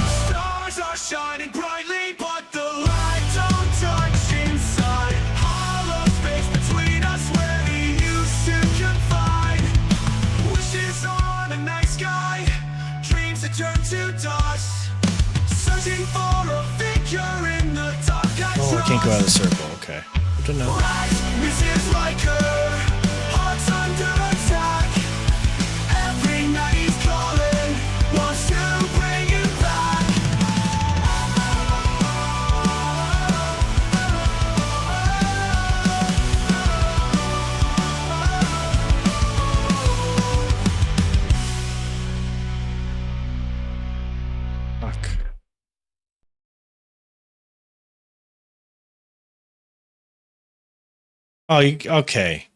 Stars are shining brightly, but the light don't touch inside. Hollow space between us where he used to confide. Wishes on a night sky, dreams that turn to dust. Searching for a figure in the dark I Oh, I can't go out of the circle. Okay. Good to know. Rise, Mrs. Riker, hearts under attack. Every night he's calling, wants to bring you back. Fuck. Oh, okay.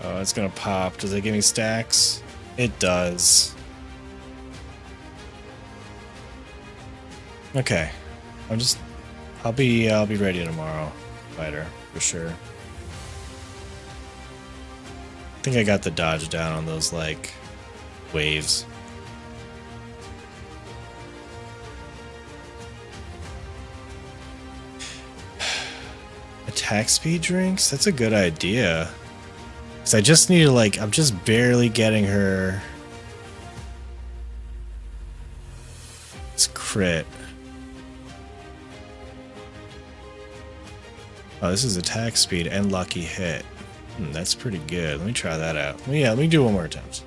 Oh, it's gonna pop. Does it give me stacks? It does. Okay. I'll be ready tomorrow. Fighter, for sure. I think I got the dodge down on those, like, waves. Attack speed drinks? That's a good idea. Because I just need to, like, I'm just barely getting her. It's crit. Oh, this is attack speed and lucky hit. That's pretty good. Let me try that out. Yeah, let me do one more attempt.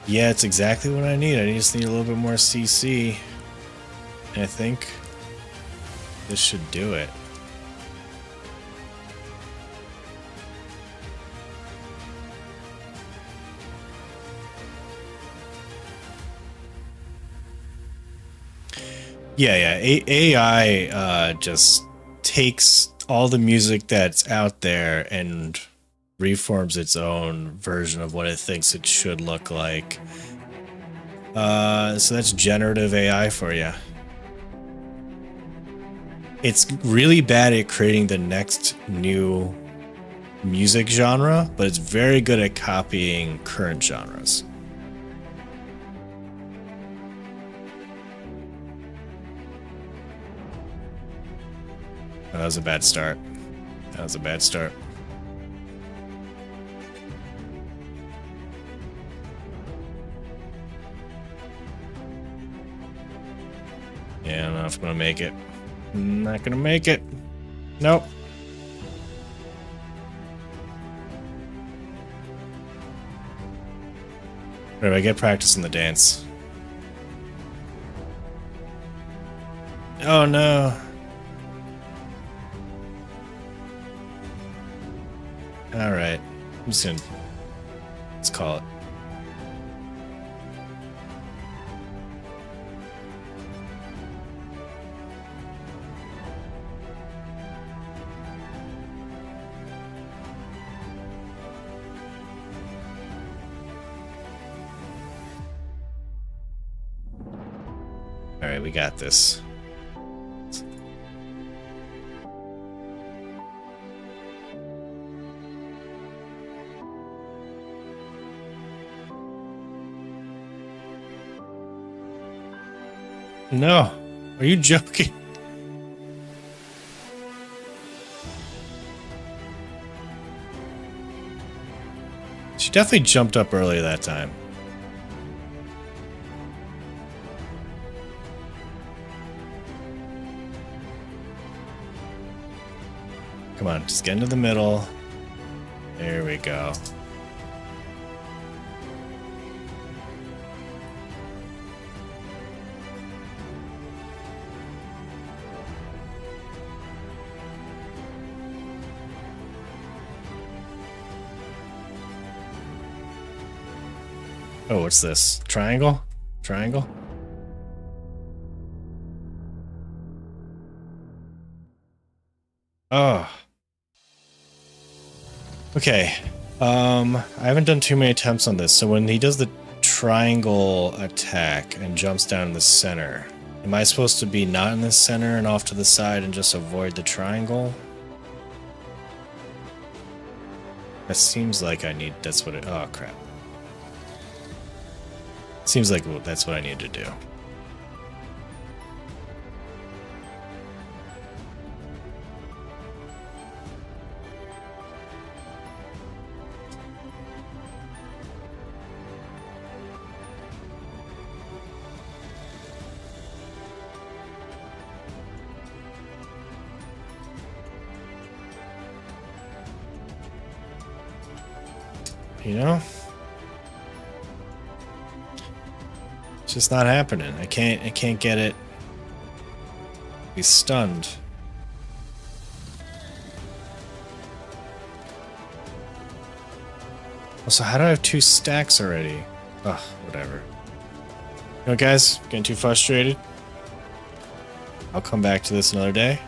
Yeah, it's exactly what I need. I just need a little bit more CC. And I think this should do it. Yeah. AI just takes all the music that's out there and reforms its own version of what it thinks it should look like. So that's generative AI for you. It's really bad at creating the next new music genre, but it's very good at copying current genres. That was a bad start. That was a bad start. Yeah, I don't know if I'm gonna make it. I'm not gonna make it. Nope. Where do I get practice in the dance? Oh no. Alright. I'm just gonna... Let's call it. Alright, we got this. No. Are you joking? She definitely jumped up early that time. Come on, just get into the middle. There we go. Oh, what's this? Triangle? Triangle? Oh. Okay. I haven't done too many attempts on this, so when he does the triangle attack and jumps down in the center, am I supposed to be not in the center and off to the side and just avoid the triangle? That seems like I need... That's what it... Oh, crap. Seems like that's what I need to do. You know? It's just not happening. I can't get it. He's stunned. Also, how do I have 2 stacks already? Ugh, whatever. You know, guys, getting too frustrated. I'll come back to this another day.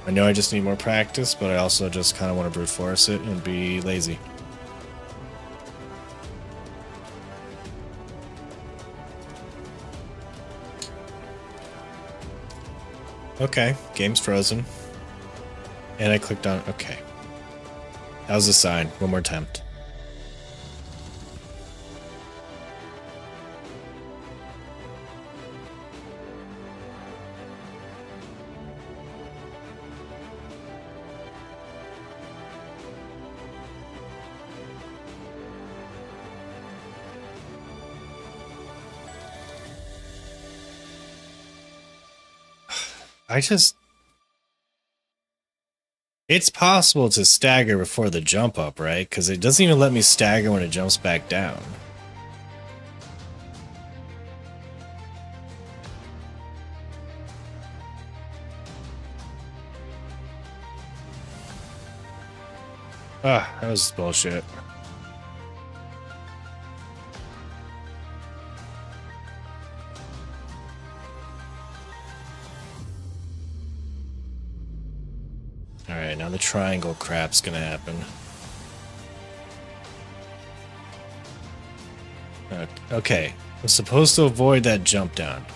I know I just need more practice, but I also just kind of want to brute force it and be lazy. Okay, game's frozen. And I clicked on, okay. That was a sign. One more attempt. It's possible to stagger before the jump up, right? Because it doesn't even let me stagger when it jumps back down. Ah, that was bullshit. Alright, now the triangle crap's gonna happen. Okay, I'm supposed to avoid that jump down.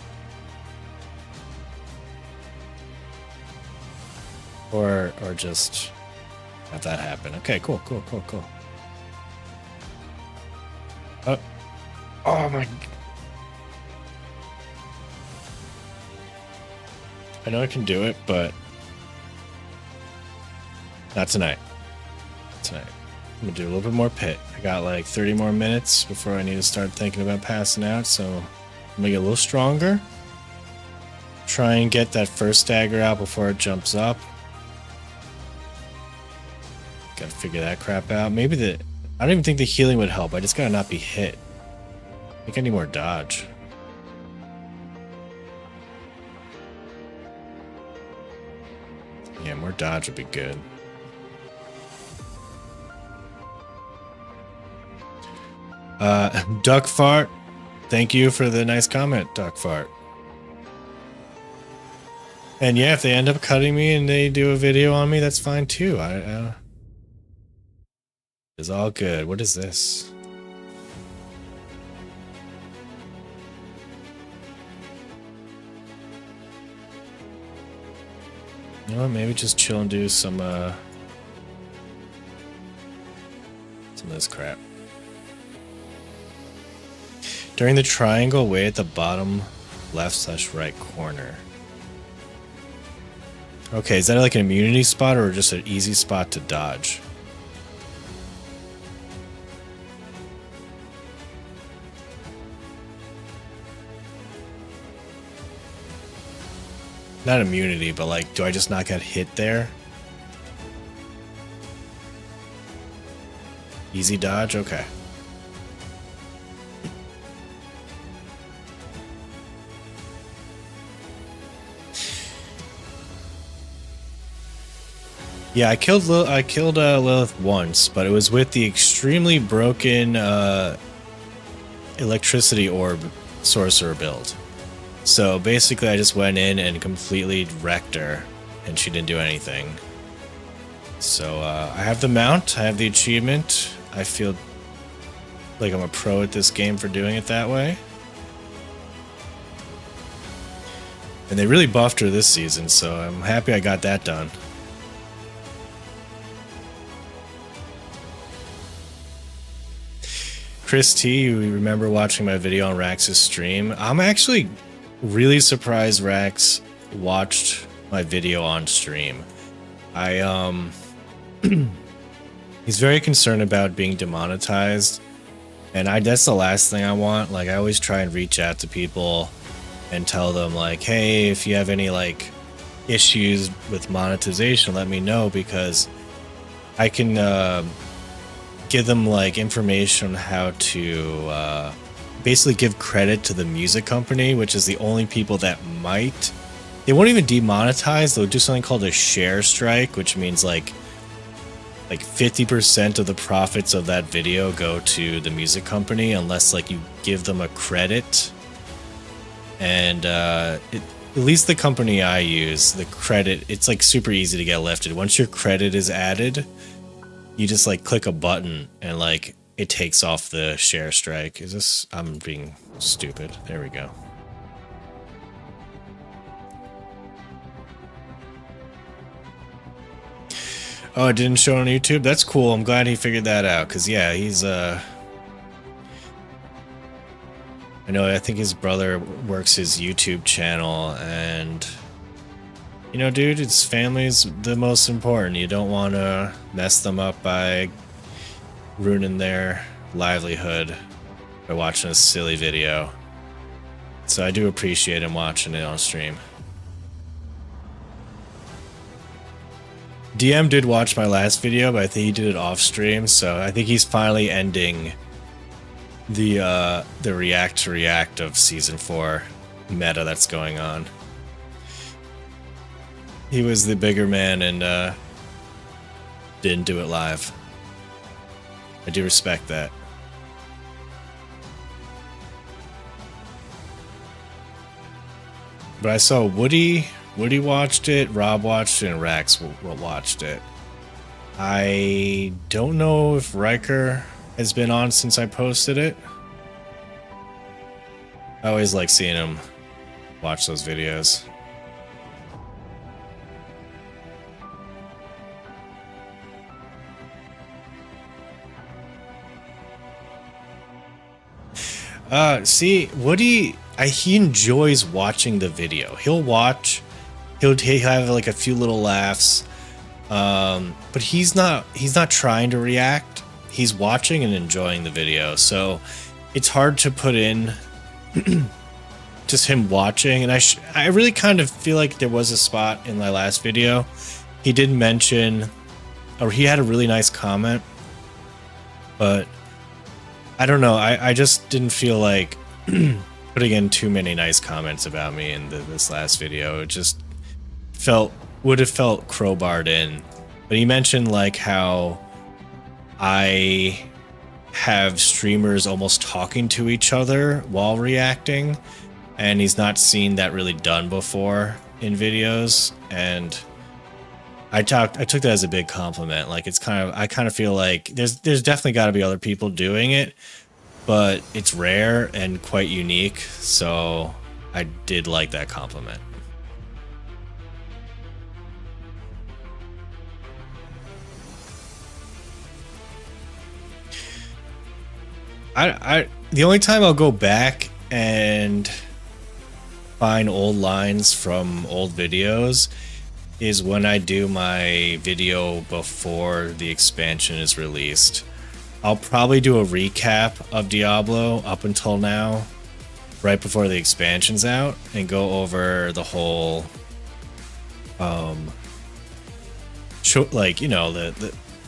Or just have that happen. Okay, cool. Oh my... I know I can do it, but... not tonight. I'm gonna do a little bit more pit. I got like 30 more minutes before I need to start thinking about passing out, so I'm gonna get a little stronger. Try and get that first stagger out before it jumps up. Gotta figure that crap out. Maybe I don't even think the healing would help. I just gotta not be hit. I think I need more dodge. Yeah, more dodge would be good. Duck Fart, thank you for the nice comment, Duck Fart. And yeah, if they end up cutting me and they do a video on me, that's fine too. It's all good. What is this? You know what? Maybe just chill and do some of this crap. During the triangle, way at the bottom left/right corner. Okay, is that like an immunity spot or just an easy spot to dodge? Not immunity, but like, do I just not get hit there? Easy dodge? Okay. Yeah, I killed Lilith once, but it was with the extremely broken electricity orb sorcerer build. So basically I just went in and completely wrecked her, and she didn't do anything. So I have the mount, I have the achievement. I feel like I'm a pro at this game for doing it that way. And they really buffed her this season, so I'm happy I got that done. Chris T, you remember watching my video on Rax's stream? I'm actually really surprised Rax watched my video on stream. He's very concerned about being demonetized, and that's the last thing I want. Like, I always try and reach out to people and tell them like, hey, if you have any like issues with monetization, let me know, because I can give them like information on how to basically give credit to the music company, which is the only people that might. They won't even demonetize. They'll do something called a share strike, which means like like 50% of the profits of that video go to the music company unless like you give them a credit. And at least the company I use, the credit, it's like super easy to get lifted. Once your credit is added, you just like click a button and like it takes off the share strike. Is this, I'm being stupid. There we go. Oh, it didn't show on YouTube? That's cool. I'm glad he figured that out. Cause yeah, he's I think his brother works his YouTube channel, and you know, dude, his family's the most important. You don't want to mess them up by ruining their livelihood by watching a silly video. So I do appreciate him watching it on stream. DM did watch my last video, but I think he did it off stream, so I think he's finally ending the react to react of season 4 meta that's going on. He was the bigger man and didn't do it live. I do respect that. But I saw Woody watched it, Rob watched it, and Rax watched it. I don't know if Riker has been on since I posted it. I always like seeing him watch those videos. See, Woody, he enjoys watching the video. He'll have like a few little laughs, but he's not trying to react. He's watching and enjoying the video, so it's hard to put in just him watching. And I really kind of feel like there was a spot in my last video. He did mention, or he had a really nice comment, but I don't know. I just didn't feel like putting in too many nice comments about me in this last video. It just would have felt crowbarred in. But he mentioned like how I have streamers almost talking to each other while reacting, and he's not seen that really done before in videos. And I took that as a big compliment. Like I kind of feel like there's definitely got to be other people doing it, but it's rare and quite unique. So I did like that compliment. The only time I'll go back and find old lines from old videos is when I do my video before the expansion is released. I'll probably do a recap of Diablo up until now, right before the expansion's out, and go over the whole like, you know,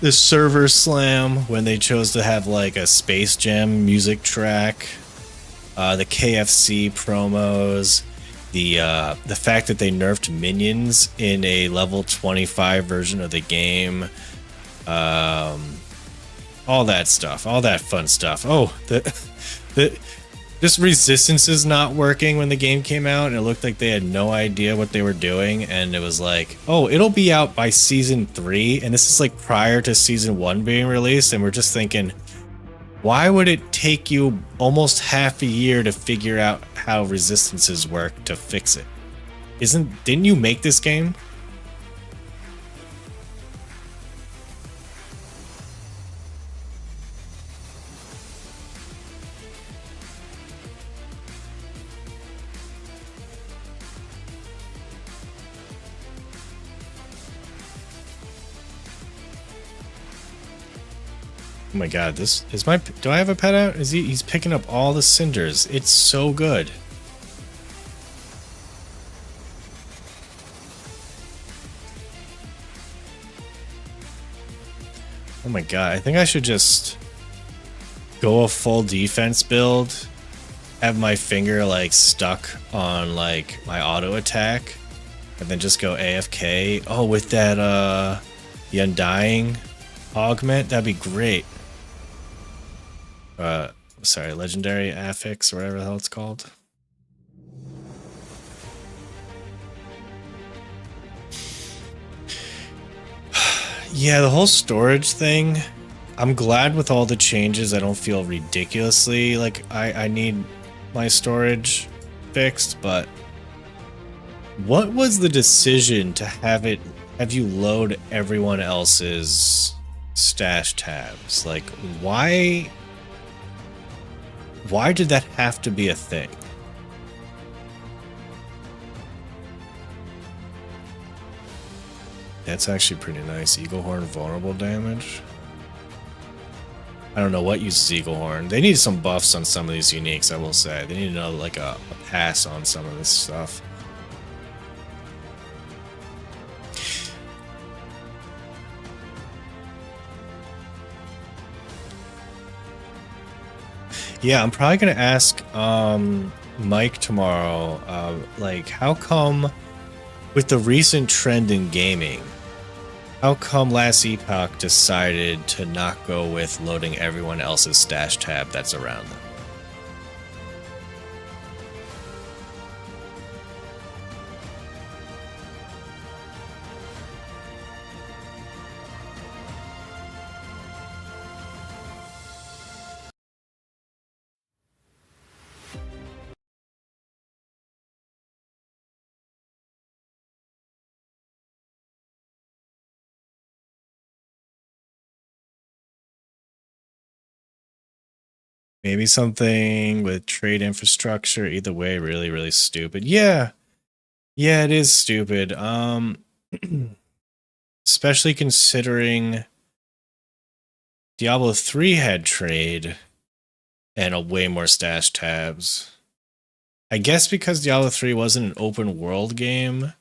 the server slam when they chose to have like a Space Jam music track, the KFC promos, the fact that they nerfed minions in a level 25 version of the game, all that stuff, all that fun stuff. Oh, this resistance is not working when the game came out, and it looked like they had no idea what they were doing, and it was like, oh, it'll be out by season 3, and this is like prior to season 1 being released, and we're just thinking, why would it take you almost half a year to figure out how resistances work to fix it? Didn't you make this game? Oh my god, this is do I have a pet out? He's picking up all the cinders. It's so good. Oh my god, I think I should just go a full defense build, have my finger like stuck on like my auto attack, and then just go AFK. Oh, with that the Undying augment, that'd be great. Sorry, legendary affix or whatever the hell it's called. Yeah, the whole storage thing. I'm glad with all the changes. I don't feel ridiculously like I need my storage fixed, but what was the decision to have you load everyone else's stash tabs? Like why did that have to be a thing? That's actually pretty nice. Eagle Horn vulnerable damage. I don't know what uses Eagle Horn. They need some buffs on some of these uniques, I will say. They need to know like a pass on some of this stuff. Yeah, I'm probably gonna ask Mike tomorrow, like how come with the recent trend in gaming, how come last Epoch decided to not go with loading everyone else's stash tab that's around them? Maybe something with trade infrastructure. Either way, really, really stupid. Yeah. Yeah, it is stupid. Especially considering Diablo 3 had trade and a way more stash tabs. I guess because Diablo 3 wasn't an open world game,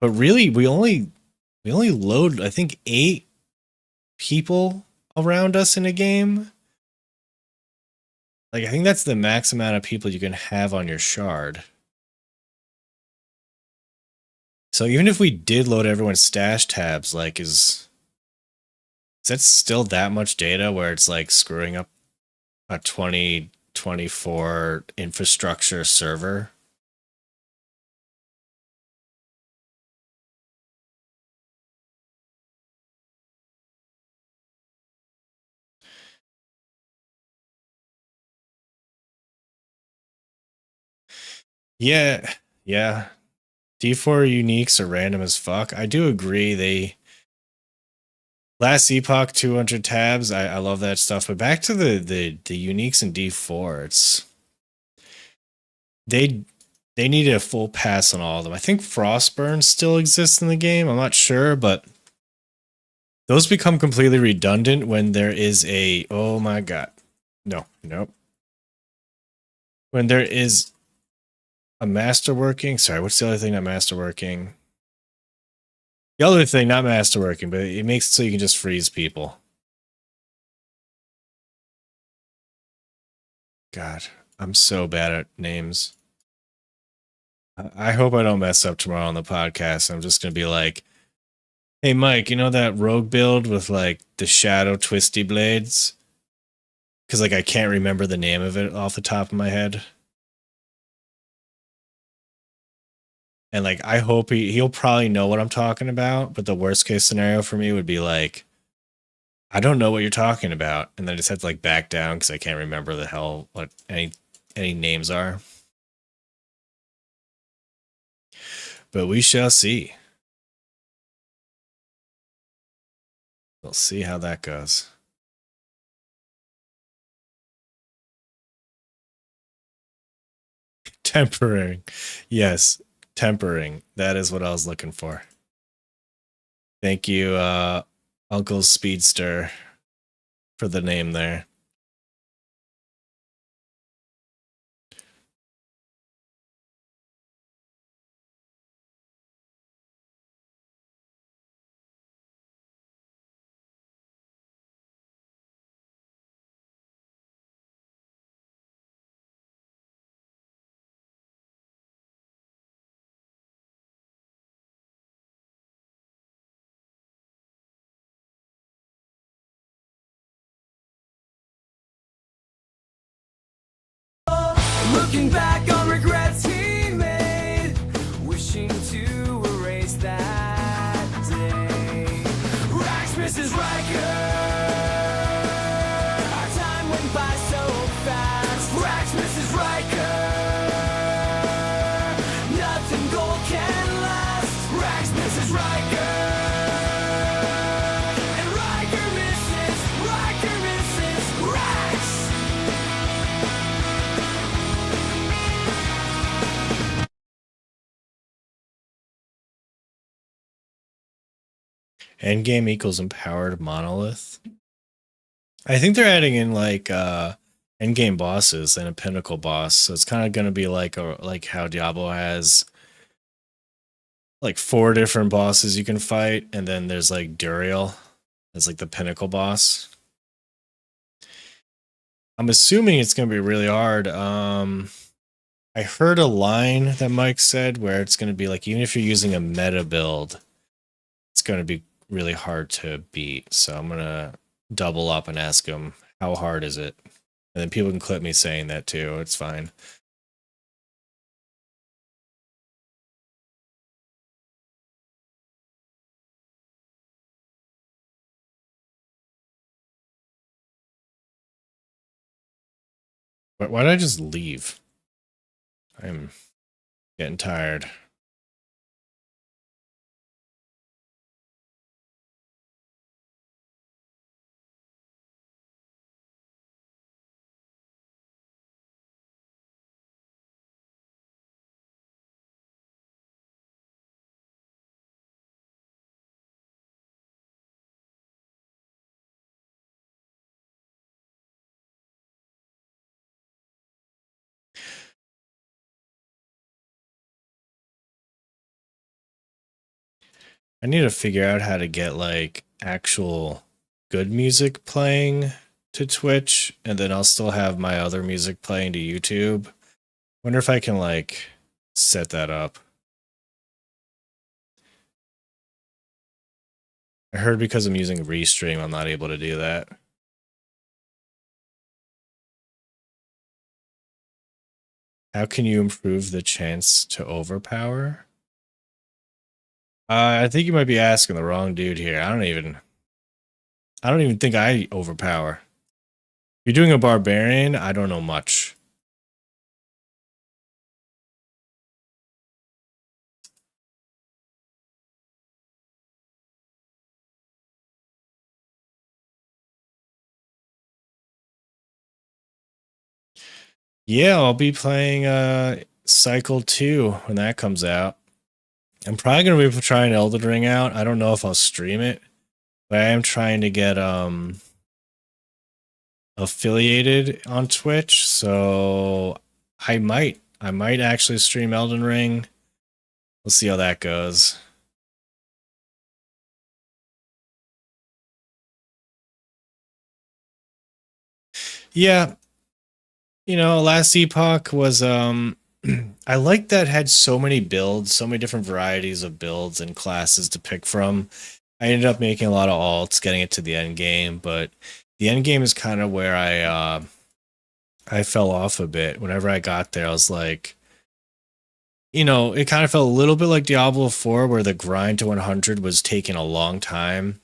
but really we only load I think 8 people around us in a game. Like I think that's the max amount of people you can have on your shard. So even if we did load everyone's stash tabs, like is that still that much data where it's like screwing up a 2024 infrastructure server? Yeah, yeah. D4 uniques are random as fuck. I do agree. They last Epoch 200 tabs. I love that stuff. But back to the uniques in D4, it's they needed a full pass on all of them. I think Frostburn still exists in the game. I'm not sure, but those become completely redundant when there is a oh my god. No, nope. When there is a masterworking. Sorry, what's the other thing not masterworking? The other thing not masterworking, but it makes it so you can just freeze people. God, I'm so bad at names. I hope I don't mess up tomorrow on the podcast. I'm just gonna be like, "Hey, Mike, you know that rogue build with like the shadow twisty blades?" Because like I can't remember the name of it off the top of my head. And like I hope he'll probably know what I'm talking about. But the worst case scenario for me would be like, I don't know what you're talking about, and then I just have to like back down because I can't remember the hell what any names are. But we shall see. We'll see how that goes. Tempering. Yes, tempering. That is what I was looking for. Thank you, Uncle Speedster, for the name there. Looking back on regrets he made, wishing to erase that day. Rags Mrs. Riker, our time went by so fast. Rags Mrs. Riker, nothing gold can last. Rags Mrs. Riker, and Riker misses Rags. Endgame equals empowered monolith. I think they're adding in like endgame bosses and a pinnacle boss, so it's kind of going to be like how Diablo has like 4 different bosses you can fight, and then there's like Duriel as like the pinnacle boss. I'm assuming it's going to be really hard. I heard a line that Mike said where it's going to be like, even if you're using a meta build, it's going to be really hard to beat. So I'm going to double up and ask him, how hard is it? And then people can clip me saying that too. It's fine. But why did I just leave? I'm getting tired. I need to figure out how to get like actual good music playing to Twitch, and then I'll still have my other music playing to YouTube. Wonder if I can like set that up. I heard because I'm using Restream, I'm not able to do that. How can you improve the chance to overpower? I think you might be asking the wrong dude here. I don't even think I overpower. If you're doing a barbarian, I don't know much. Yeah, I'll be playing Cycle 2 when that comes out. I'm probably going to be trying Elden Ring out. I don't know if I'll stream it, but I am trying to get affiliated on Twitch, so I might actually stream Elden Ring. We'll see how that goes. Yeah, you know, last Epoch was I like that had so many builds, so many different varieties of builds and classes to pick from. I ended up making a lot of alts, getting it to the end game, but the end game is kind of where I fell off a bit. Whenever I got there, I was like, you know, it kind of felt a little bit like Diablo 4, where the grind to 100 was taking a long time.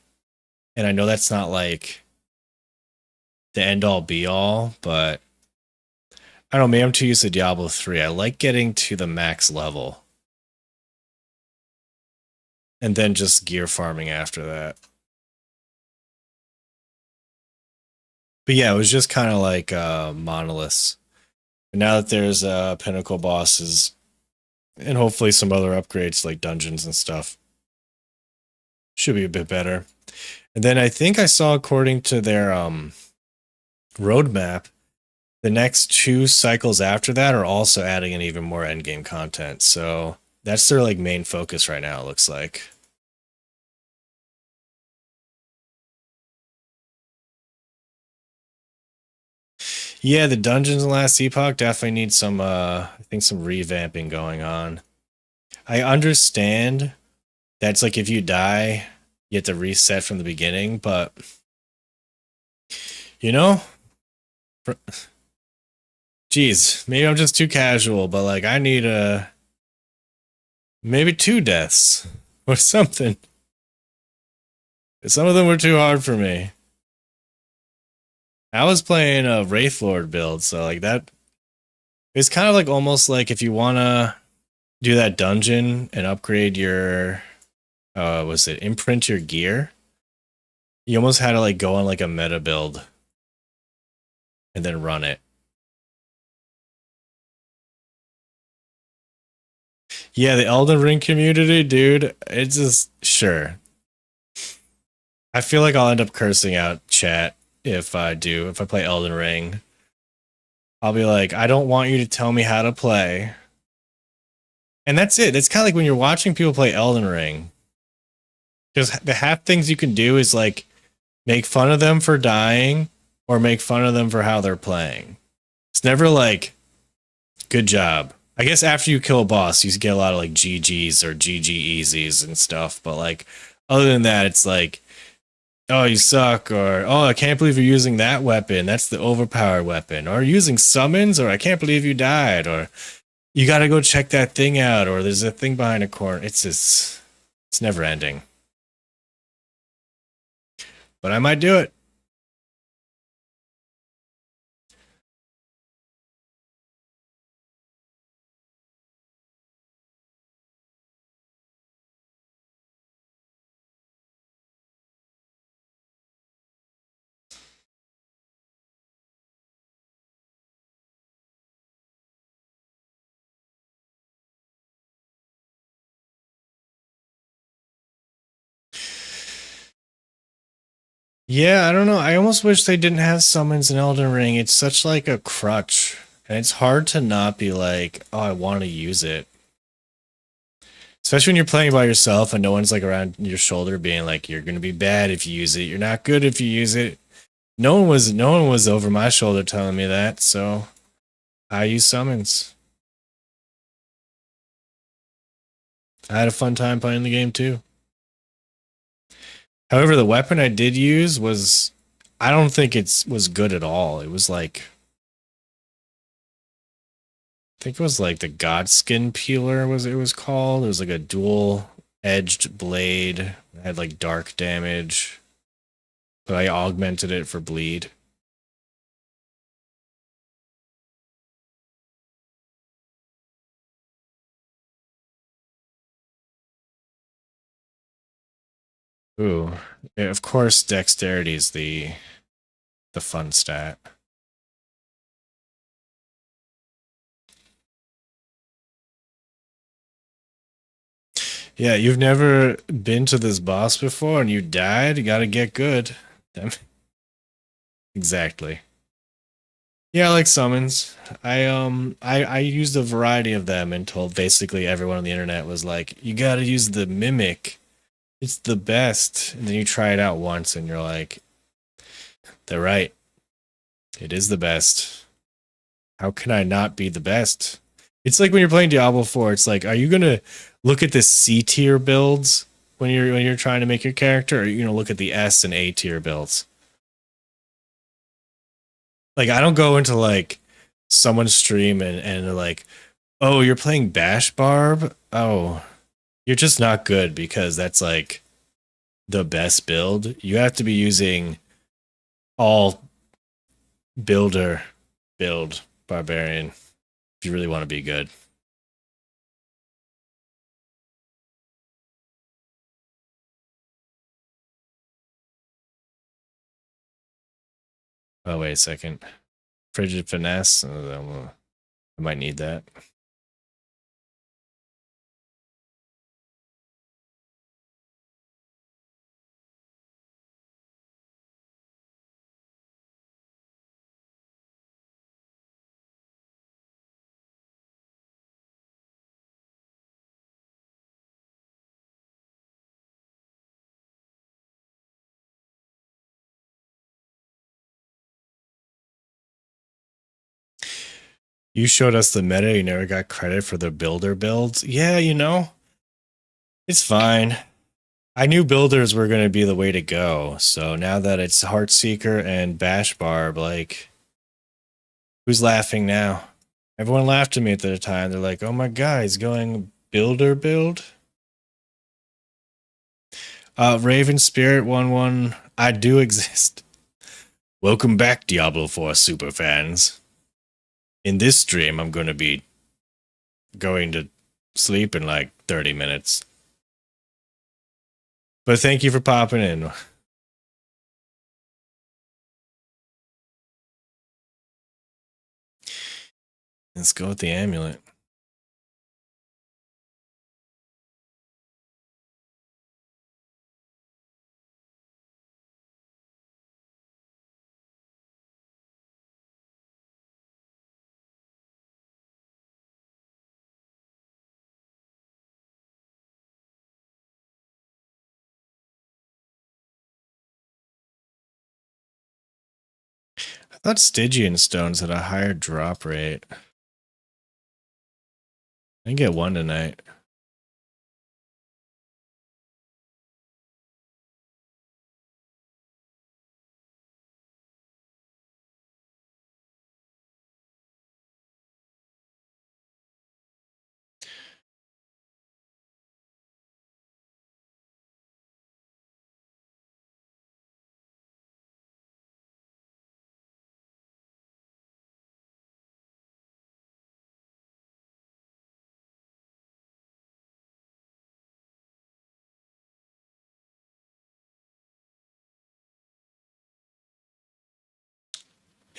And I know that's not like the end all be all, but I don't know, maybe I'm too used to Diablo 3. I like getting to the max level and then just gear farming after that. But yeah, it was just kind of like monoliths. But now that there's pinnacle bosses and hopefully some other upgrades like dungeons and stuff, should be a bit better. And then I think I saw, according to their roadmap, the next 2 cycles after that are also adding in even more endgame content. So that's their like main focus right now, it looks like. Yeah, the dungeons in Last Epoch definitely need some I think some revamping going on. I understand that's like if you die, you have to reset from the beginning, but you know, Jeez, maybe I'm just too casual, but like I need maybe 2 deaths or something. Some of them were too hard for me. I was playing a Wraith Lord build, so like that. It's kind of like almost like if you wanna do that dungeon and upgrade your, was it imprint your gear? You almost had to like go on like a meta build and then run it. Yeah, the Elden Ring community, dude. It's just sure. I feel like I'll end up cursing out chat if I do. If I play Elden Ring, I'll be like, I don't want you to tell me how to play. And that's it. It's kind of like when you're watching people play Elden Ring. Because the half things you can do is like make fun of them for dying or make fun of them for how they're playing. It's never like, good job. I guess after you kill a boss, you get a lot of like GGs or GG easies and stuff. But like, other than that, it's like, oh, you suck, or oh, I can't believe you're using that weapon. That's the overpowered weapon. Or using summons, or I can't believe you died, or you got to go check that thing out, or there's a thing behind a corner. It's just, it's never ending. But I might do it. Yeah, I don't know. I almost wish they didn't have summons in Elden Ring. It's such like a crutch. And it's hard to not be like, oh, I want to use it. Especially when you're playing by yourself and no one's like around your shoulder being like, you're gonna be bad if you use it. You're not good if you use it. No one was over my shoulder telling me that, so I use summons. I had a fun time playing the game too. However, the weapon I did use was, I don't think it was good at all. It was like, I think it was like the Godskin Peeler was it was called. It was like a dual edged blade. It had like dark damage, but I augmented it for bleed. Ooh, yeah, of course, dexterity is the fun stat. Yeah, you've never been to this boss before and you died. You gotta get good. Exactly. Yeah, I like summons. I used a variety of them until basically everyone on the internet was like, you gotta use the mimic. It's the best. And then you try it out once and you're like, they're right. It is the best. How can I not be the best? It's like when you're playing Diablo 4, it's like, are you gonna look at the C tier builds when you're trying to make your character, or are you gonna look at the S and A tier builds? Like I don't go into like someone's stream and they're like, oh, you're playing Bash Barb? Oh, you're just not good because that's like the best build. You have to be using all builder build barbarian if you really want to be good. Oh, wait a second. Frigid finesse. I might need that. You showed us the meta. You never got credit for the builder builds. Yeah, it's fine. I knew builders were going to be the way to go. So now that it's Heartseeker and Bash Barb, like, Who's laughing now? Everyone laughed at me at the time. They're like, oh my god, he's going builder build? Raven Spirit 1-1, I do exist. Welcome back, Diablo 4 super fans. In this stream, I'm going to be going to sleep in like 30 minutes. But thank you for popping in. Let's go with the amulet. I thought Stygian stones had a higher drop rate. I didn't get one tonight.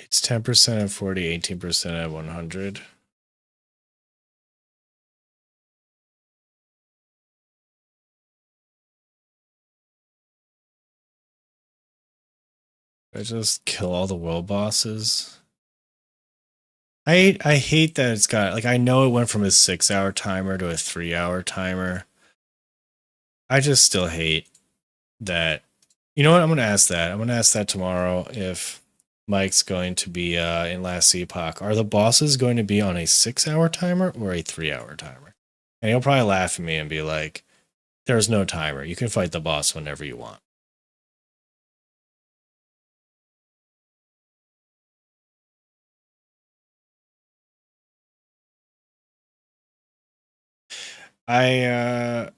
It's 10% at 40, 18% at 100. I just kill all the world bosses. I hate that it's got, like, I know it went from a 6-hour timer to a 3-hour timer. I just still hate that. You know what? I'm going to ask that. I'm going to ask that tomorrow if Mike's going to be in Last Epoch. Are the bosses going to be on a 6-hour timer or a 3-hour timer? And he'll probably laugh at me and be like, there's no timer. You can fight the boss whenever you want. I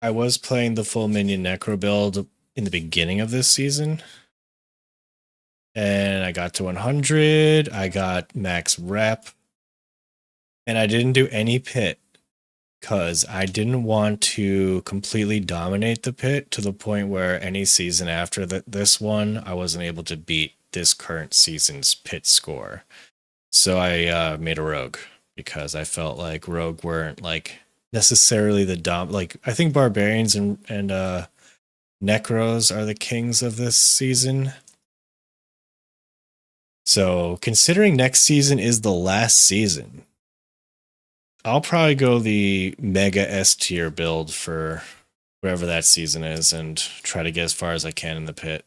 was playing the full minion necro build in the beginning of this season. And I got to 100. I got max rep. And I didn't do any pit because I didn't want to completely dominate the pit to the point where any season after this one, I wasn't able to beat this current season's pit score. So I made a rogue because I felt like rogue weren't like necessarily the like I think barbarians and necros are the kings of this season. So considering next season is the last season, I'll probably go the mega S tier build for wherever that season is and try to get as far as I can in the pit.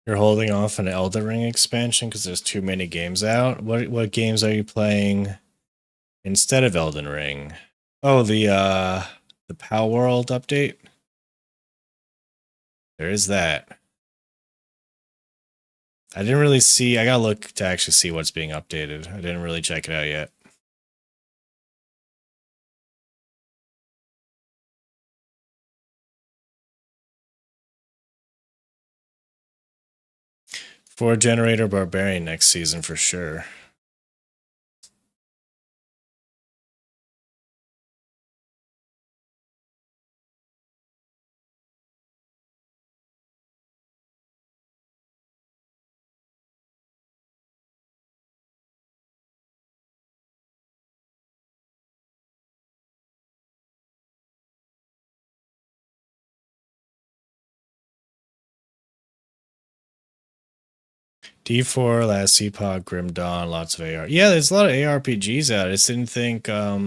You're holding off an Elden Ring expansion because there's too many games out. What games are you playing instead of Elden Ring? Oh, the Power World update. There is that. I didn't really see. I gotta look to actually see what's being updated. I didn't really check it out yet. 4 generator barbarian next season for sure. D4, Last Epoch, Grim Dawn, lots of AR. Yeah, there's a lot of ARPGs out. I just didn't think all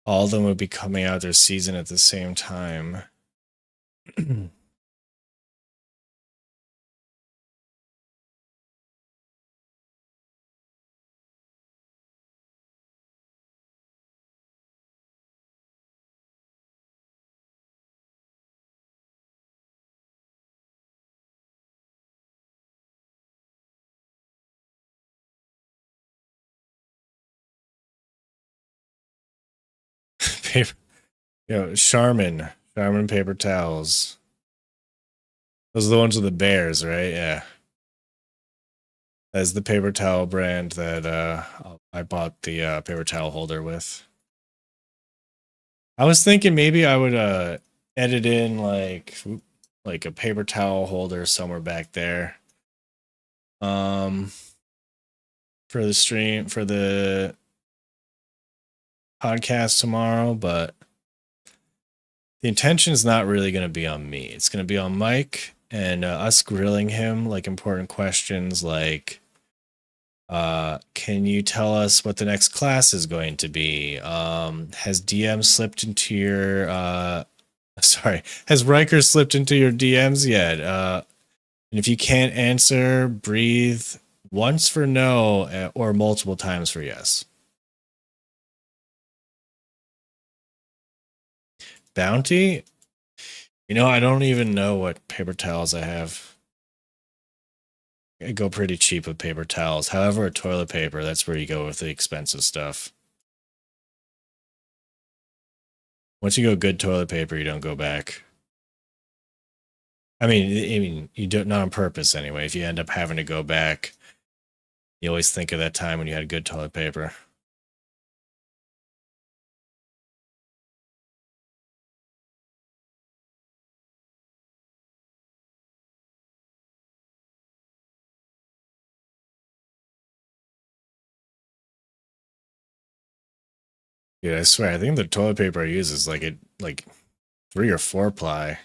of them would be coming out their season at the same time. Paper, Charmin paper towels. Those are the ones with the bears, right? Yeah. That's the paper towel brand that I bought the paper towel holder with. I was thinking maybe I would edit in like a paper towel holder somewhere back there. For the stream, for the podcast tomorrow, but the intention is not really going to be on me. It's going to be on Mike and us grilling him like important questions like can you tell us what the next class is going to be? Has DM slipped into your has Riker slipped into your DMs yet? And if you can't answer, breathe once for no or multiple times for yes. Bounty? I don't even know what paper towels I have. I go pretty cheap with paper towels. However, toilet paper, that's where you go with the expensive stuff. Once you go good toilet paper, you don't go back. I mean, you don't, not on purpose anyway. If you end up having to go back, you always think of that time when you had good toilet paper. Yeah, I swear, I think the toilet paper I use is like 3 or 4 ply.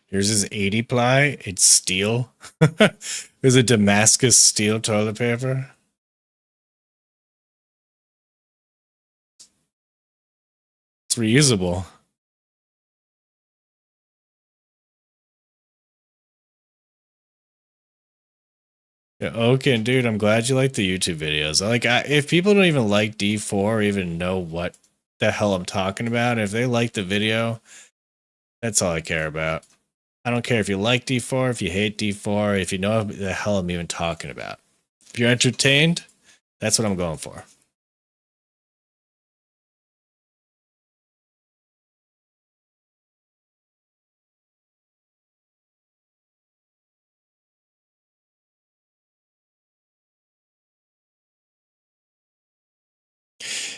Yours is 80 ply. It's steel. Is it Damascus steel toilet paper? It's reusable. Yeah, okay, dude, I'm glad you like the YouTube videos. If people don't even like D4 or even know what the hell I'm talking about, if they like the video, that's all I care about. I don't care if you like D4, if you hate D4, if you know what the hell I'm even talking about. If you're entertained, that's what I'm going for.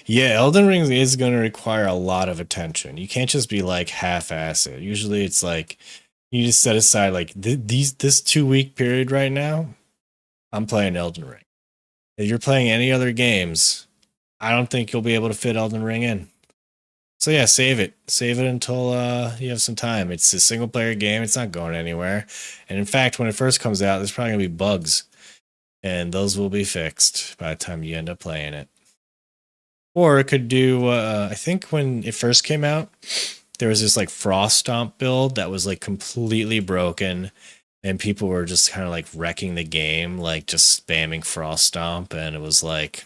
Yeah, Elden Ring is going to require a lot of attention. You can't just be like half-ass it. Usually it's like you just set aside like this 2-week period right now, I'm playing Elden Ring. If you're playing any other games, I don't think you'll be able to fit Elden Ring in. So yeah, save it. Save it until you have some time. It's a single player game. It's not going anywhere. And in fact, when it first comes out, there's probably going to be bugs. And those will be fixed by the time you end up playing it. Or it could do, I think when it first came out, there was this like Frost Stomp build that was like completely broken. And people were just kind of like wrecking the game, like just spamming Frost Stomp. And it was like,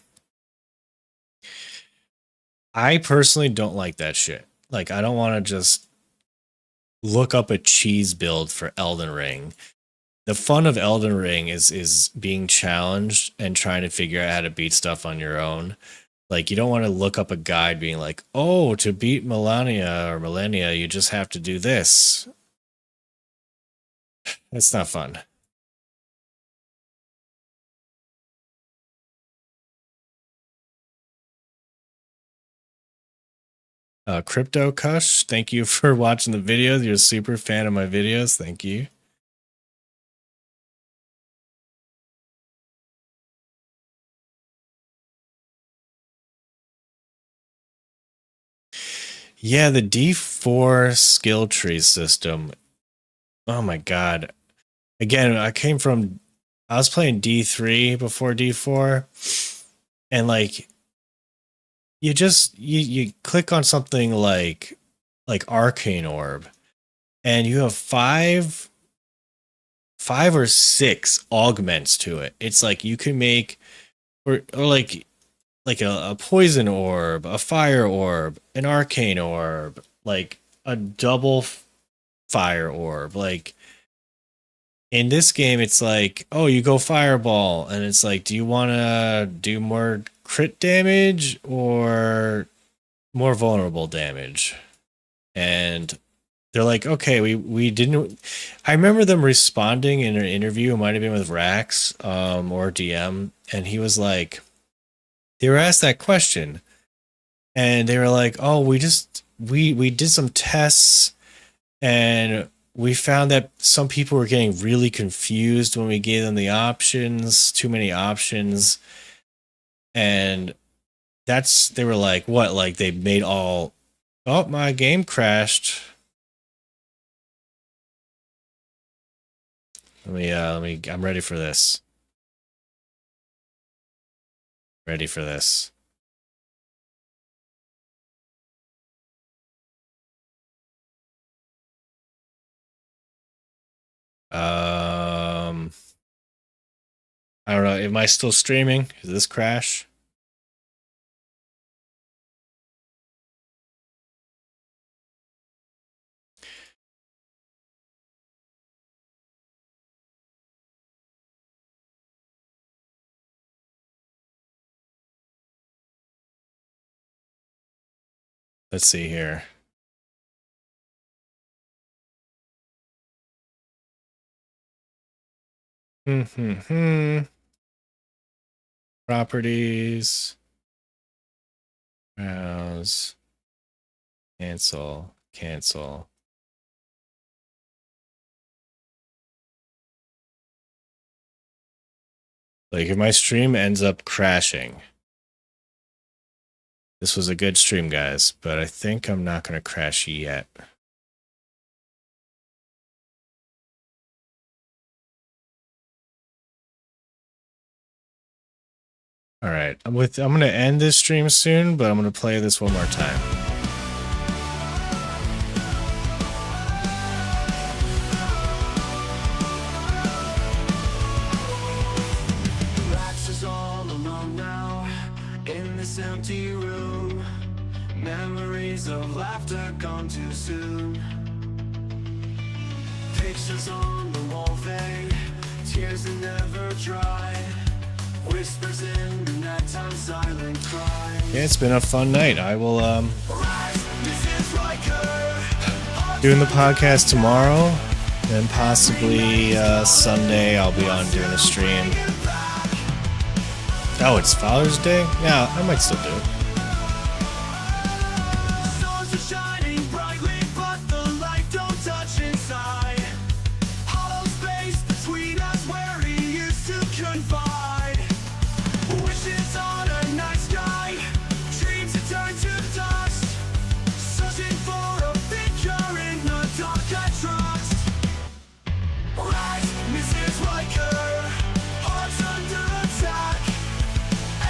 I personally don't like that shit. Like, I don't want to just look up a cheese build for Elden Ring. The fun of Elden Ring is being challenged and trying to figure out how to beat stuff on your own. Like, you don't want to look up a guide being like, oh, to beat Millennia, you just have to do this. It's not fun. Crypto Kush, thank you for watching the videos. You're a super fan of my videos. Thank you. Yeah, the D4 skill tree system. Oh my god. Again, I was playing D3 before D4, and like you click on something like Arcane Orb, and you have five or six augments to it. It's like you can make or like a poison orb, a fire orb, an arcane orb, like a double fire orb. Like in this game, it's like, oh, you go fireball, and it's like, do you want to do more crit damage or more vulnerable damage? And they're like, okay, we didn't. I remember them responding in an interview. It might have been with Rax or DM, and he was like, they were asked that question, and they were like, oh, we did some tests, and we found that some people were getting really confused when we gave them the options, too many options. And they were like, what? Like they made oh, my game crashed. I'm ready for this. Ready for this. I don't know. Am I still streaming? Is this crash? Let's see here. Properties. Browse. Cancel. Cancel. Like if my stream ends up crashing. This was a good stream, guys, but I think I'm not going to crash yet. All right, I'm going to end this stream soon, but I'm going to play this one more time. Rax is all alone now in this empty room. Memories of laughter gone too soon. Pictures on the wall fade, tears that never dry. Whispers in the nighttime, silent cry. Yeah, it's been a fun night. I will doing the podcast tomorrow, and possibly Sunday I'll be on doing a stream. Oh, it's Father's Day? Yeah, I might still do it. Stars are shining brightly, but the light don't touch inside. Hollow space between us where he used to confide. Wishes on a night sky, dreams that turn to dust. Searching for a picture in the dark I trust. Right, Mrs. Riker, hearts under attack.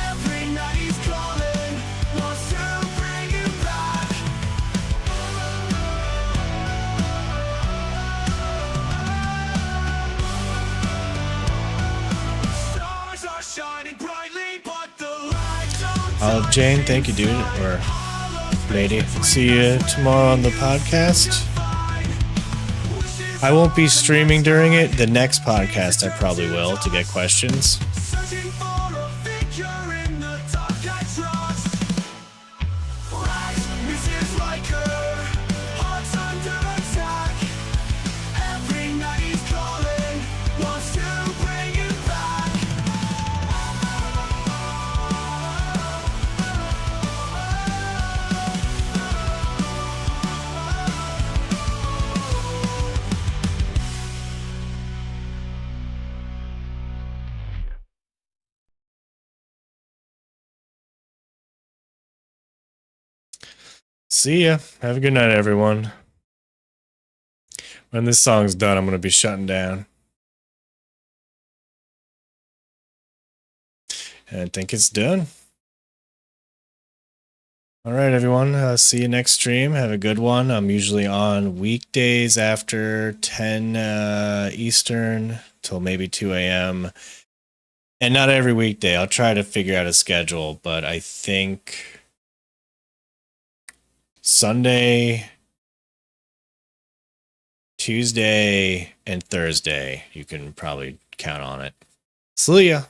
Every night he's calling, wants to bring him back. Stars are shining brightly, but the light don't Olive Jane, thank you, dude. Or lady. See you tomorrow on the podcast. I won't be streaming during it. The next podcast I probably will to get questions. Searching for a figure in the dark I trust. Light misses like her, heart's under attack. Every night he's calling, wants to bring you back. See ya. Have a good night, everyone. When this song's done, I'm going to be shutting down. And I think it's done. All right, everyone. See you next stream. Have a good one. I'm usually on weekdays after 10 Eastern till maybe 2 a.m. And not every weekday. I'll try to figure out a schedule, but I think Sunday, Tuesday, and Thursday, you can probably count on it. See ya.